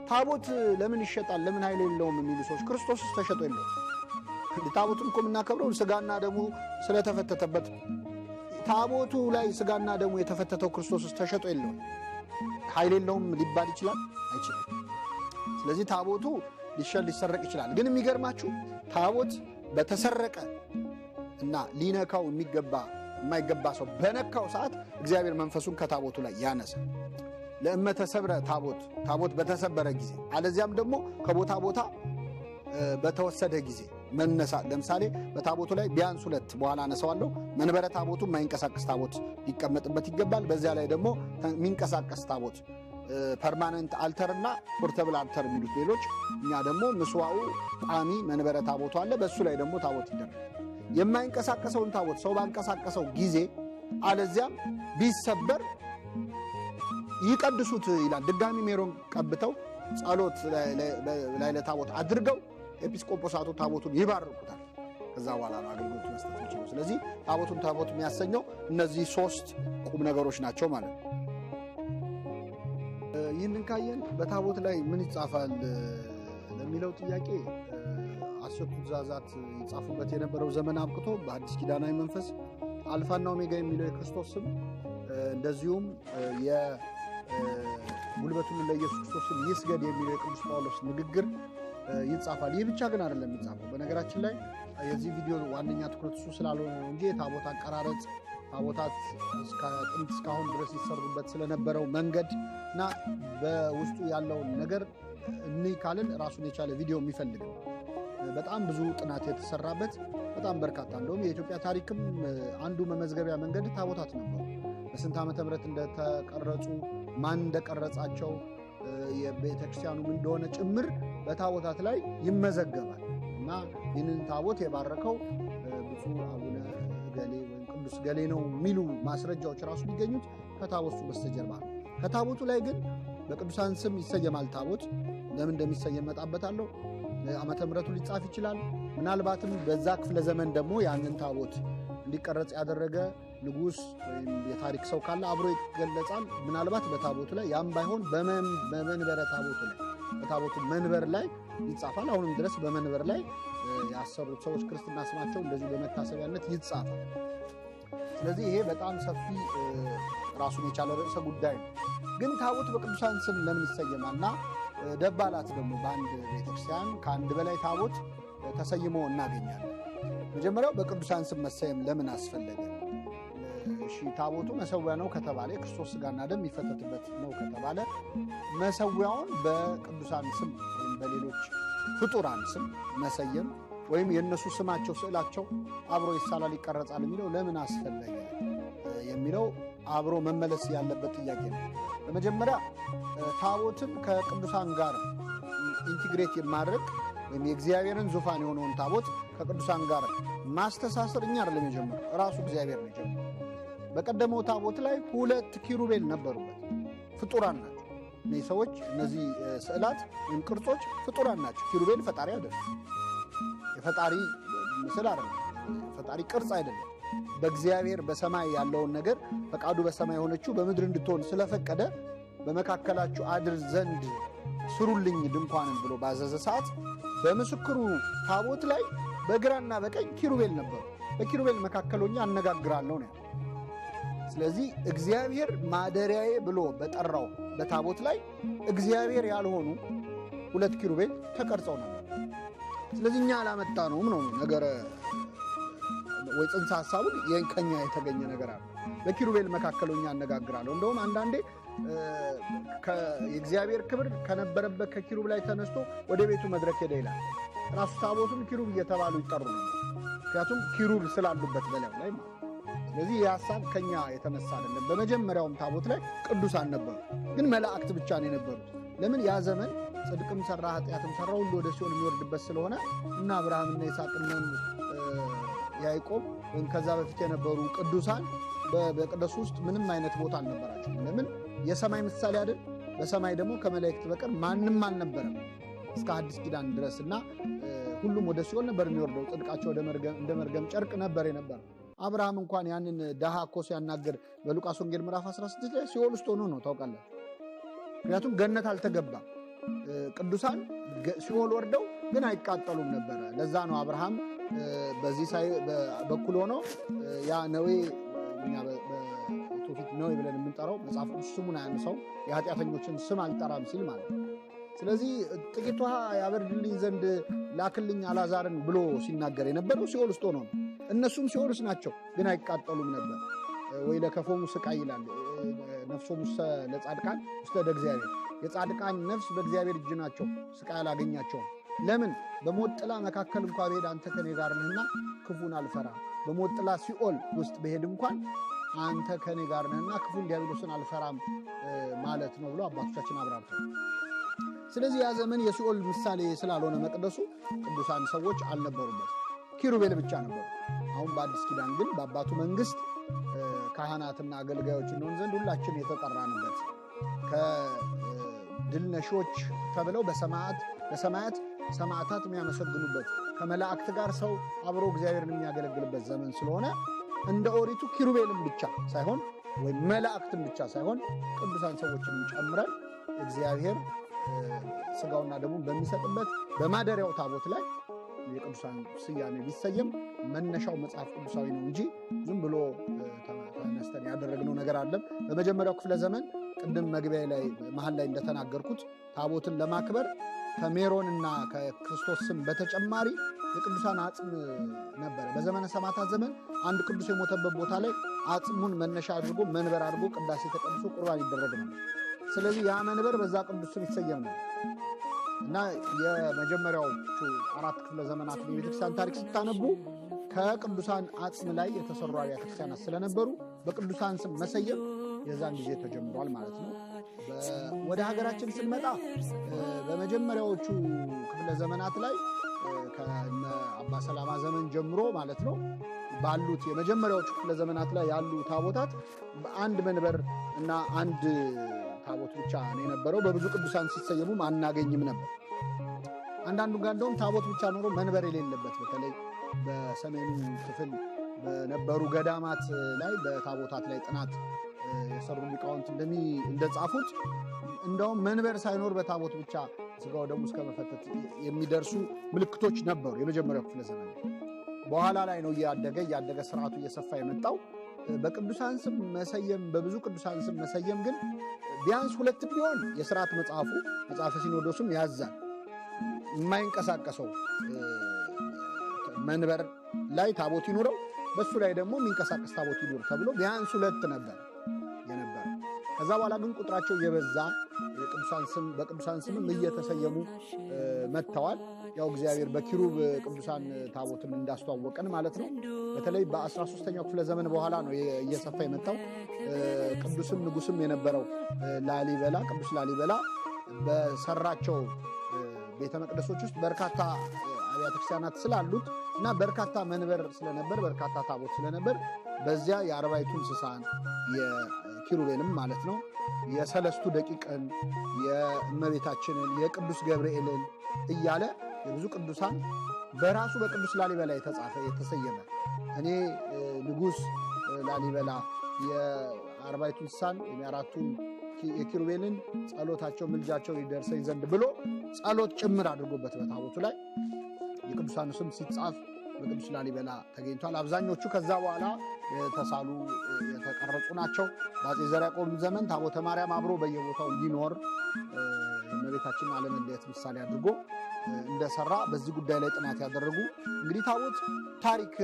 ታቦት ለምን ይሸጣል? ለምን ኃይል የለውም የሚሉ ሰዎች ክርስቶስ ተሸጦ የለውም። ታቦቱን እኮ የምናከብረው ስጋና ደሙ ስለተፈተተበት፣ ታቦቱ ላይ ስጋና ደሙ የተፈተተው ክርስቶስ ተሸጦ የለውም። ኃይል የለውም ሊባል ይችላል? አይችልም። ስለዚህ ታቦቱ ሊሰረቅ ይችላል። ግን የሚገርማችሁ ታቦት በተሰረቀ እና ሊነካው የማይገባ ሰው በነካው ሰዓት እግዚአብሔር መንፈሱን ከታቦቱ ላይ ያነሳ። ለእመተ ሰብረ ታቦት በተሰበረ ጊዜ፣ አለዚያም ደግሞ ከቦታ ቦታ በተወሰደ ጊዜ መነሳት። ለምሳሌ በታቦቱ ላይ ቢያንስ 2 በኋላ አነሳዋለሁ። መንበረ ታቦቱ የማይንቀሳቀስ ታቦት ሊቀመጥበት ይገባል። በዚያ ላይ ደግሞ የሚንቀሳቀስ ታቦት ፐርማነንት አልተርና ፖርተብል አልተር የሚሉት ሌሎች። እኛ ደግሞ ምስዋኡ ቋሚ መንበረ ታቦቱ አለ። በእሱ ላይ ደግሞ ታቦት ይደረጋል። የማይንቀሳቀሰውን ታቦት ሰው ባንቀሳቀሰው ጊዜ አለዚያም ቢሰበር ይቀድሱት ይላል። ድጋሚ ሜሮን ቀብተው ጸሎት ላይ ለታቦት አድርገው ኤጲስቆጶሳቱ ታቦቱን ይባርኩታል። ከዛ በኋላ ነው አገልግሎት መስጠት የሚችለው። ስለዚህ ታቦት የሚያሰኘው እነዚህ 3 ቁም ነገሮች ናቸው ማለት ነው። ይህንን ካየን በታቦት ላይ ምን ይጻፋል ለሚለው ጥያቄ 10ቱ ትእዛዛት ይጻፉበት የነበረው ዘመን አብቅቶ በአዲስ ኪዳናዊ መንፈስ አልፋና ኦሜጋ የሚለው የክርስቶስ ስም፣ እንደዚሁም የጉልበት ሁሉ ለኢየሱስ ክርስቶስ ስም ይስገድ የሚለው የቅዱስ ጳውሎስ ንግግር ይጻፋል። ይህ ብቻ ግን አይደለም የሚጻፈው። በነገራችን ላይ የዚህ ቪዲዮ ዋነኛ ትኩረት እሱ ስላልሆነ ነው እንጂ የታቦት አቀራረጽ፣ ታቦታት ጥንት እስካሁን ድረስ ይሰሩበት ስለነበረው መንገድ እና በውስጡ ያለውን ነገር እኒህ ካልን ራሱን የቻለ ቪዲዮ የሚፈልግ ነው። በጣም ብዙ ጥናት የተሰራበት በጣም በርካታ እንደውም የኢትዮጵያ ታሪክም አንዱ መመዝገቢያ መንገድ ታቦታት ነበሩ። በስንት ዓመተ ምህረት እንደተቀረጹ ማን እንደቀረጻቸው የቤተክርስቲያኑ ምን እንደሆነ ጭምር በታቦታት ላይ ይመዘገባል እና ይህንን ታቦት የባረከው ብፁዕ አቡነ ገሌ ወይም ቅዱስ ገሌ ነው የሚሉ ማስረጃዎች ራሱ የሚገኙት ከታቦቱ በስተጀርባ ነው። ከታቦቱ ላይ ግን በቅዱሳን ስም ይሰየማል። ታቦት ለምን እንደሚሰየም መጣበታለሁ። ዓመተ ምሕረቱ ሊጻፍ ይችላል። ምናልባትም በዛ ክፍለ ዘመን ደግሞ ያንን ታቦት እንዲቀረጽ ያደረገ ንጉሥ ወይም የታሪክ ሰው ካለ አብሮ ይገለጻል። ምናልባት በታቦቱ ላይ ያም ባይሆን በመንበረ ታቦቱ ላይ በታቦቱ መንበር ላይ ይጻፋል። አሁንም ድረስ በመንበር ላይ ያሰሩት ሰዎች ክርስትና ስማቸው እንደዚሁ በመታሰቢያነት ይጻፋል። ስለዚህ ይሄ በጣም ሰፊ ራሱን የቻለ ርዕሰ ጉዳይ ነው። ግን ታቦት በቅዱሳን ስም ለምን ይሰየማልና ደባላት ደግሞ በአንድ ቤተክርስቲያን ከአንድ በላይ ታቦት ተሰይሞ እናገኛለን። መጀመሪያው በቅዱሳን ስም መሰየም ለምን አስፈለገ? እሺ ታቦቱ መሰዊያ ነው ከተባለ የክርስቶስ ሥጋና ደም የሚፈተትበት ነው ከተባለ መሰዊያውን በቅዱሳን ስም ወይም በሌሎች ፍጡራን ስም መሰየም ወይም የእነሱ ስማቸው ስዕላቸው አብሮ ይሳላል ይቀረጻል የሚለው ለምን አስፈለገ የሚለው አብሮ መመለስ ያለበት ጥያቄ ነው። በመጀመሪያ ታቦትን ከቅዱሳን ጋር ኢንቲግሬት የማድረግ ወይም የእግዚአብሔርን ዙፋን የሆነውን ታቦት ከቅዱሳን ጋር ማስተሳሰር እኛ አይደለም የጀመረው፣ ራሱ እግዚአብሔር ነው የጀመረው። በቀደመው ታቦት ላይ 2 ኪሩቤል ነበሩበት። ፍጡራን ናቸው እነዚህ ሰዎች። እነዚህ ስዕላት ወይም ቅርጾች ፍጡራን ናቸው። ኪሩቤል ፈጣሪ አይደለም፣ የፈጣሪ ምስል አይደለም፣ የፈጣሪ ቅርጽ አይደለም። በእግዚአብሔር በሰማይ ያለውን ነገር ፈቃዱ በሰማይ የሆነችው በምድር እንድትሆን ስለፈቀደ በመካከላችሁ አድር ዘንድ ስሩልኝ ድንኳንን ብሎ ባዘዘ ሰዓት በምስክሩ ታቦት ላይ በግራና በቀኝ ኪሩቤል ነበሩ። በኪሩቤል መካከል ሆኜ አነጋግራለሁ ነው። ስለዚህ እግዚአብሔር ማደሪያዬ ብሎ በጠራው በታቦት ላይ እግዚአብሔር ያልሆኑ 2 ኪሩቤል ተቀርጸው ነበር። ስለዚህ እኛ አላመጣነውም ነው ነገረ ወይ ጽንሰ ሐሳቡን ከኛ የተገኘ ነገር አለ። በኪሩቤል መካከል ሆኜ አነጋግራለሁ። እንደውም አንዳንዴ የእግዚአብሔር ክብር ከነበረበት ከኪሩብ ላይ ተነስቶ ወደ ቤቱ መድረክ ሄደ ይላል። ራሱ ታቦቱም ኪሩብ እየተባሉ ይጠሩ ነበር፣ ምክንያቱም ኪሩብ ስላሉበት በላዩ ላይ ማለት። ስለዚህ ይህ ሐሳብ ከኛ የተነሳ አይደለም። በመጀመሪያውም ታቦት ላይ ቅዱሳን ነበሩ፣ ግን መላእክት ብቻ ነው የነበሩት። ለምን? ያ ዘመን ጽድቅም ሰራ ኃጢአትም ሰራ ሁሉ ወደ ሲኦል የሚወርድበት ስለሆነ እና አብርሃምና ይስሐቅና ያዕቆብ ወይም ከዛ በፊት የነበሩ ቅዱሳን በመቅደሱ ውስጥ ምንም አይነት ቦታ አልነበራቸው። ለምን? የሰማይ ምሳሌ አይደል? በሰማይ ደግሞ ከመላእክት በቀር ማንም አልነበረም እስከ አዲስ ኪዳን ድረስ እና ሁሉም ወደ ሲኦል ነበር የሚወርደው። ጽድቃቸው እንደ መርገም ጨርቅ ነበር የነበረው። አብርሃም እንኳን ያንን ደሃ እኮ ሲያናገር በሉቃስ ወንጌል ምዕራፍ 16 ላይ ሲኦል ውስጥ ሆኖ ነው ታውቃለህ። ምክንያቱም ገነት አልተገባም። ቅዱሳን ሲኦል ወርደው ግን አይቃጠሉም ነበረ። ለዛ ነው አብርሃም በዚህ በኩል ሆኖ ያ ነዌ እኛ በትውፊት ነዌ ብለን የምንጠራው መጽሐፍ ቅዱስ ስሙን አያነሳው የኃጢአተኞችን ስም አልጠራም ሲል ማለት ነው። ስለዚህ ጥቂት ውሃ ያበርድልኝ ዘንድ ላክልኝ አልዓዛርን ብሎ ሲናገር የነበረው ሲኦል ውስጥ ሆኖ ነው። እነሱም ሲኦል ውስጥ ናቸው ግን አይቃጠሉም ነበር። ወይ ለከፎሙ ስቃይ ይላል ነፍሶሙ ለጻድቃን ውስተ እደ እግዚአብሔር። የጻድቃን ነፍስ በእግዚአብሔር እጅ ናቸው፣ ስቃይ አላገኛቸውም። ለምን? በሞት ጥላ መካከል እንኳ ብሄድ አንተ ከኔ ጋር ነህና ክፉን አልፈራ። በሞት ጥላ ሲኦል ውስጥ ብሄድ እንኳን አንተ ከኔ ጋር ነህና ክፉን ዲያብሎስን አልፈራም ማለት ነው ብሎ አባቶቻችን አብራርተው። ስለዚህ ያ ዘመን የሲኦል ምሳሌ ስላልሆነ መቅደሱ ቅዱሳን ሰዎች አልነበሩበት፣ ኪሩቤል ብቻ ነበሩ። አሁን በአዲስ ኪዳን ግን በአባቱ መንግስት ካህናትና አገልጋዮች እንሆን ዘንድ ሁላችን የተጠራንበት ከድል ነሺዎች ተብለው በሰማያት ሰማዕታት የሚያመሰግኑበት ከመላእክት ጋር ሰው አብሮ እግዚአብሔርን የሚያገለግልበት ዘመን ስለሆነ እንደ ኦሪቱ ኪሩቤልን ብቻ ሳይሆን ወይም መላእክትን ብቻ ሳይሆን ቅዱሳን ሰዎችንም ጨምረን እግዚአብሔር ስጋውና ደሙን በሚሰጥበት በማደሪያው ታቦት ላይ የቅዱሳን ስያሜ ቢሰየም መነሻው መጽሐፍ ቅዱሳዊ ነው እንጂ ዝም ብሎ ተነስተን ያደረግነው ነገር አለም። በመጀመሪያው ክፍለ ዘመን ቅድም መግቢያ ላይ መሀል ላይ እንደተናገርኩት ታቦትን ለማክበር ከሜሮንና ከክርስቶስ ስም በተጨማሪ የቅዱሳን አጽም ነበረ። በዘመነ ሰማዕታት ዘመን አንድ ቅዱስ የሞተበት ቦታ ላይ አጽሙን መነሻ አድርጎ መንበር አድርጎ ቅዳሴ ተቀድሶ ቁርባን ይደረግ ነው። ስለዚህ ያ መንበር በዛ ቅዱስ ስም ይሰየም ነው እና የመጀመሪያዎቹ 4 ክፍለ ዘመናት የቤተክርስቲያን ታሪክ ስታነቡ ከቅዱሳን አጽም ላይ የተሰሩ አብያተ ክርስቲያናት ስለነበሩ በቅዱሳን ስም መሰየም የዛን ጊዜ ተጀምሯል ማለት ነው። ወደ ሀገራችን ስንመጣ በመጀመሪያዎቹ ክፍለ ዘመናት ላይ ከነ አባ ሰላማ ዘመን ጀምሮ ማለት ነው ባሉት የመጀመሪያዎቹ ክፍለ ዘመናት ላይ ያሉ ታቦታት በአንድ መንበር እና አንድ ታቦት ብቻ ነው የነበረው። በብዙ ቅዱሳን ሲሰየሙ አናገኝም ነበር። አንዳንዱ ጋር እንደውም ታቦት ብቻ ኖሮ መንበር የሌለበት በተለይ በሰሜኑ ክፍል በነበሩ ገዳማት ላይ በታቦታት ላይ ጥናት የሰሩ ሊቃውንት እንደጻፉት እንደውም መንበር ሳይኖር በታቦት ብቻ ስጋው ደሙ እስከ መፈተት የሚደርሱ ምልክቶች ነበሩ የመጀመሪያው ክፍለ ዘመን። በኋላ ላይ ነው እያደገ ስርዓቱ እየሰፋ የመጣው። በቅዱሳን ስም መሰየም በብዙ ቅዱሳን ስም መሰየም ግን ቢያንስ ሁለት ቢሆን የሥርዓት መጽሐፈ ሲኖዶስም ያዛል። የማይንቀሳቀሰው መንበር ላይ ታቦት ይኑረው፣ በሱ ላይ ደግሞ የሚንቀሳቀስ ታቦት ይኑር ተብሎ ቢያንስ ሁለት ነበር የነበረው። ከዛ በኋላ ግን ቁጥራቸው እየበዛ በቅዱሳን ስምም እየተሰየሙ መጥተዋል። ያው እግዚአብሔር በኪሩብ ቅዱሳን ታቦትን እንዳስተዋወቀን ማለት ነው። በተለይ በ13ኛው ክፍለ ዘመን በኋላ ነው እየሰፋ የመጣው። ቅዱስም ንጉስም የነበረው ቅዱስ ላሊበላ በሰራቸው ቤተ መቅደሶች ውስጥ በርካታ አብያተ ክርስቲያናት ስላሉት እና በርካታ መንበር ስለነበር በርካታ ታቦት ስለነበር በዚያ የአርባዕቱ እንስሳን የኪሩቤልም ማለት ነው የሰለስቱ ደቂቅን የእመቤታችንን የቅዱስ ገብርኤልን እያለ የብዙ ቅዱሳን በራሱ በቅዱስ ላሊበላ የተሰየመ እኔ ንጉስ ላሊበላ የአርባዕቱ እንስሳን የአራቱን የኪሩቤልን ጸሎታቸው ምልጃቸው ይደርሰኝ ዘንድ ብሎ ጸሎት ጭምር አድርጎበት በታቦቱ ላይ የቅዱሳኑ ስም ሲጻፍ በቅዱስ ላሊበላ ተገኝቷል። አብዛኞቹ ከዛ በኋላ የተሳሉ የተቀረጹ ናቸው። በአፄ ዘርዓ ያዕቆብ ዘመን ታቦተ ማርያም አብሮ በየቦታው እንዲኖር የእመቤታችንን አለመለየት ምሳሌ አድርጎ እንደሰራ በዚህ ጉዳይ ላይ ጥናት ያደረጉ እንግዲህ ታቦት ታሪክ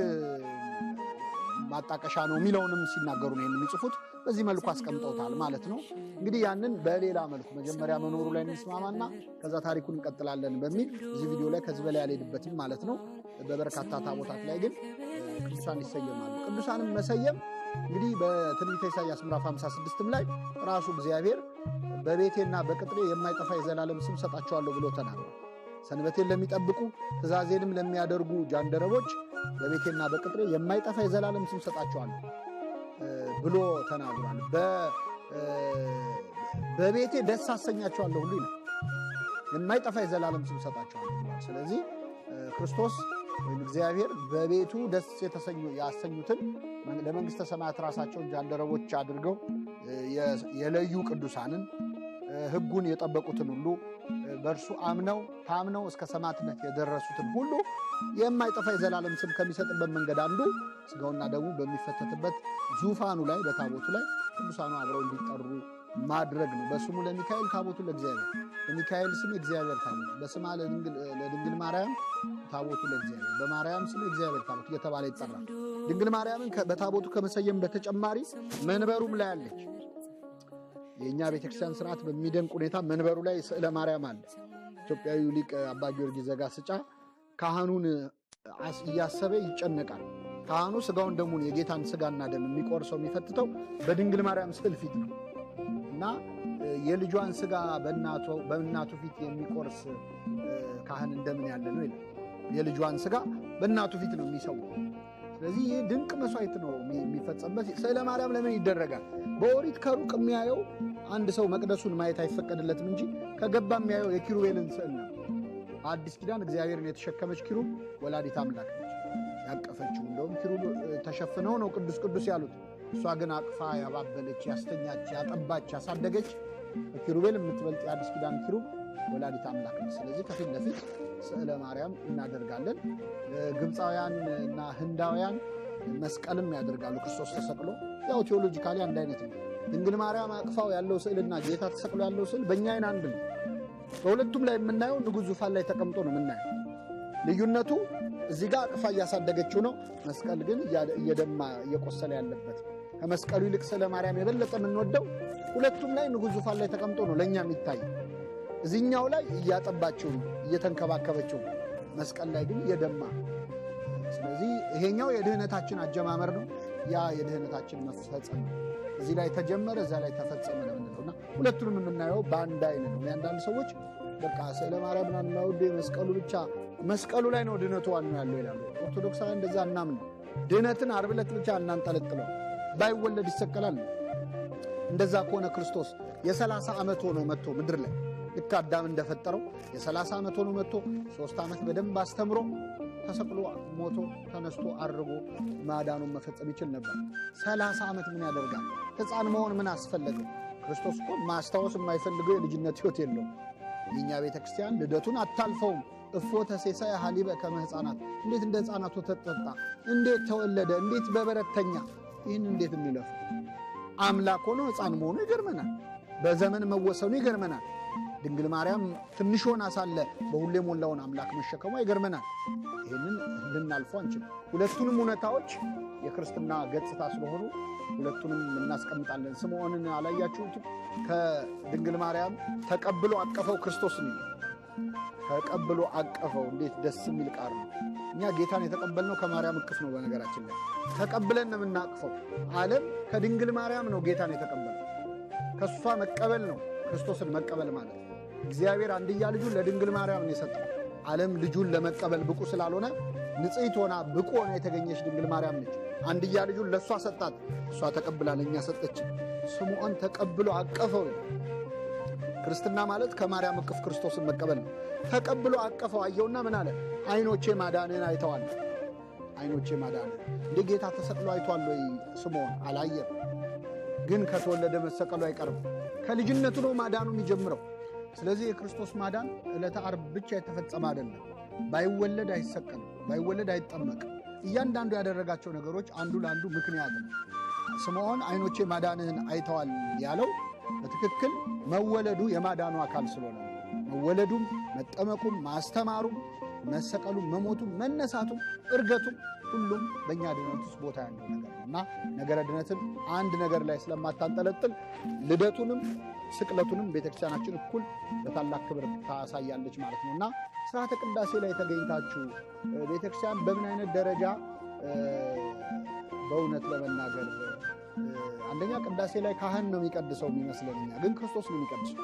ማጣቀሻ ነው የሚለውንም ሲናገሩ ነው የሚጽፉት። በዚህ መልኩ አስቀምጠውታል ማለት ነው። እንግዲህ ያንን በሌላ መልኩ መጀመሪያ መኖሩ ላይ እንስማማና ከዛ ታሪኩን እንቀጥላለን በሚል እዚህ ቪዲዮ ላይ ከዚህ በላይ ያልሄድበትም ማለት ነው። በበርካታ ታቦታት ላይ ግን ቅዱሳን ይሰየማሉ። ቅዱሳንም መሰየም እንግዲህ በትንቢተ ኢሳይያስ ምዕራፍ 56 ላይ ራሱ እግዚአብሔር በቤቴና በቅጥሬ የማይጠፋ የዘላለም ስም ሰጣቸዋለሁ ብሎ ተናግሯል። ሰንበቴን ለሚጠብቁ ትእዛዜንም ለሚያደርጉ ጃንደረቦች በቤቴና በቅጥሬ የማይጠፋ የዘላለም ስም ሰጣቸዋለሁ ብሎ ተናግሯል። በቤቴ ደስ አሰኛቸዋለሁ ሁሉ ይላል። የማይጠፋ የዘላለም ስም ሰጣቸዋለሁ ብሏል። ስለዚህ ክርስቶስ ወይም እግዚአብሔር በቤቱ ደስ ያሰኙትን ለመንግሥተ ሰማያት ራሳቸውን ጃንደረቦች አድርገው የለዩ ቅዱሳንን ሕጉን የጠበቁትን ሁሉ በእርሱ ታምነው እስከ ሰማዕትነት የደረሱትን ሁሉ የማይጠፋ የዘላለም ስም ከሚሰጥበት መንገድ አንዱ ሥጋውና ደሙ በሚፈተትበት ዙፋኑ ላይ በታቦቱ ላይ ቅዱሳኑ አብረው እንዲጠሩ ማድረግ ነው። በስሙ ለሚካኤል ታቦቱ ለእግዚአብሔር፣ በሚካኤል ስም እግዚአብሔር ታቦት፣ በስማ ለድንግል ማርያም ታቦቱ ለእግዚአብሔር፣ በማርያም ስም እግዚአብሔር ታቦት እየተባለ ይጠራል። ድንግል ማርያምን በታቦቱ ከመሰየም በተጨማሪ መንበሩም ላይ አለች። የእኛ ቤተክርስቲያን ስርዓት በሚደንቅ ሁኔታ መንበሩ ላይ ስዕለ ማርያም አለ። ኢትዮጵያዊው ሊቅ አባ ጊዮርጊስ ዘጋስጫ ካህኑን እያሰበ ይጨነቃል። ካህኑ ስጋውን ደሙን የጌታን ስጋና ደም የሚቆርሰው የሚፈትተው በድንግል ማርያም ስዕል ፊት ነው እና የልጇን ስጋ በእናቱ ፊት የሚቆርስ ካህን እንደምን ያለ ነው ይላል። የልጇን ስጋ በእናቱ ፊት ነው የሚሰው። ስለዚህ ይህ ድንቅ መስዋዕት ነው የሚፈጸምበት። ስዕለ ማርያም ለምን ይደረጋል? በኦሪት ከሩቅ የሚያየው አንድ ሰው መቅደሱን ማየት አይፈቀድለትም እንጂ ከገባ የሚያየው የኪሩቤልን ስዕል ነው። አዲስ ኪዳን እግዚአብሔርን የተሸከመች ኪሩብ ወላዲት አምላክ ነች ያቀፈችው። እንደውም ኪሩብ ተሸፍነው ነው ቅዱስ ቅዱስ ያሉት። እሷ ግን አቅፋ ያባበለች፣ ያስተኛች፣ ያጠባች፣ ያሳደገች በኪሩቤል የምትበልጥ የአዲስ ኪዳን ኪሩብ ወላዲት አምላክ ነች። ስለዚህ ከፊት ለፊት ስዕለ ማርያም እናደርጋለን። ግብፃውያን እና ህንዳውያን መስቀልም ያደርጋሉ። ክርስቶስ ተሰቅሎ ያው ቴዎሎጂካሊ አንድ አይነት ነው። ድንግል ማርያም አቅፋው ያለው ስዕልና ጌታ ተሰቅሎ ያለው ስዕል በእኛ አይን አንድ ነው። በሁለቱም ላይ የምናየው ንጉሥ ዙፋን ላይ ተቀምጦ ነው የምናየው። ልዩነቱ እዚህ ጋር አቅፋ እያሳደገችው ነው። መስቀል ግን እየደማ እየቆሰለ ያለበት። ከመስቀሉ ይልቅ ስዕለ ማርያም የበለጠ የምንወደው ሁለቱም ላይ ንጉሥ ዙፋን ላይ ተቀምጦ ነው ለእኛ የሚታይ። እዚህኛው ላይ እያጠባችው ነው፣ እየተንከባከበችው ነው። መስቀል ላይ ግን እየደማ ስለዚህ ይሄኛው የድህነታችን አጀማመር ነው። ያ የድህነታችን መፈጸም ነው። እዚህ ላይ ተጀመረ፣ እዛ ላይ ተፈጸመ ነው የምንለውና ሁለቱንም የምናየው በአንድ አይን ነው። አንዳንድ ሰዎች በቃ ስለ ማርያምና ማውዴ መስቀሉ ብቻ መስቀሉ ላይ ነው ድህነቱ ዋናው ያለው ይላሉ። ኦርቶዶክሳውያን እንደዛ እናምን። ድህነትን ዓርብ ዕለት ብቻ እናንጠለጥለው፣ ባይወለድ ይሰቀላል። እንደዛ ከሆነ ክርስቶስ የ30 ዓመት ሆኖ መጥቶ ምድር ላይ ልክ አዳም እንደፈጠረው የ30 ዓመት ሆኖ መጥቶ 3 ዓመት በደንብ አስተምሮ ተሰቅሎ ሞቶ ተነስቶ አርጎ ማዳኑን መፈጸም ይችል ነበር። 30 ዓመት ምን ያደርጋል? ሕፃን መሆን ምን አስፈለገው? ክርስቶስ እኮ ማስታወስ የማይፈልገው የልጅነት ሕይወት የለውም። የእኛ ቤተ ክርስቲያን ልደቱን አታልፈውም። እፎ ተሴሳይ ሀሊበ ከመ ሕፃናት፣ እንዴት እንደ ሕፃናት ወተት ጠጣ፣ እንዴት ተወለደ፣ እንዴት በበረተኛ። ይህን እንዴት እንለፍ? አምላክ ሆኖ ሕፃን መሆኑ ይገርመናል። በዘመን መወሰኑ ይገርመናል። ድንግል ማርያም ትንሽ ሆና ሳለ በሁሉ የሞላውን አምላክ መሸከሟ ይገርመናል። ይህንን ልናልፈው አንችልም። ሁለቱንም እውነታዎች የክርስትና ገጽታ ስለሆኑ ሁለቱንም እናስቀምጣለን። ስምዖንን አላያችሁትም? ከድንግል ማርያም ተቀብሎ አቀፈው ክርስቶስን። ተቀብሎ አቀፈው። እንዴት ደስ የሚል ቃል ነው። እኛ ጌታን የተቀበልነው ከማርያም እቅፍ ነው። በነገራችን ላይ ተቀብለን ነው የምናቅፈው። ዓለም ከድንግል ማርያም ነው ጌታን የተቀበለው። ከእሷ መቀበል ነው ክርስቶስን መቀበል ማለት። እግዚአብሔር አንድያ ልጁን ለድንግል ማርያም ነው የሰጠው። ዓለም ልጁን ለመቀበል ብቁ ስላልሆነ ንጽሕት ሆና ብቁ ሆና የተገኘች ድንግል ማርያም ነች። አንድያ ልጁን ለእሷ ሰጣት፣ እሷ ተቀብላ ለእኛ ሰጠች። ስምዖን ተቀብሎ አቀፈው። ክርስትና ማለት ከማርያም እቅፍ ክርስቶስን መቀበል ነው። ተቀብሎ አቀፈው። አየውና ምን አለ? ዓይኖቼ ማዳንህን አይተዋል። ዓይኖቼ ማዳንህን። እንደ ጌታ ተሰቅሎ አይቷል ወይ ስምዖን? አላየም። ግን ከተወለደ መሰቀሉ አይቀርም። ከልጅነቱ ነው ማዳኑ የሚጀምረው። ስለዚህ የክርስቶስ ማዳን ዕለተ ዓርብ ብቻ የተፈጸመ አይደለም። ባይወለድ አይሰቀልም፣ ባይወለድ አይጠመቅም። እያንዳንዱ ያደረጋቸው ነገሮች አንዱ ለአንዱ ምክንያት ነው። ስምዖን ዓይኖቼ ማዳንህን አይተዋል ያለው በትክክል መወለዱ የማዳኑ አካል ስለሆነ መወለዱም፣ መጠመቁም፣ ማስተማሩም፣ መሰቀሉም፣ መሞቱም፣ መነሳቱም፣ እርገቱም ሁሉም በእኛ ድነት ውስጥ ቦታ ያለው ነገር ነው እና ነገረ ድነትን አንድ ነገር ላይ ስለማታንጠለጥል ልደቱንም ስቅለቱንም ቤተክርስቲያናችን እኩል በታላቅ ክብር ታሳያለች ማለት ነው እና ስርዓተ ቅዳሴ ላይ ተገኝታችሁ ቤተክርስቲያን በምን አይነት ደረጃ በእውነት ለመናገር አንደኛ ቅዳሴ ላይ ካህን ነው የሚቀድሰው የሚመስለን እኛ፣ ግን ክርስቶስ ነው የሚቀድሰው።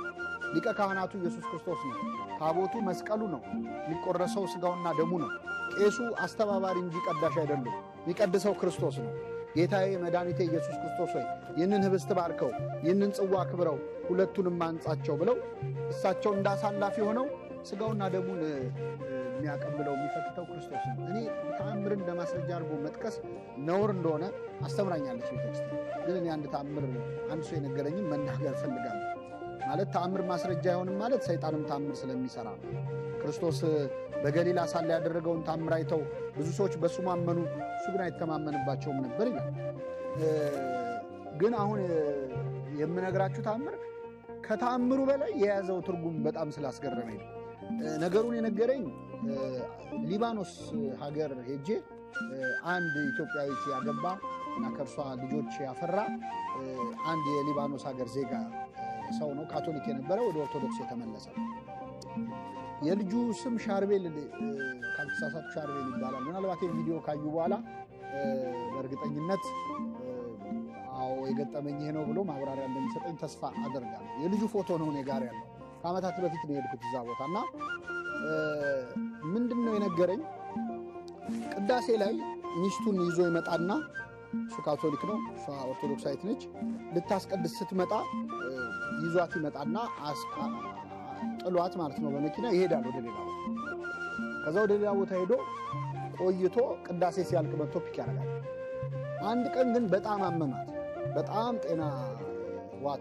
ሊቀ ካህናቱ ኢየሱስ ክርስቶስ ነው። ታቦቱ መስቀሉ ነው። የሚቆረሰው ስጋውና ደሙ ነው። ቄሱ አስተባባሪ እንጂ ቀዳሽ አይደሉም። የሚቀድሰው ክርስቶስ ነው። ጌታዬ መድኃኒቴ ኢየሱስ ክርስቶስ ሆይ ይህንን ህብስት ባርከው፣ ይህንን ጽዋ አክብረው፣ ሁለቱንም አንጻቸው ብለው እሳቸው እንዳሳላፊ ሆነው ስጋውና ደሙን የሚያቀብለው የሚፈትተው ክርስቶስ ነው። እኔ ተአምርን ለማስረጃ አድርጎ መጥቀስ ነውር እንደሆነ አስተምራኛለች ቤተክርስቲያን። ግን እኔ አንድ ተአምር አንድ ሰው የነገረኝም መናገር ፈልጋለሁ። ማለት ተአምር ማስረጃ አይሆንም ማለት ሰይጣንም ተአምር ስለሚሰራ ነው። ክርስቶስ በገሊላ ሳለ ያደረገውን ተአምር አይተው ብዙ ሰዎች በስሙ አመኑ፣ እሱ ግን አይተማመንባቸውም ነበር ይላል። ግን አሁን የምነግራችሁ ተአምር ከተአምሩ በላይ የያዘው ትርጉም በጣም ስላስገረመኝ ነው። ነገሩን የነገረኝ ሊባኖስ ሀገር ሄጄ አንድ ኢትዮጵያዊት ያገባ እና ከእርሷ ልጆች ያፈራ አንድ የሊባኖስ ሀገር ዜጋ ሰው ነው። ካቶሊክ የነበረ ወደ ኦርቶዶክስ የተመለሰ። የልጁ ስም ሻርቤል ካልተሳሳቱ ሻርቤል ይባላል። ምናልባት ቪዲዮ ካዩ በኋላ በእርግጠኝነት አዎ የገጠመኝ ይሄ ነው ብሎ ማብራሪያ እንደሚሰጠኝ ተስፋ አደርጋለሁ። የልጁ ፎቶ ነው እኔ ጋር ያለው። ከዓመታት በፊት ነው የሄድኩት እዛ ቦታ እና ምንድን ነው የነገረኝ፣ ቅዳሴ ላይ ሚስቱን ይዞ ይመጣና እሱ ካቶሊክ ነው፣ እሷ ኦርቶዶክሳዊት ነች። ልታስቀድስ ስትመጣ ይዟት ይመጣና ጥሏት ማለት ነው በመኪና ይሄዳል ወደ ሌላ ቦታ። ከዛ ወደ ሌላ ቦታ ሄዶ ቆይቶ ቅዳሴ ሲያልቅ መጥቶ ፒክ ያደርጋል። አንድ ቀን ግን በጣም አመማት፣ በጣም ጤናዋ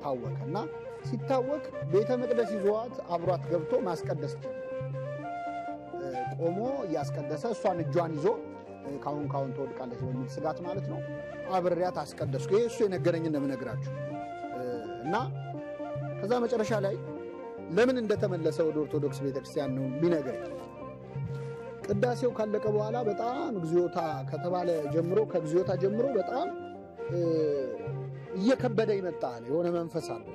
ታወከ እና ሲታወቅ ቤተ መቅደስ ይዟት አብሯት ገብቶ ማስቀደስ ቆሞ እያስቀደሰ እሷን እጇን ይዞ ካሁን ትወድቃለች በሚል ስጋት ማለት ነው አብሬያት አስቀደስኩ። ይሄ እሱ የነገረኝ እንደምነግራችሁ እና ከዛ መጨረሻ ላይ ለምን እንደተመለሰ ወደ ኦርቶዶክስ ቤተክርስቲያን ነው ቢነገረኝ። ቅዳሴው ካለቀ በኋላ በጣም እግዚኦታ ከተባለ ጀምሮ ከእግዚኦታ ጀምሮ በጣም እየከበደ ይመጣል። የሆነ መንፈስ አለ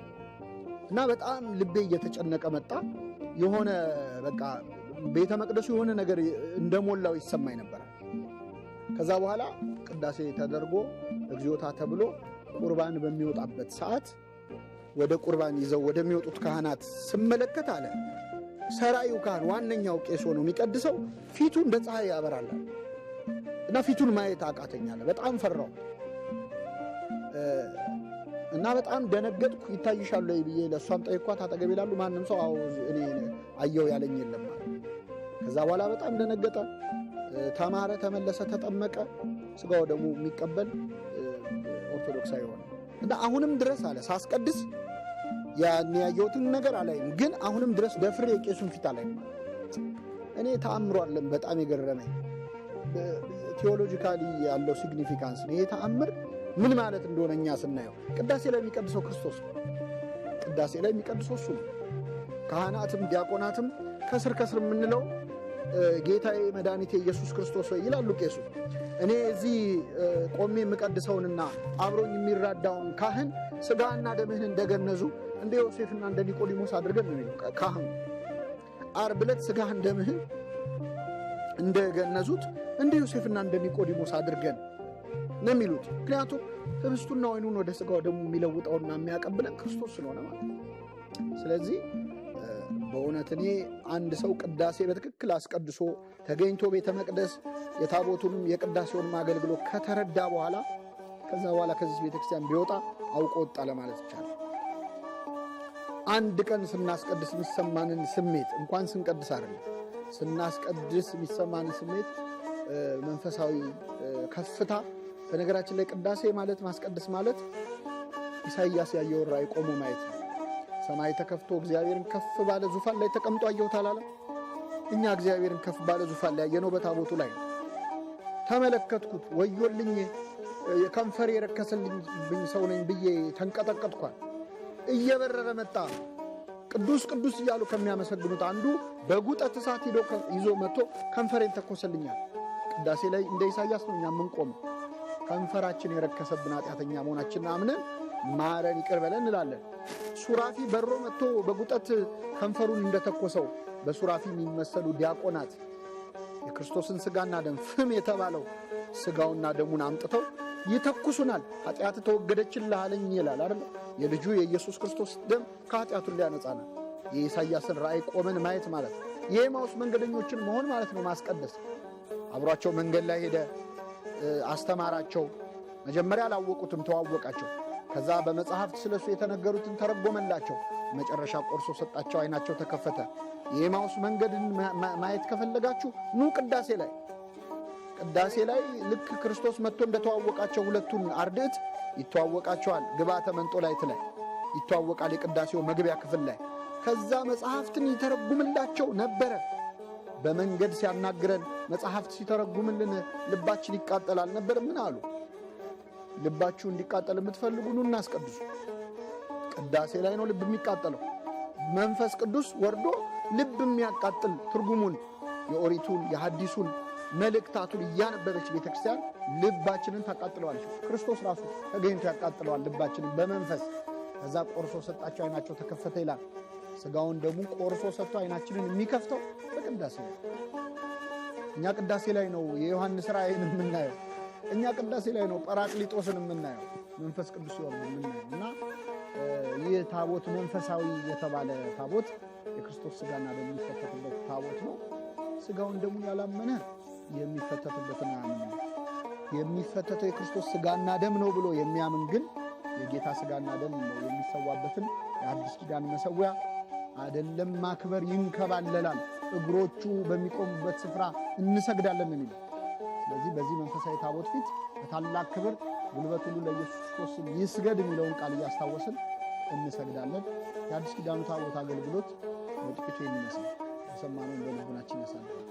እና በጣም ልቤ እየተጨነቀ መጣ። የሆነ በቃ ቤተ መቅደሱ የሆነ ነገር እንደሞላው ይሰማኝ ነበር ከዛ በኋላ ቅዳሴ ተደርጎ እግዚኦታ ተብሎ ቁርባን በሚወጣበት ሰዓት ወደ ቁርባን ይዘው ወደሚወጡት ካህናት ስመለከት አለ ሰራዩ ካህን ዋነኛው ቄስ ሆኖ የሚቀድሰው ፊቱ እንደ ፀሐይ ያበራል እና ፊቱን ማየት አቃተኛለ። በጣም ፈራው እና በጣም ደነገጥኩ። ይታይሻል ወይ ብዬ ለሷም ጠይቋት አጠገብ ይላሉ ማንም ሰው አው እኔ አየው ያለኝ የለም። ከዛ በኋላ በጣም ደነገጠ። ተማረ፣ ተመለሰ፣ ተጠመቀ። ስጋው ደግሞ የሚቀበል ኦርቶዶክሳዊ ሆነ እና አሁንም ድረስ አለ ሳስቀድስ ያየሁትን ነገር አላይም፣ ግን አሁንም ድረስ ደፍሬ የቄሱን ፊት አላይም። እኔ ተአምሮ አለም በጣም የገረመኝ ቴዎሎጂካሊ ያለው ሲግኒፊካንስ ነው። ይሄ ተአምር ምን ማለት እንደሆነ እኛ ስናየው ቅዳሴ ላይ የሚቀድሰው ክርስቶስ ነው። ቅዳሴ ላይ የሚቀድሰው እሱ ነው። ካህናትም ዲያቆናትም ከስር ከስር የምንለው ጌታዬ መድኃኒቴ ኢየሱስ ክርስቶስ ወይ ይላሉ ቄሱ። እኔ እዚህ ቆሜ የምቀድሰውንና አብሮኝ የሚራዳውን ካህን ስጋና ደምህን እንደገነዙ እንደ ዮሴፍና እንደ ኒቆዲሞስ አድርገን ነው ካህን ዓርብ ዕለት ስጋህን ደምህን እንደገነዙት እንደ ዮሴፍና እንደ ኒቆዲሞስ አድርገን ነው የሚሉት። ምክንያቱም ህብስቱና ወይኑን ወደ ስጋው ደግሞ የሚለውጠውና የሚያቀብለን ክርስቶስ ስለሆነ ማለት ነው። ስለዚህ በእውነት እኔ አንድ ሰው ቅዳሴ በትክክል አስቀድሶ ተገኝቶ ቤተ መቅደስ የታቦቱንም የቅዳሴውንም አገልግሎት ከተረዳ በኋላ ከዛ በኋላ ከዚህ ቤተክርስቲያን ቢወጣ አውቆ ወጣ ለማለት ይቻላል። አንድ ቀን ስናስቀድስ የሚሰማንን ስሜት እንኳን ስንቀድስ አይደለም ስናስቀድስ የሚሰማንን ስሜት መንፈሳዊ ከፍታ። በነገራችን ላይ ቅዳሴ ማለት ማስቀደስ ማለት ኢሳይያስ ያየውን ራእይ ቆሞ ማየት ነው። ሰማይ ተከፍቶ እግዚአብሔርን ከፍ ባለ ዙፋን ላይ ተቀምጦ አየሁት አላለም? እኛ እግዚአብሔርን ከፍ ባለ ዙፋን ላይ ያየነው በታቦቱ ላይ ነው። ተመለከትኩት፣ ወዮልኝ ከንፈር የረከሰልኝ ሰው ነኝ ብዬ ተንቀጠቀጥኳል። እየበረረ መጣ። ቅዱስ ቅዱስ እያሉ ከሚያመሰግኑት አንዱ በጉጠት እሳት ይዞ መጥቶ ከንፈሬን ተኮሰልኛል። ቅዳሴ ላይ እንደ ኢሳይያስ ነው እኛ የምንቆመው። ከንፈራችን የረከሰብን ኃጢአተኛ መሆናችንን አምነን ማረን ይቅር በለን እንላለን። ሱራፊ በሮ መጥቶ በጉጠት ከንፈሩን እንደተኮሰው በሱራፊ የሚመሰሉ ዲያቆናት የክርስቶስን ስጋና ደም ፍም የተባለው ስጋውና ደሙን አምጥተው ይተኩሱናል። ኃጢአት ተወገደችልህ አለኝ ይላል አይደል? የልጁ የኢየሱስ ክርስቶስ ደም ከኃጢአቱን ሊያነጻናል። የኢሳይያስን ራእይ ቆመን ማየት ማለት የኤማውስ መንገደኞችን መሆን ማለት ነው። ማስቀደስ አብሯቸው መንገድ ላይ ሄደ፣ አስተማራቸው። መጀመሪያ አላወቁትም፣ ተዋወቃቸው። ከዛ በመጽሐፍት ስለሱ የተነገሩትን ተረጎመላቸው። መጨረሻ ቆርሶ ሰጣቸው፣ አይናቸው ተከፈተ። የኤማውስ መንገድን ማየት ከፈለጋችሁ ኑ ቅዳሴ ላይ። ቅዳሴ ላይ ልክ ክርስቶስ መጥቶ እንደተዋወቃቸው ሁለቱን አርድእት ይተዋወቃቸዋል። ግብአተ መንጦላዕት ላይ ይተዋወቃል፣ የቅዳሴው መግቢያ ክፍል ላይ። ከዛ መጽሐፍትን ይተረጉምላቸው ነበረ። በመንገድ ሲያናግረን መጽሐፍት ሲተረጉምልን ልባችን ይቃጠላል ነበር። ምን አሉ? ልባችሁ እንዲቃጠል የምትፈልጉ ኑ እናስቀድሱ። ቅዳሴ ላይ ነው ልብ የሚቃጠለው። መንፈስ ቅዱስ ወርዶ ልብ የሚያቃጥል ትርጉሙን የኦሪቱን የሐዲሱን መልእክታቱን እያነበበች ቤተክርስቲያን ልባችንን ታቃጥለዋለች። ክርስቶስ ራሱ ተገኝቶ ያቃጥለዋል ልባችንን በመንፈስ። ከዛ ቆርሶ ሰጣቸው፣ አይናቸው ተከፈተ ይላል። ስጋውን ደግሞ ቆርሶ ሰጥቶ አይናችንን የሚከፍተው በቅዳሴ ላይ። እኛ ቅዳሴ ላይ ነው የዮሐንስ ራእይን የምናየው። እኛ ቅዳሴ ላይ ነው ጰራቅሊጦስን የምናየው፣ መንፈስ ቅዱስ ሲወርድ የምናየው። እና ይህ ታቦት መንፈሳዊ የተባለ ታቦት የክርስቶስ ስጋና ደም የሚፈተትበት ታቦት ነው። ስጋውን ደግሞ ያላመነ የሚፈተትበትን አያምንም። የሚፈተተው የክርስቶስ ስጋና ደም ነው ብሎ የሚያምን ግን የጌታ ስጋና ደም ነው የሚሰዋበትን የአዲስ ኪዳን መሰዊያ አይደለም ማክበር ይንከባለላል። እግሮቹ በሚቆሙበት ስፍራ እንሰግዳለን የሚለው። ስለዚህ በዚህ መንፈሳዊ ታቦት ፊት በታላቅ ክብር ጉልበት ሁሉ ለኢየሱስ ክርስቶስ ይስገድ የሚለውን ቃል እያስታወስን እንሰግዳለን። የአዲስ ኪዳኑ ታቦት አገልግሎት በጥቂቱ የሚመስል የሰማነውን በልቡናችን ያሳድራል።